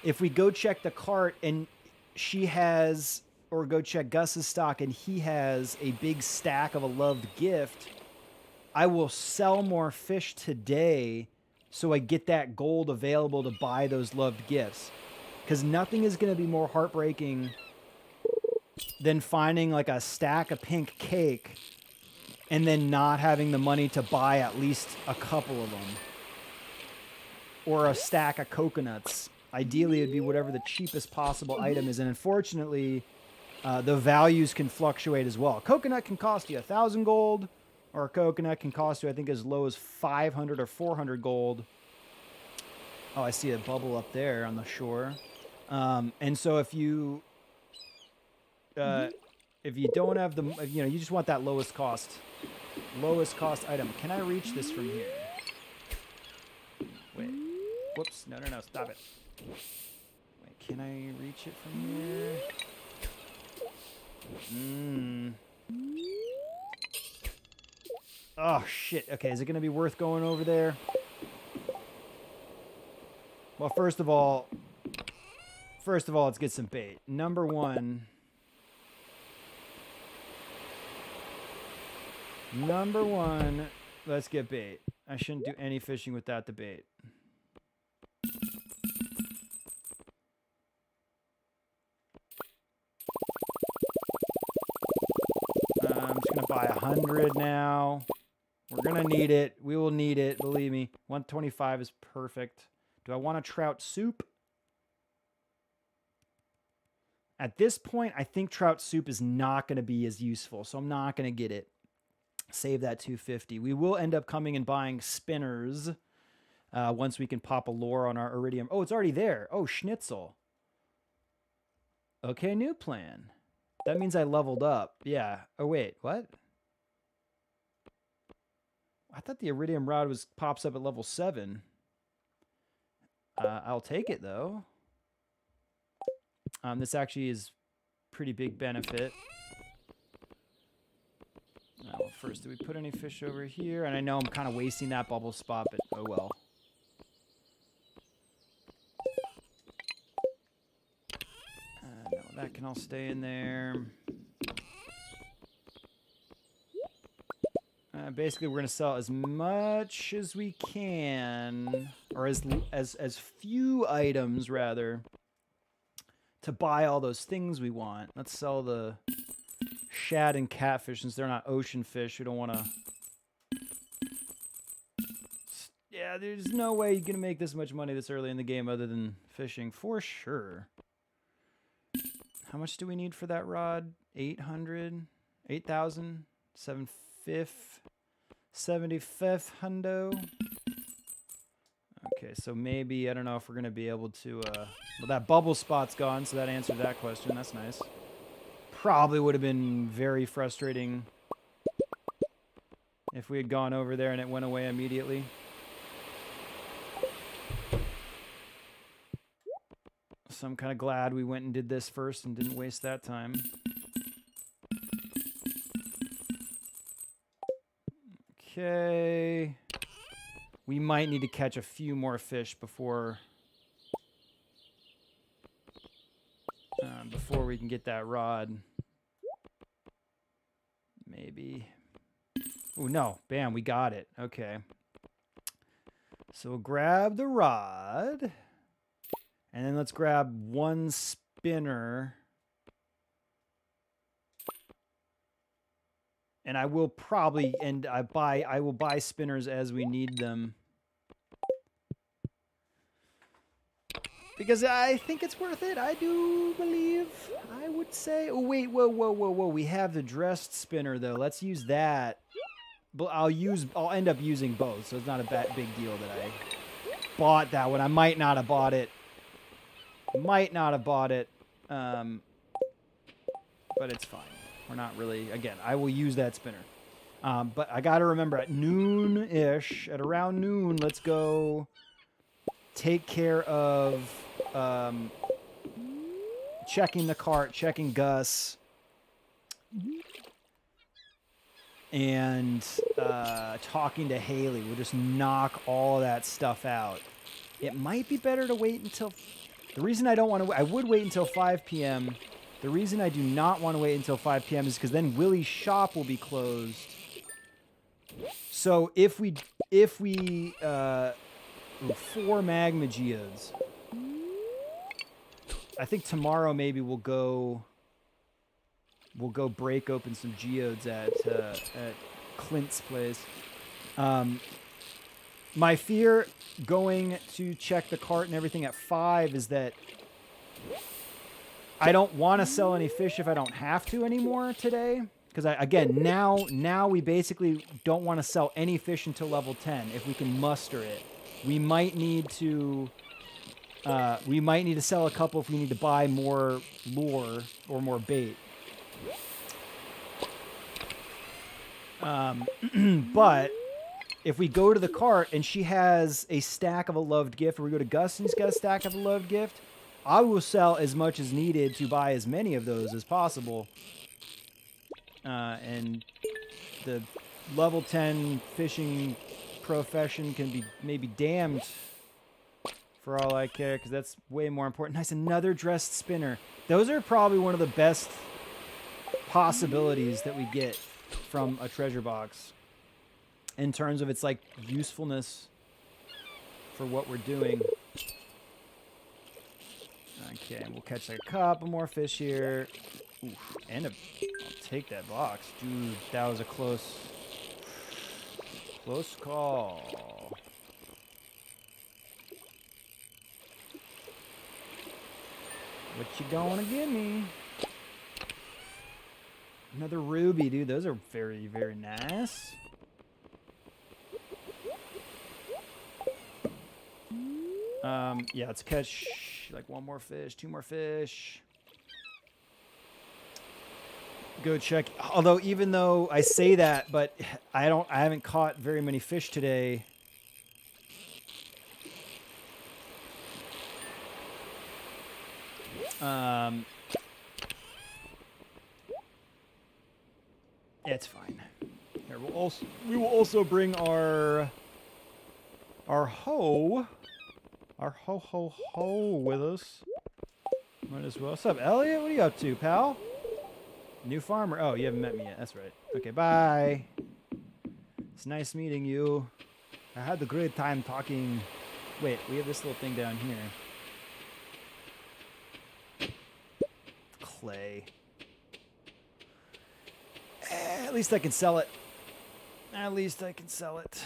if we go check the cart and she has, or go check Gus's stock and he has a big stack of a loved gift, I will sell more fish today so I get that gold available to buy those loved gifts. Because nothing is going to be more heartbreaking than finding like a stack of pink cake and then not having the money to buy at least a couple of them. Or a stack of coconuts. Ideally, it'd be whatever the cheapest possible item is. And unfortunately, the values can fluctuate as well. A coconut can cost you 1,000 gold, or a coconut can cost you, I think, as low as 500 or 400 gold. Oh, I see a bubble up there on the shore. And so if you don't have the, you just want that lowest cost item. Can I reach this from here? Wait. Whoops. No, stop it. Wait, can I reach it from here? Oh, shit. Okay, is it going to be worth going over there? Well, first of all, let's get some bait. Number one, let's get bait. I shouldn't do any fishing without the bait. I'm just going to buy 100 now. We're going to need it. We will need it. Believe me. 125 is perfect. Do I want a trout soup? At this point, I think trout soup is not going to be as useful, so I'm not going to get it. Save that 250. We will end up coming and buying spinners once we can pop a lure on our iridium. Oh, it's already there. Oh, schnitzel. Okay, new plan. That means I leveled up. Yeah. Oh, wait. What? I thought the iridium rod pops up at level 7. I'll take it, though. This actually is pretty big benefit. Well, first, do we put any fish over here? And I know I'm kind of wasting that bubble spot, but oh well. No, that can all stay in there. Basically, we're gonna sell as much as we can, or as few items rather, to buy all those things we want. Let's sell the shad and catfish since they're not ocean fish. We don't want to. Yeah, there's no way you're gonna make this much money this early in the game other than fishing for sure. How much do we need for that rod? 800, 8,000, 75 hundo. Okay, so maybe, I don't know if we're going to be able to, well, that bubble spot's gone, so that answered that question. That's nice. Probably would have been very frustrating if we had gone over there and it went away immediately. So I'm kind of glad we went and did this first and didn't waste that time. Okay. We might need to catch a few more fish before we can get that rod. Maybe. Oh, no. Bam, we got it. Okay. So we'll grab the rod. And then let's grab one spinner. And I will probably, I will buy spinners as we need them. Because I think it's worth it. I do believe, I would say. Oh, wait, whoa. We have the dressed spinner, though. Let's use that. But I'll end up using both, so it's not a big deal that I bought that one. I might not have bought it. But it's fine. We're not really, again, I will use that spinner. But I got to remember at noon-ish, at around noon, let's go take care of checking the cart, checking Gus, and talking to Haley. We'll just knock all that stuff out. It might be better to wait until... The reason I don't want to... I would wait until 5 p.m. The reason I do not want to wait until 5 p.m. is because then Willie's shop will be closed. So if we 4 magma geodes. I think tomorrow maybe we'll go break open some geodes at Clint's place. My fear going to check the cart and everything at 5 is that I don't want to sell any fish if I don't have to anymore today. Because again, now we basically don't want to sell any fish until level 10 if we can muster it. We might need to sell a couple if we need to buy more lure or more bait. But if we go to the cart and she has a stack of a loved gift, or we go to Gus and he's got a stack of a loved gift, I will sell as much as needed to buy as many of those as possible. And the level 10 fishing profession can be maybe damned for all I care, because that's way more important. Nice, another dressed spinner. Those are probably one of the best possibilities that we get from a treasure box in terms of its like usefulness for what we're doing. Okay, we'll catch like a couple more fish here. Oof, and I'll take that box. Dude, that was a close call. What you gonna give me? Another ruby, dude. Those are very, very nice. Yeah, let's catch like one more fish, 2 more fish. Go check. Although, even though I say that, but I haven't caught very many fish today. It's fine. Here, we will also bring our hoe with us. Might as well. What's up, Elliot? What are you up to, pal? New farmer. Oh, you haven't met me yet. That's right. Okay, bye. It's nice meeting you. I had a great time talking. Wait, we have this little thing down here. Clay. At least I can sell it. At least I can sell it.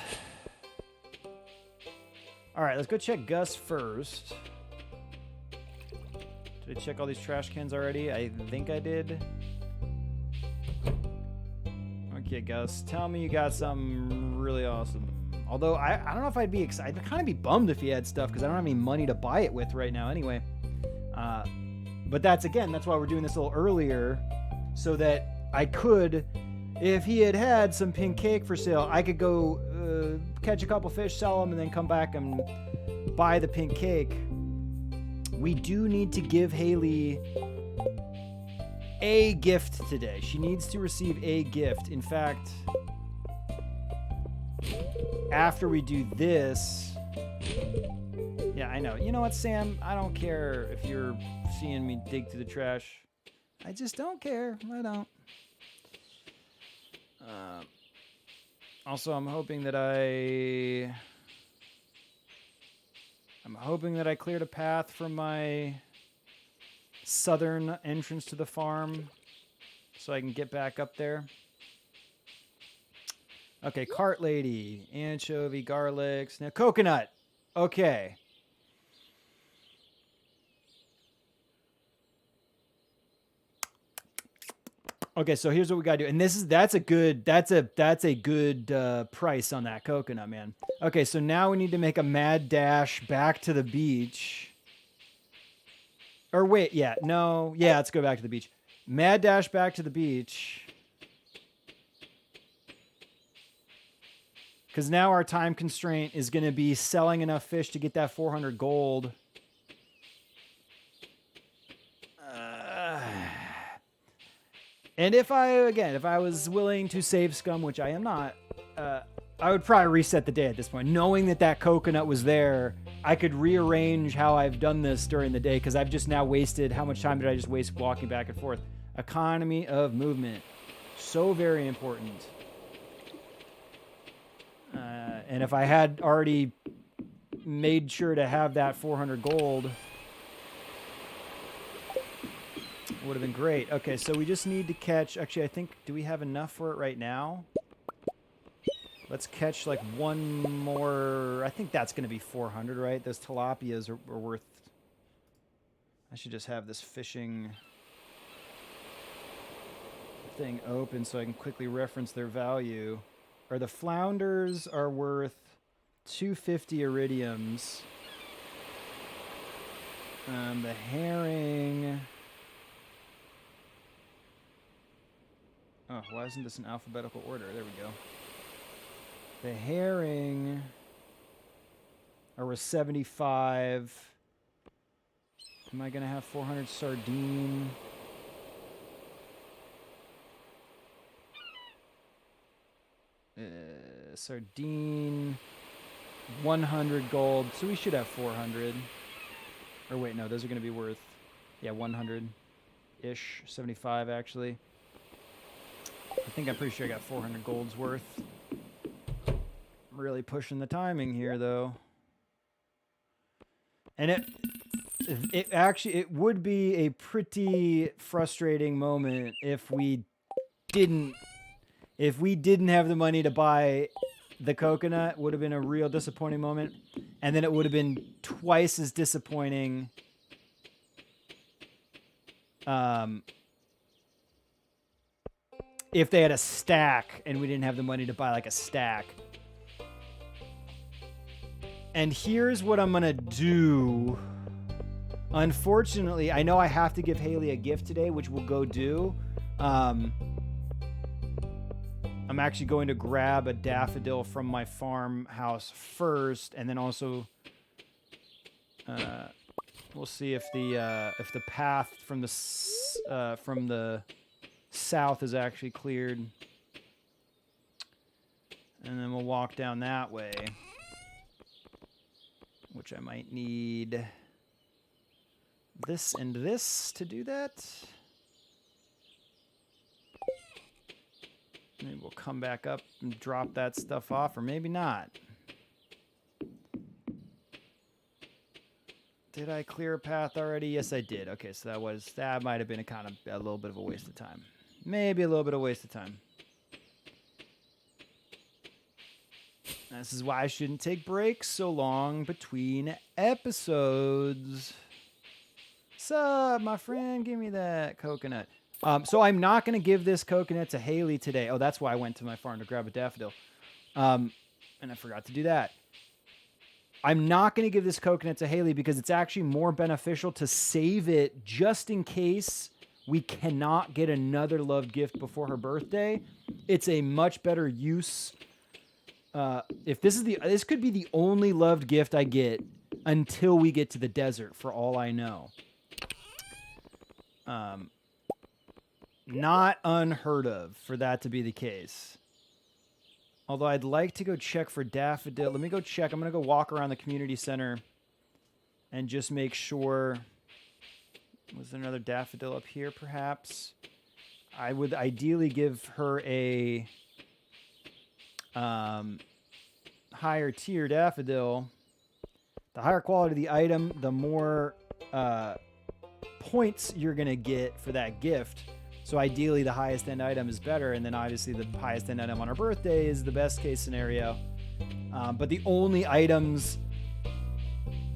All right, let's go check Gus first. Did I check all these trash cans already? I think I did. Okay, Gus, tell me you got something really awesome. Although, I don't know if I'd be excited. I'd kind of be bummed if he had stuff because I don't have any money to buy it with right now anyway. But that's why we're doing this a little earlier so that I could, if he had some pink cake for sale, I could go catch a couple fish, sell them, and then come back and buy the pink cake. We do need to give Haley a gift today. She needs to receive a gift. In fact, after we do this... Yeah, I know. You know what, Sam? I don't care if you're seeing me dig through the trash. I just don't care. I don't. Also, I'm hoping that I cleared a path from my southern entrance to the farm so I can get back up there. Okay, cart lady, anchovy, garlics, now coconut. Okay. Okay, so here's what we gotta do, and that's a good price on that coconut, man. Okay, so now we need to make a mad dash back to the beach. Or wait, let's go back to the beach. Mad dash back to the beach. Because now our time constraint is going to be selling enough fish to get that 400 gold. And if I was willing to save scum, which I am not, I would probably reset the day at this point. Knowing that coconut was there, I could rearrange how I've done this during the day because I've just now wasted, how much time did I just waste walking back and forth? Economy of movement. So very important. And if I had already made sure to have that 400 gold, would have been great. Okay, so we just need to catch... Actually, I think... Do we have enough for it right now? Let's catch like one more... I think that's going to be 400, right? Those tilapias are worth... I should just have this fishing thing open so I can quickly reference their value. Or the flounders are worth 250 iridiums. The herring... Oh, why isn't this in alphabetical order? There we go. The herring are worth 75. Am I going to have 400 sardine? Sardine, 100 gold. So we should have 400. Or wait, no, those are going to be worth, 100-ish, 75 actually. I'm pretty sure I got 400 gold's worth. I'm really pushing the timing here, though. And it would be a pretty frustrating moment if we didn't have the money to buy the coconut. Would have been a real disappointing moment. And then it would have been twice as disappointing if they had a stack and we didn't have the money to buy like a stack. And here's what I'm gonna do. Unfortunately, I know I have to give Haley a gift today, which we'll go do. I'm actually going to grab a daffodil from my farmhouse first, and then also we'll see if the path from the south is actually cleared, and then we'll walk down that way, which I might need this and this to do that. Maybe we'll come back up and drop that stuff off, or maybe not. Did I clear a path already? Yes, I did. Okay, so that might have been a little bit of a waste of time. Maybe a little bit of a waste of time. This is why I shouldn't take breaks so long between episodes. Sup, my friend? Give me that coconut. So I'm not going to give this coconut to Haley today. Oh, that's why I went to my farm to grab a daffodil. And I forgot to do that. I'm not going to give this coconut to Haley because it's actually more beneficial to save it just in case we cannot get another loved gift before her birthday. It's a much better use. If this could be the only loved gift I get until we get to the desert, for all I know. Not unheard of for that to be the case. Although I'd like to go check for daffodil. Let me go check. I'm going to go walk around the community center and just make sure. Was there another daffodil up here, perhaps? I would ideally give her a higher tier daffodil. The higher quality the item, the more points you're going to get for that gift. So ideally, the highest end item is better, and then obviously the highest end item on our birthday is the best case scenario. But the only items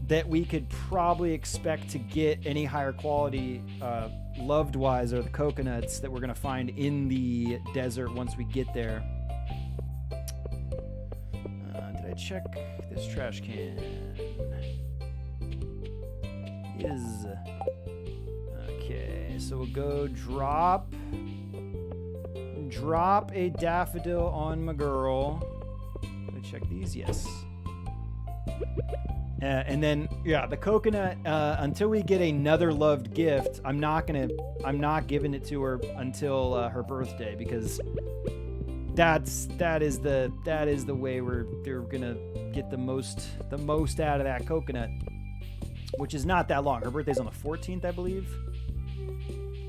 that we could probably expect to get any higher quality loved-wise are the coconuts that we're going to find in the desert once we get there. Did I check this trash can? Okay, so we'll go drop a daffodil on my girl. Did I check these? Yes. And then, yeah, the coconut, until we get another loved gift, I'm not giving it to her until her birthday, because that is the way they're gonna get the most out of that coconut, which is not that long. Her birthday's on the 14th, I believe,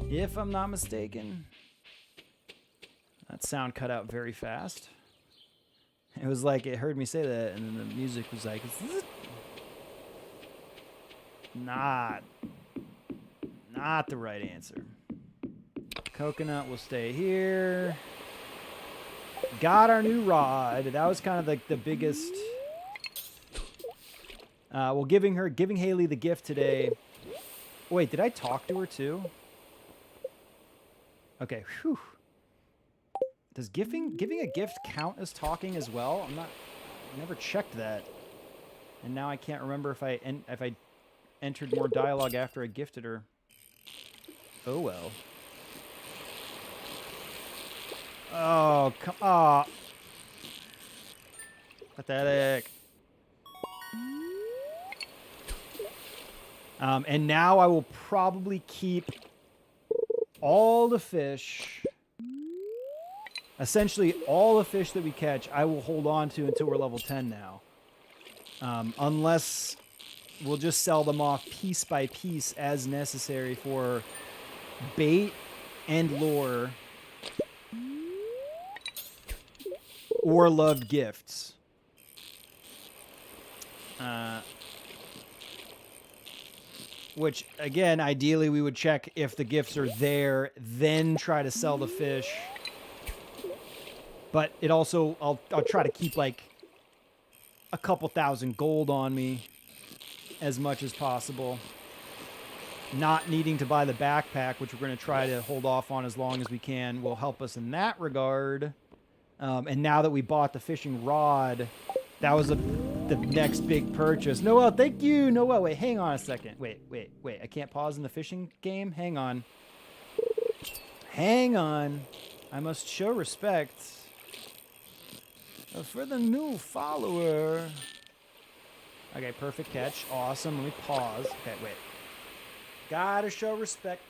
if I'm not mistaken. That sound cut out very fast. It was like it heard me say that, and then the music was like, not the right answer. Coconut will stay here. Got our new rod. That was kind of like the biggest. Well, giving Haley the gift today. Wait, did I talk to her too? Okay. Whew. Does giving a gift count as talking as well? I never checked that, and now I can't remember if I entered more dialogue after I gifted her. Oh well. Oh, come on. Pathetic. And now I will probably keep all the fish. Essentially, all the fish that we catch, I will hold on to until we're level 10 now. Unless we'll just sell them off piece by piece as necessary for bait and lure. Or loved gifts. Which, again, ideally we would check if the gifts are there, then try to sell the fish. But it also, I'll try to keep like a couple thousand gold on me as much as possible. Not needing to buy the backpack, which we're going to try to hold off on as long as we can, will help us in that regard. And now that we bought the fishing rod, that was the next big purchase. Noel, thank you. Noel, wait, hang on a second. Wait. I can't pause in the fishing game? Hang on. I must show respect for the new follower. Okay, perfect catch. Awesome. Let me pause. Okay, wait. Gotta show respect.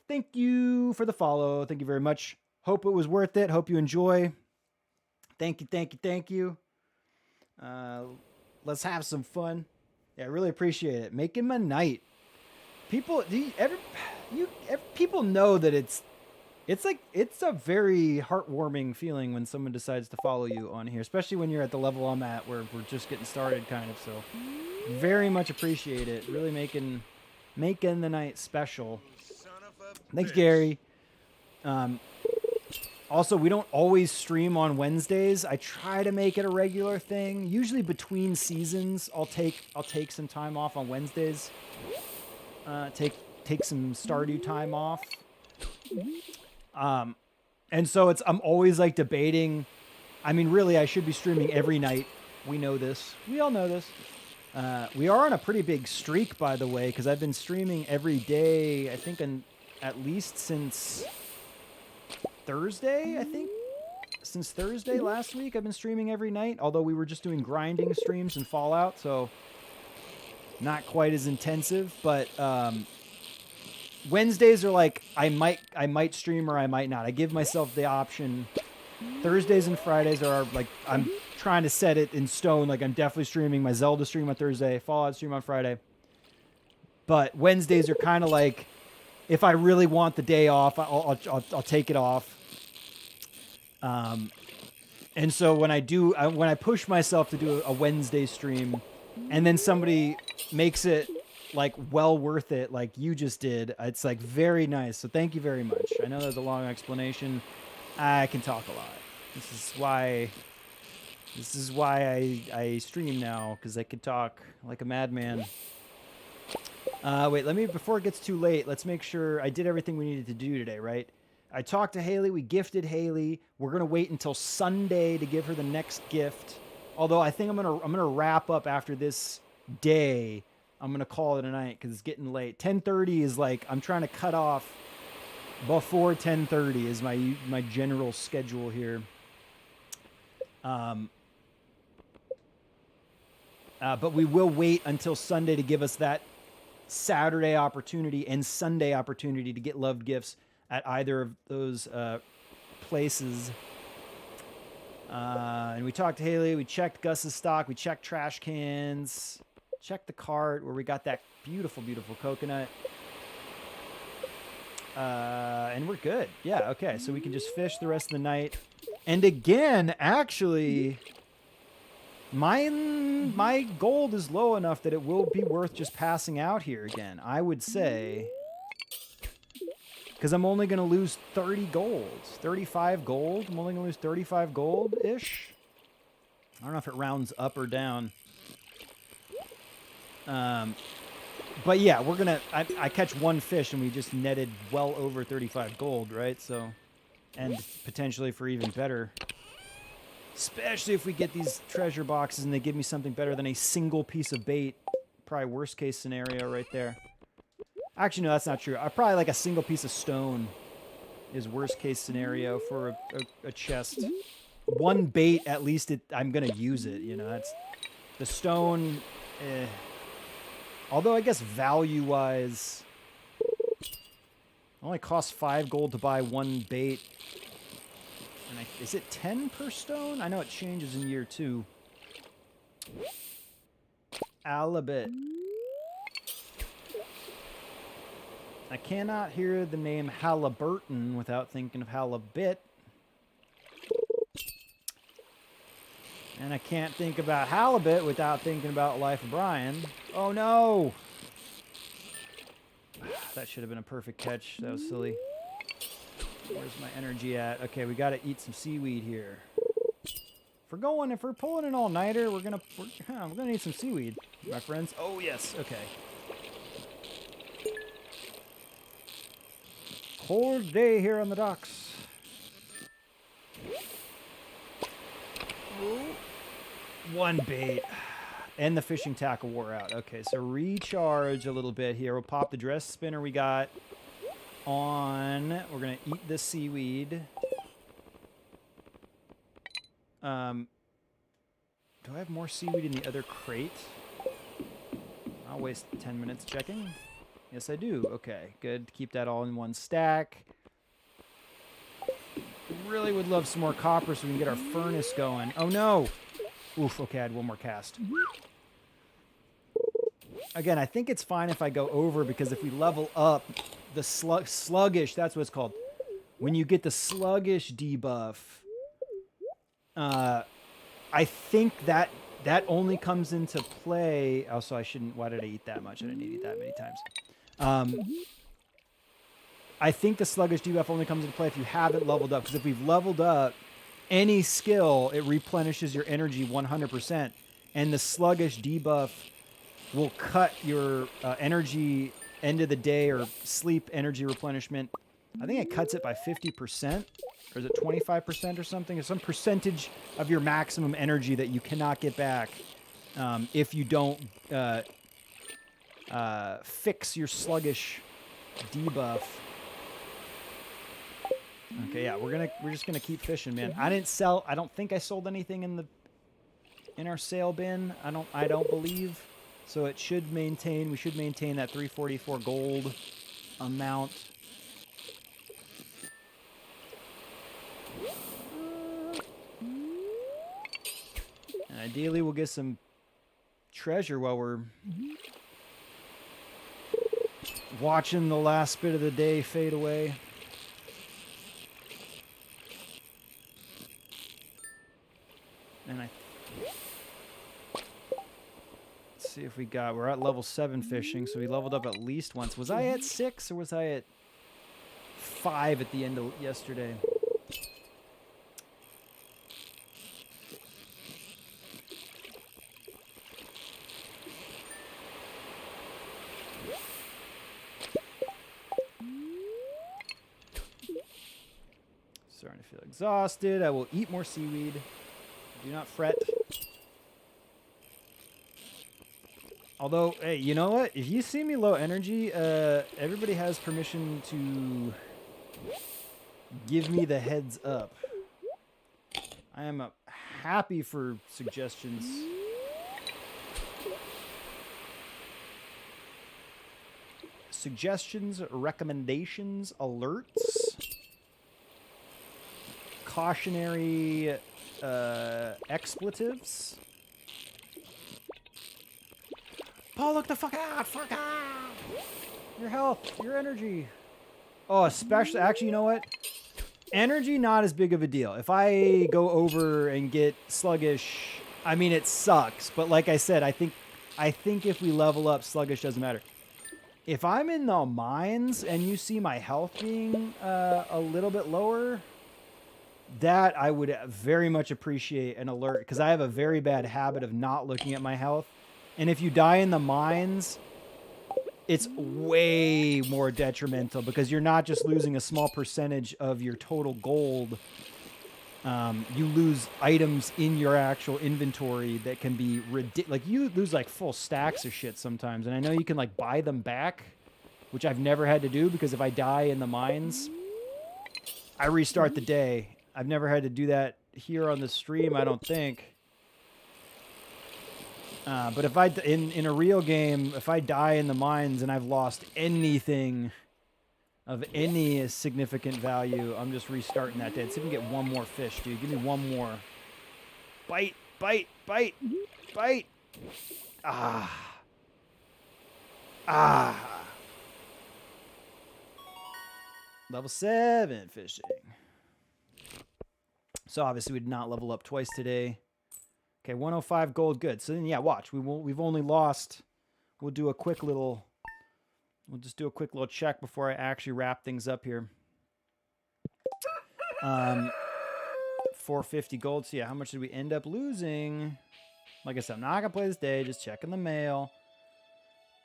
Thank you for the follow. Thank you very much. Hope it was worth it. Hope you enjoy. Thank you. Let's have some fun. Yeah, I really appreciate it. Making my night. People know that it's a very heartwarming feeling when someone decides to follow you on here, especially when you're at the level I'm at where we're just getting started kind of. So very much appreciate it. Really making the night special. Thanks, Gary. Also, we don't always stream on Wednesdays. I try to make it a regular thing. Usually between seasons, I'll take some time off on Wednesdays. Take some Stardew time off. And so I'm always like debating. I mean, really, I should be streaming every night. We know this. We all know this. We are on a pretty big streak, by the way, because I've been streaming every day, I think, at least since Thursday, I think. Since Thursday last week, I've been streaming every night, although we were just doing grinding streams and Fallout, so not quite as intensive. But Wednesdays are like, I might stream or I might not. I give myself the option. Thursdays and Fridays are like, I'm trying to set it in stone. Like, I'm definitely streaming my Zelda stream on Thursday, Fallout stream on Friday. But Wednesdays are kind of like, if I really want the day off, I'll take it off. And so when I push myself to do a Wednesday stream, and then somebody makes it like well worth it, like you just did, it's like very nice. So thank you very much. I know there's a long explanation. I can talk a lot. This is why I stream now, because I can talk like a madman. Wait, before it gets too late, let's make sure I did everything we needed to do today, right? I talked to Haley. We gifted Haley. We're gonna wait until Sunday to give her the next gift. Although I think I'm gonna wrap up after this day. I'm gonna call it a night because it's getting late. 10:30 is like, I'm trying to cut off before 10:30 is my general schedule here. But we will wait until Sunday to give us that Saturday opportunity and Sunday opportunity to get loved gifts at either of those places. And we talked to Haley. We checked Gus's stock. We checked trash cans. Checked the cart where we got that beautiful, beautiful coconut. And we're good. Yeah, okay. So we can just fish the rest of the night. And again, actually, my gold is low enough that it will be worth just passing out here again, I would say. Because I'm only going to lose 30 gold. 35 gold? I'm only going to lose 35 gold-ish? I don't know if it rounds up or down. But yeah, we're going to... I catch one fish and we just netted well over 35 gold, right? So, and potentially for even better. Especially if we get these treasure boxes and they give me something better than a single piece of bait. Probably worst case scenario right there. Actually, no, that's not true. I probably like a single piece of stone is worst case scenario for a chest. One bait, at least I'm going to use it, you know. That's the stone. Although I guess value-wise, it only costs 5 gold to buy one bait. And is it 10 per stone? I know it changes in year 2. Alibit. I cannot hear the name Halliburton without thinking of halibut. And I can't think about halibut without thinking about Life of Brian. Oh no! That should have been a perfect catch. That was silly. Where's my energy at? Okay, we gotta eat some seaweed here. If we're pulling an all-nighter, we're gonna need some seaweed, my friends. Oh yes, okay. Cold day here on the docks. One bait. And the fishing tackle wore out. Okay, so recharge a little bit here. We'll pop the dress spinner we got on. We're going to eat this seaweed. Do I have more seaweed in the other crate? I'll waste 10 minutes checking. Yes, I do. Okay, good. Keep that all in one stack. Really would love some more copper so we can get our furnace going. Oh, no. Oof, okay, I had one more cast. Again, I think it's fine if I go over because if we level up, the sluggish, that's what it's called. when you get the sluggish debuff, I think that only comes into play. Oh, so I shouldn't. Why did I eat that much? I didn't need to eat that many times. I think the sluggish debuff only comes into play if you haven't leveled up. Because if we've leveled up any skill, it replenishes your energy 100%. And the sluggish debuff will cut your energy end of the day or sleep energy replenishment. I think it cuts it by 50%. Or is it 25% or something? It's some percentage of your maximum energy that you cannot get back if you don't fix your sluggish debuff. Okay, yeah, we're just gonna keep fishing, man. I don't think I sold anything in our sale bin. I don't believe. So it should maintain. We should maintain that 344 gold amount. And ideally, we'll get some treasure while we're watching the last bit of the day fade away. And let's see if we're at level 7 fishing, so we leveled up at least once. Was I at 6 or was I at 5 at the end of yesterday? Starting to feel exhausted. I will eat more seaweed. Do not fret. Although, hey, you know what? If you see me low energy, everybody has permission to give me the heads up. I am happy for suggestions. Suggestions, recommendations, alerts, cautionary expletives. Paul, look the fuck out! Fuck out! Your health, your energy. Oh, especially, actually, you know what? Energy, not as big of a deal. If I go over and get sluggish, I mean, it sucks. But like I said, I think if we level up, sluggish doesn't matter. If I'm in the mines and you see my health being a little bit lower, that I would very much appreciate an alert, because I have a very bad habit of not looking at my health. And if you die in the mines, it's way more detrimental, because you're not just losing a small percentage of your total gold. You lose items in your actual inventory that can be ridiculous. Like, you lose like full stacks of shit sometimes. And I know you can like buy them back, which I've never had to do, because if I die in the mines, I restart the day. I've never had to do that here on the stream, I don't think. But if in a real game, if I die in the mines and I've lost anything of any significant value, I'm just restarting that day. Let's see if we can get one more fish, dude. Give me one more. Bite, bite, bite, bite. Ah. Ah. Level 7 fishing. So obviously we did not level up twice today. Okay, 105 gold, good. So then, yeah, watch. We've only lost. We'll do a quick little. We'll just do a quick little check before I actually wrap things up here. 450 gold. So yeah, how much did we end up losing? Like I said, I'm not gonna play this day. Just checking the mail.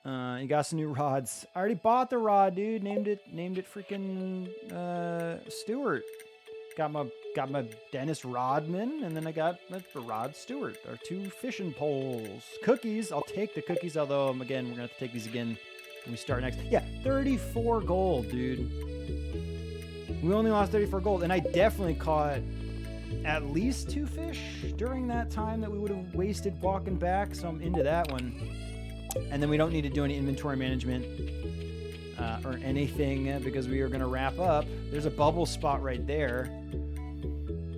You got some new rods. I already bought the rod, dude. Named it freaking Stewart. Got my Dennis Rodman, and then I got the Rod Stewart, our 2 fishing poles. Cookies, I'll take the cookies, although, again, we're going to have to take these again when we start next. Yeah, 34 gold, dude. We only lost 34 gold, and I definitely caught at least 2 fish during that time that we would have wasted walking back, so I'm into that one. And then we don't need to do any inventory management or anything, because we are going to wrap up. There's a bubble spot right there.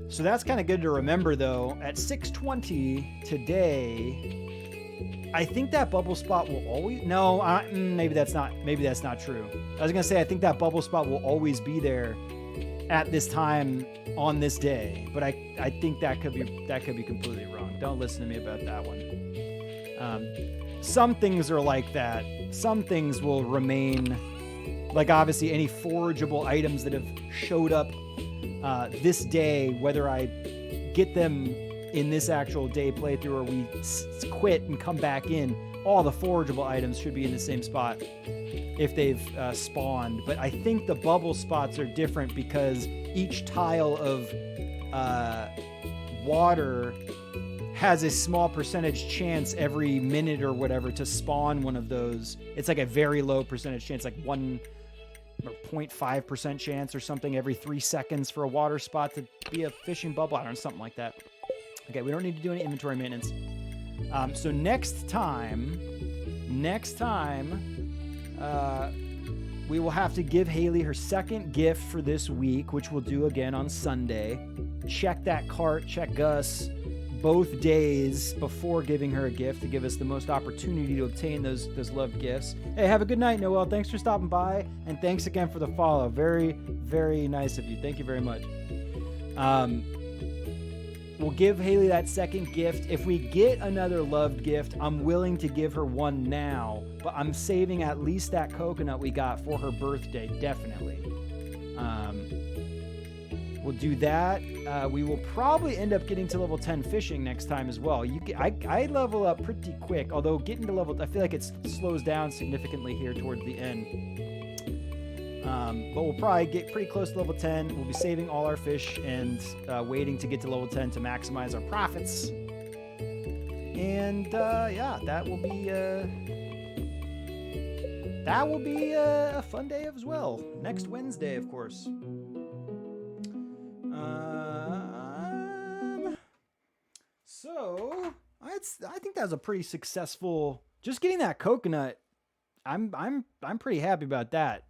So that's kind of good to remember, though. At 6:20 today, I think that bubble spot will always... No, maybe that's not true. I was going to say, I think that bubble spot will always be there at this time on this day, but I think that could be completely wrong. Don't listen to me about that one. Some things are like that. Some things will remain, like obviously any forageable items that have showed up this day, whether I get them in this actual day playthrough or we quit and come back in, all the forageable items should be in the same spot if they've spawned. But I think the bubble spots are different because each tile of water has a small percentage chance every minute or whatever to spawn one of those. It's like a very low percentage chance, like 1 or 0.5% chance or something every 3 seconds for a water spot to be a fishing bubble. I don't know, something like that. Okay, we don't need to do any inventory maintenance. So next time, we will have to give Haley her second gift for this week, which we'll do again on Sunday. Check that cart, check Gus both days before giving her a gift to give us the most opportunity to obtain those loved gifts. Hey, have a good night, Noel. Thanks for stopping by, and thanks again for the follow. Very, very nice of you. Thank you very much. We'll give Haley that second gift. If we get another loved gift, I'm willing to give her one now, but I'm saving at least that coconut we got for her birthday, definitely. We'll do that. We will probably end up getting to level 10 fishing next time as well. I level up pretty quick, although getting to level, I feel like it slows down significantly here towards the end. But we'll probably get pretty close to level 10. We'll be saving all our fish and waiting to get to level 10 to maximize our profits. And yeah, that will be a fun day as well. Next Wednesday, of course. So I think that was a pretty successful. Just getting that coconut, I'm pretty happy about that.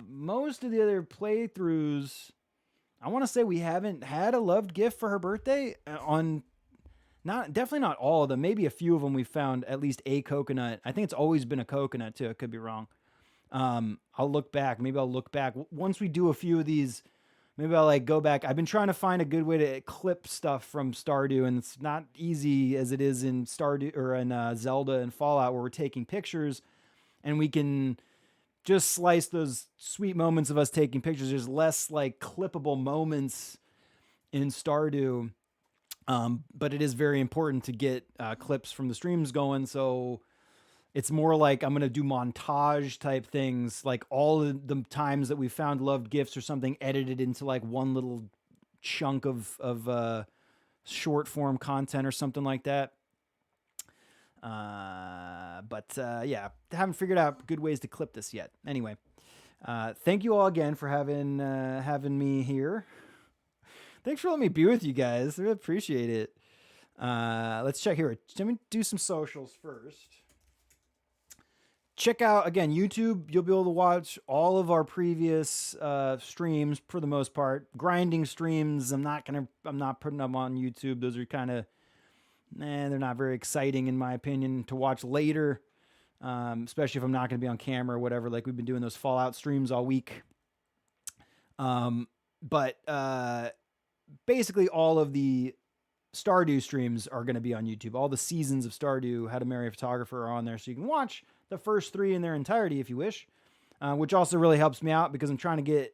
Most of the other playthroughs, I want to say we haven't had a loved gift for her birthday on. Definitely not all of them. Maybe a few of them we found at least a coconut. I think it's always been a coconut too. I could be wrong. I'll look back. Maybe I'll look back once we do a few of these. Maybe I'll like go back. I've been trying to find a good way to clip stuff from Stardew, and it's not easy as it is in Stardew or in Zelda and Fallout, where we're taking pictures, and we can just slice those sweet moments of us taking pictures. There's less like clippable moments in Stardew, but it is very important to get clips from the streams going. So it's more like I'm going to do montage type things, like all of the times that we found loved gifts or something edited into like one little chunk of short form content or something like that. But yeah, haven't figured out good ways to clip this yet. Anyway, thank you all again for having me here. Thanks for letting me be with you guys. I really appreciate it. Let's check here. Let me do some socials first. Check out, again, YouTube. You'll be able to watch all of our previous streams for the most part. Grinding streams, I'm not putting them on YouTube. Those are kind of, they're not very exciting in my opinion to watch later, especially if I'm not going to be on camera or whatever. Like we've been doing those Fallout streams all week. But basically all of the Stardew streams are going to be on YouTube. All the seasons of Stardew, How to Marry a Photographer, are on there, so you can watch the first 3 in their entirety if you wish, which also really helps me out because I'm trying to get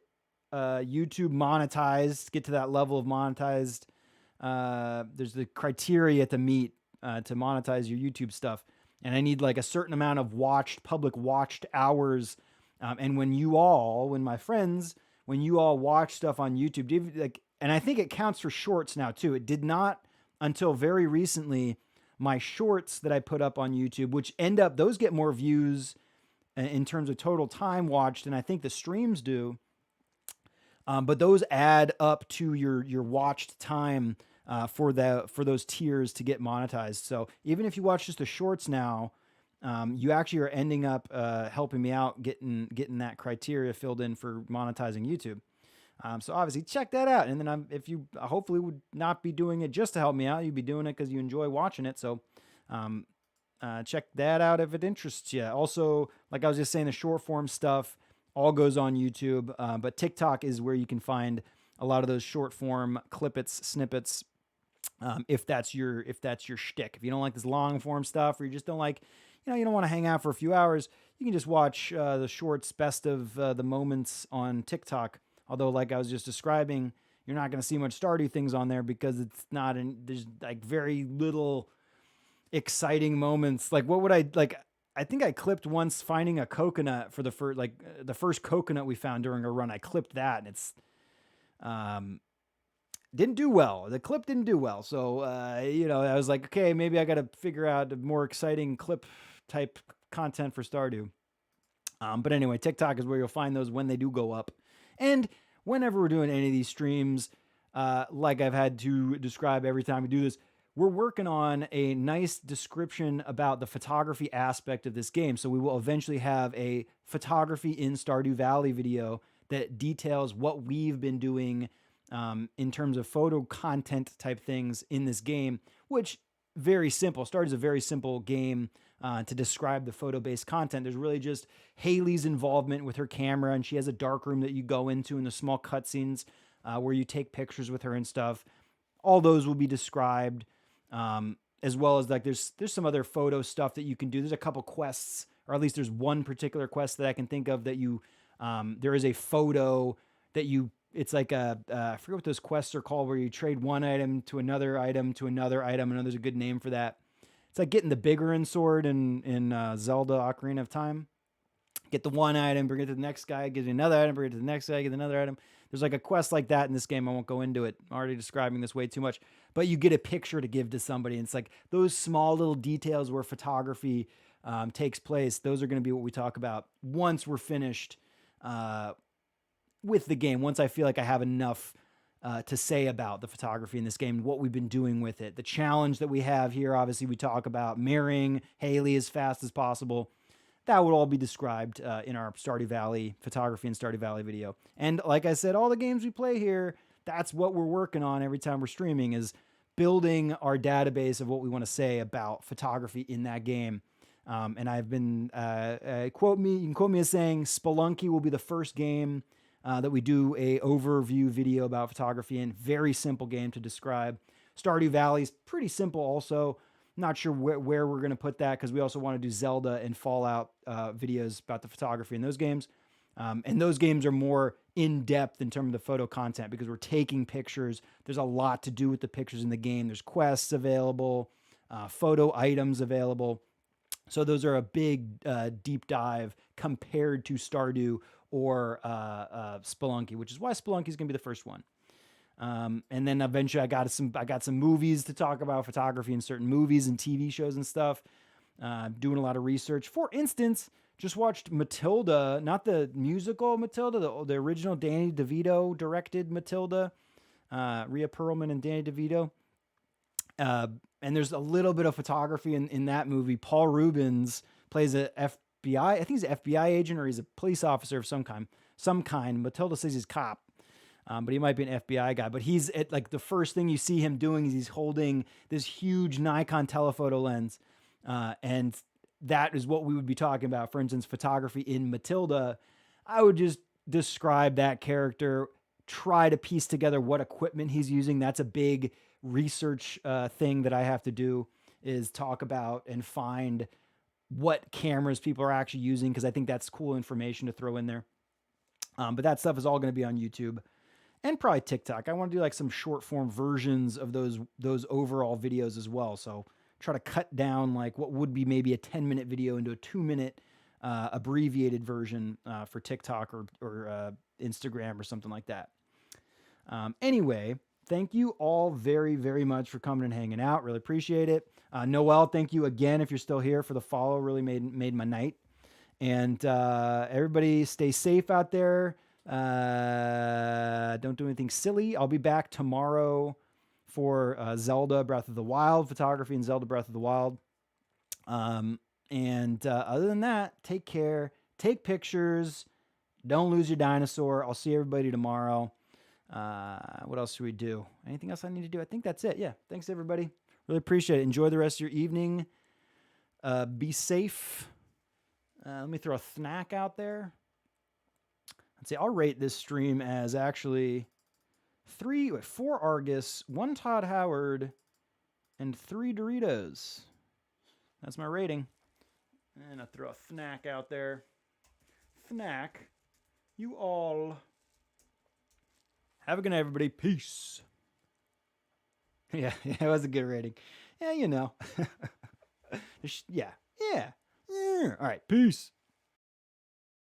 YouTube monetized, get to that level of monetized. There's the criteria to meet to monetize your YouTube stuff, and I need like a certain amount of public watched hours. And when you all watch stuff on YouTube, like, and I think it counts for shorts now too. It did not until very recently. My shorts that I put up on YouTube, which those get more views in terms of total time watched, and I think the streams do. But those add up to your watched time for those tiers to get monetized. So even if you watch just the shorts now, you actually are ending up helping me out getting that criteria filled in for monetizing YouTube. So obviously check that out. And then if you hopefully would not be doing it just to help me out, you'd be doing it because you enjoy watching it. So check that out if it interests you. Also, like I was just saying, the short form stuff all goes on YouTube, but TikTok is where you can find a lot of those short form clippets, snippets. If that's your shtick. If you don't like this long form stuff, or you just don't like, you don't want to hang out for a few hours, you can just watch the shorts, best of the moments on TikTok. Although, like I was just describing, you're not going to see much Stardew things on there because it's not there's like very little exciting moments. Like, what would I like? I think I clipped once finding a coconut for the first the first coconut we found during a run. I clipped that, and it's um didn't do well. The clip didn't do well. So, I was like, okay, maybe I got to figure out a more exciting clip type content for Stardew. But anyway, TikTok is where you'll find those when they do go up. And whenever we're doing any of these streams, like I've had to describe every time we do this, we're working on a nice description about the photography aspect of this game. So we will eventually have a photography in Stardew Valley video that details what we've been doing in terms of photo content type things in this game, which very simple. Stardew's a very simple game to describe the photo-based content. There's really just Haley's involvement with her camera, and she has a dark room that you go into in the small cutscenes where you take pictures with her and stuff. All those will be described, as well as like there's some other photo stuff that you can do. There's a couple quests, or at least there's one particular quest that I can think of that you there is a photo that you. It's like I forget what those quests are called, where you trade one item to another item to another item. I know there's a good name for that. It's like getting the Biggorin sword in Zelda Ocarina of Time. Get the one item, bring it to the next guy, get another item, bring it to the next guy, get another item. There's like a quest like that in this game. I won't go into it. I'm already describing this way too much. But you get a picture to give to somebody. And it's like those small little details where photography takes place. Those are going to be what we talk about once we're finished with the game. Once I feel like I have enough to say about the photography in this game and what we've been doing with it. The challenge that we have here, obviously, we talk about marrying Haley as fast as possible. That would all be described in our Stardew Valley photography and Stardew Valley video. And like I said, all the games we play here, that's what we're working on every time we're streaming, is building our database of what we want to say about photography in that game. And I've been, you can quote me as saying Spelunky will be the first game that we do a overview video about photography in. Very simple game to describe. Stardew Valley is pretty simple also. Not sure where we're going to put that, because we also want to do Zelda and Fallout videos about the photography in those games. And those games are more in-depth in terms of the photo content, because we're taking pictures. There's a lot to do with the pictures in the game. There's quests available, photo items available. So those are a big deep dive compared to Stardew or Spelunky, which is why Spelunky is going to be the first one. And then eventually I got some movies to talk about, photography in certain movies and TV shows and stuff. Doing a lot of research. For instance, just watched Matilda, not the musical Matilda, the original Danny DeVito directed Matilda, Rhea Perlman and Danny DeVito. And there's a little bit of photography in that movie. Paul Rubens plays a FBI. I think he's an FBI agent, or he's a police officer of some kind. Matilda says he's a cop. But he might be an FBI guy. But he's at, like, the first thing you see him doing is he's holding this huge Nikon telephoto lens. And that is what we would be talking about. For instance, photography in Matilda. I would just describe that character, try to piece together what equipment he's using. That's a big research thing that I have to do, is talk about and find what cameras people are actually using, because I think that's cool information to throw in there. But that stuff is all going to be on YouTube. And probably TikTok. I want to do like some short form versions of those overall videos as well. So try to cut down like what would be maybe a 10-minute video into a 2-minute abbreviated version for TikTok or Instagram or something like that. Anyway, thank you all very, very much for coming and hanging out. Really appreciate it. Noel, thank you again if you're still here for the follow. Really made my night. And everybody stay safe out there. Don't do anything silly. I'll be back tomorrow for Zelda Breath of the Wild photography and Zelda Breath of the Wild. And other than that, take care, take pictures, don't lose your dinosaur. I'll see everybody tomorrow. What else should we do? Anything else I need to do? I think that's it. Yeah. Thanks everybody. Really appreciate it. Enjoy the rest of your evening. Be safe. Let me throw a snack out there. Let's see, I'll rate this stream as actually 4 Argus, 1 Todd Howard, and 3 Doritos. That's my rating. And I throw a Fnac out there. Fnac, you all have a good night, everybody. Peace. Yeah, it was a good rating. Yeah, you know. Yeah. All right, peace.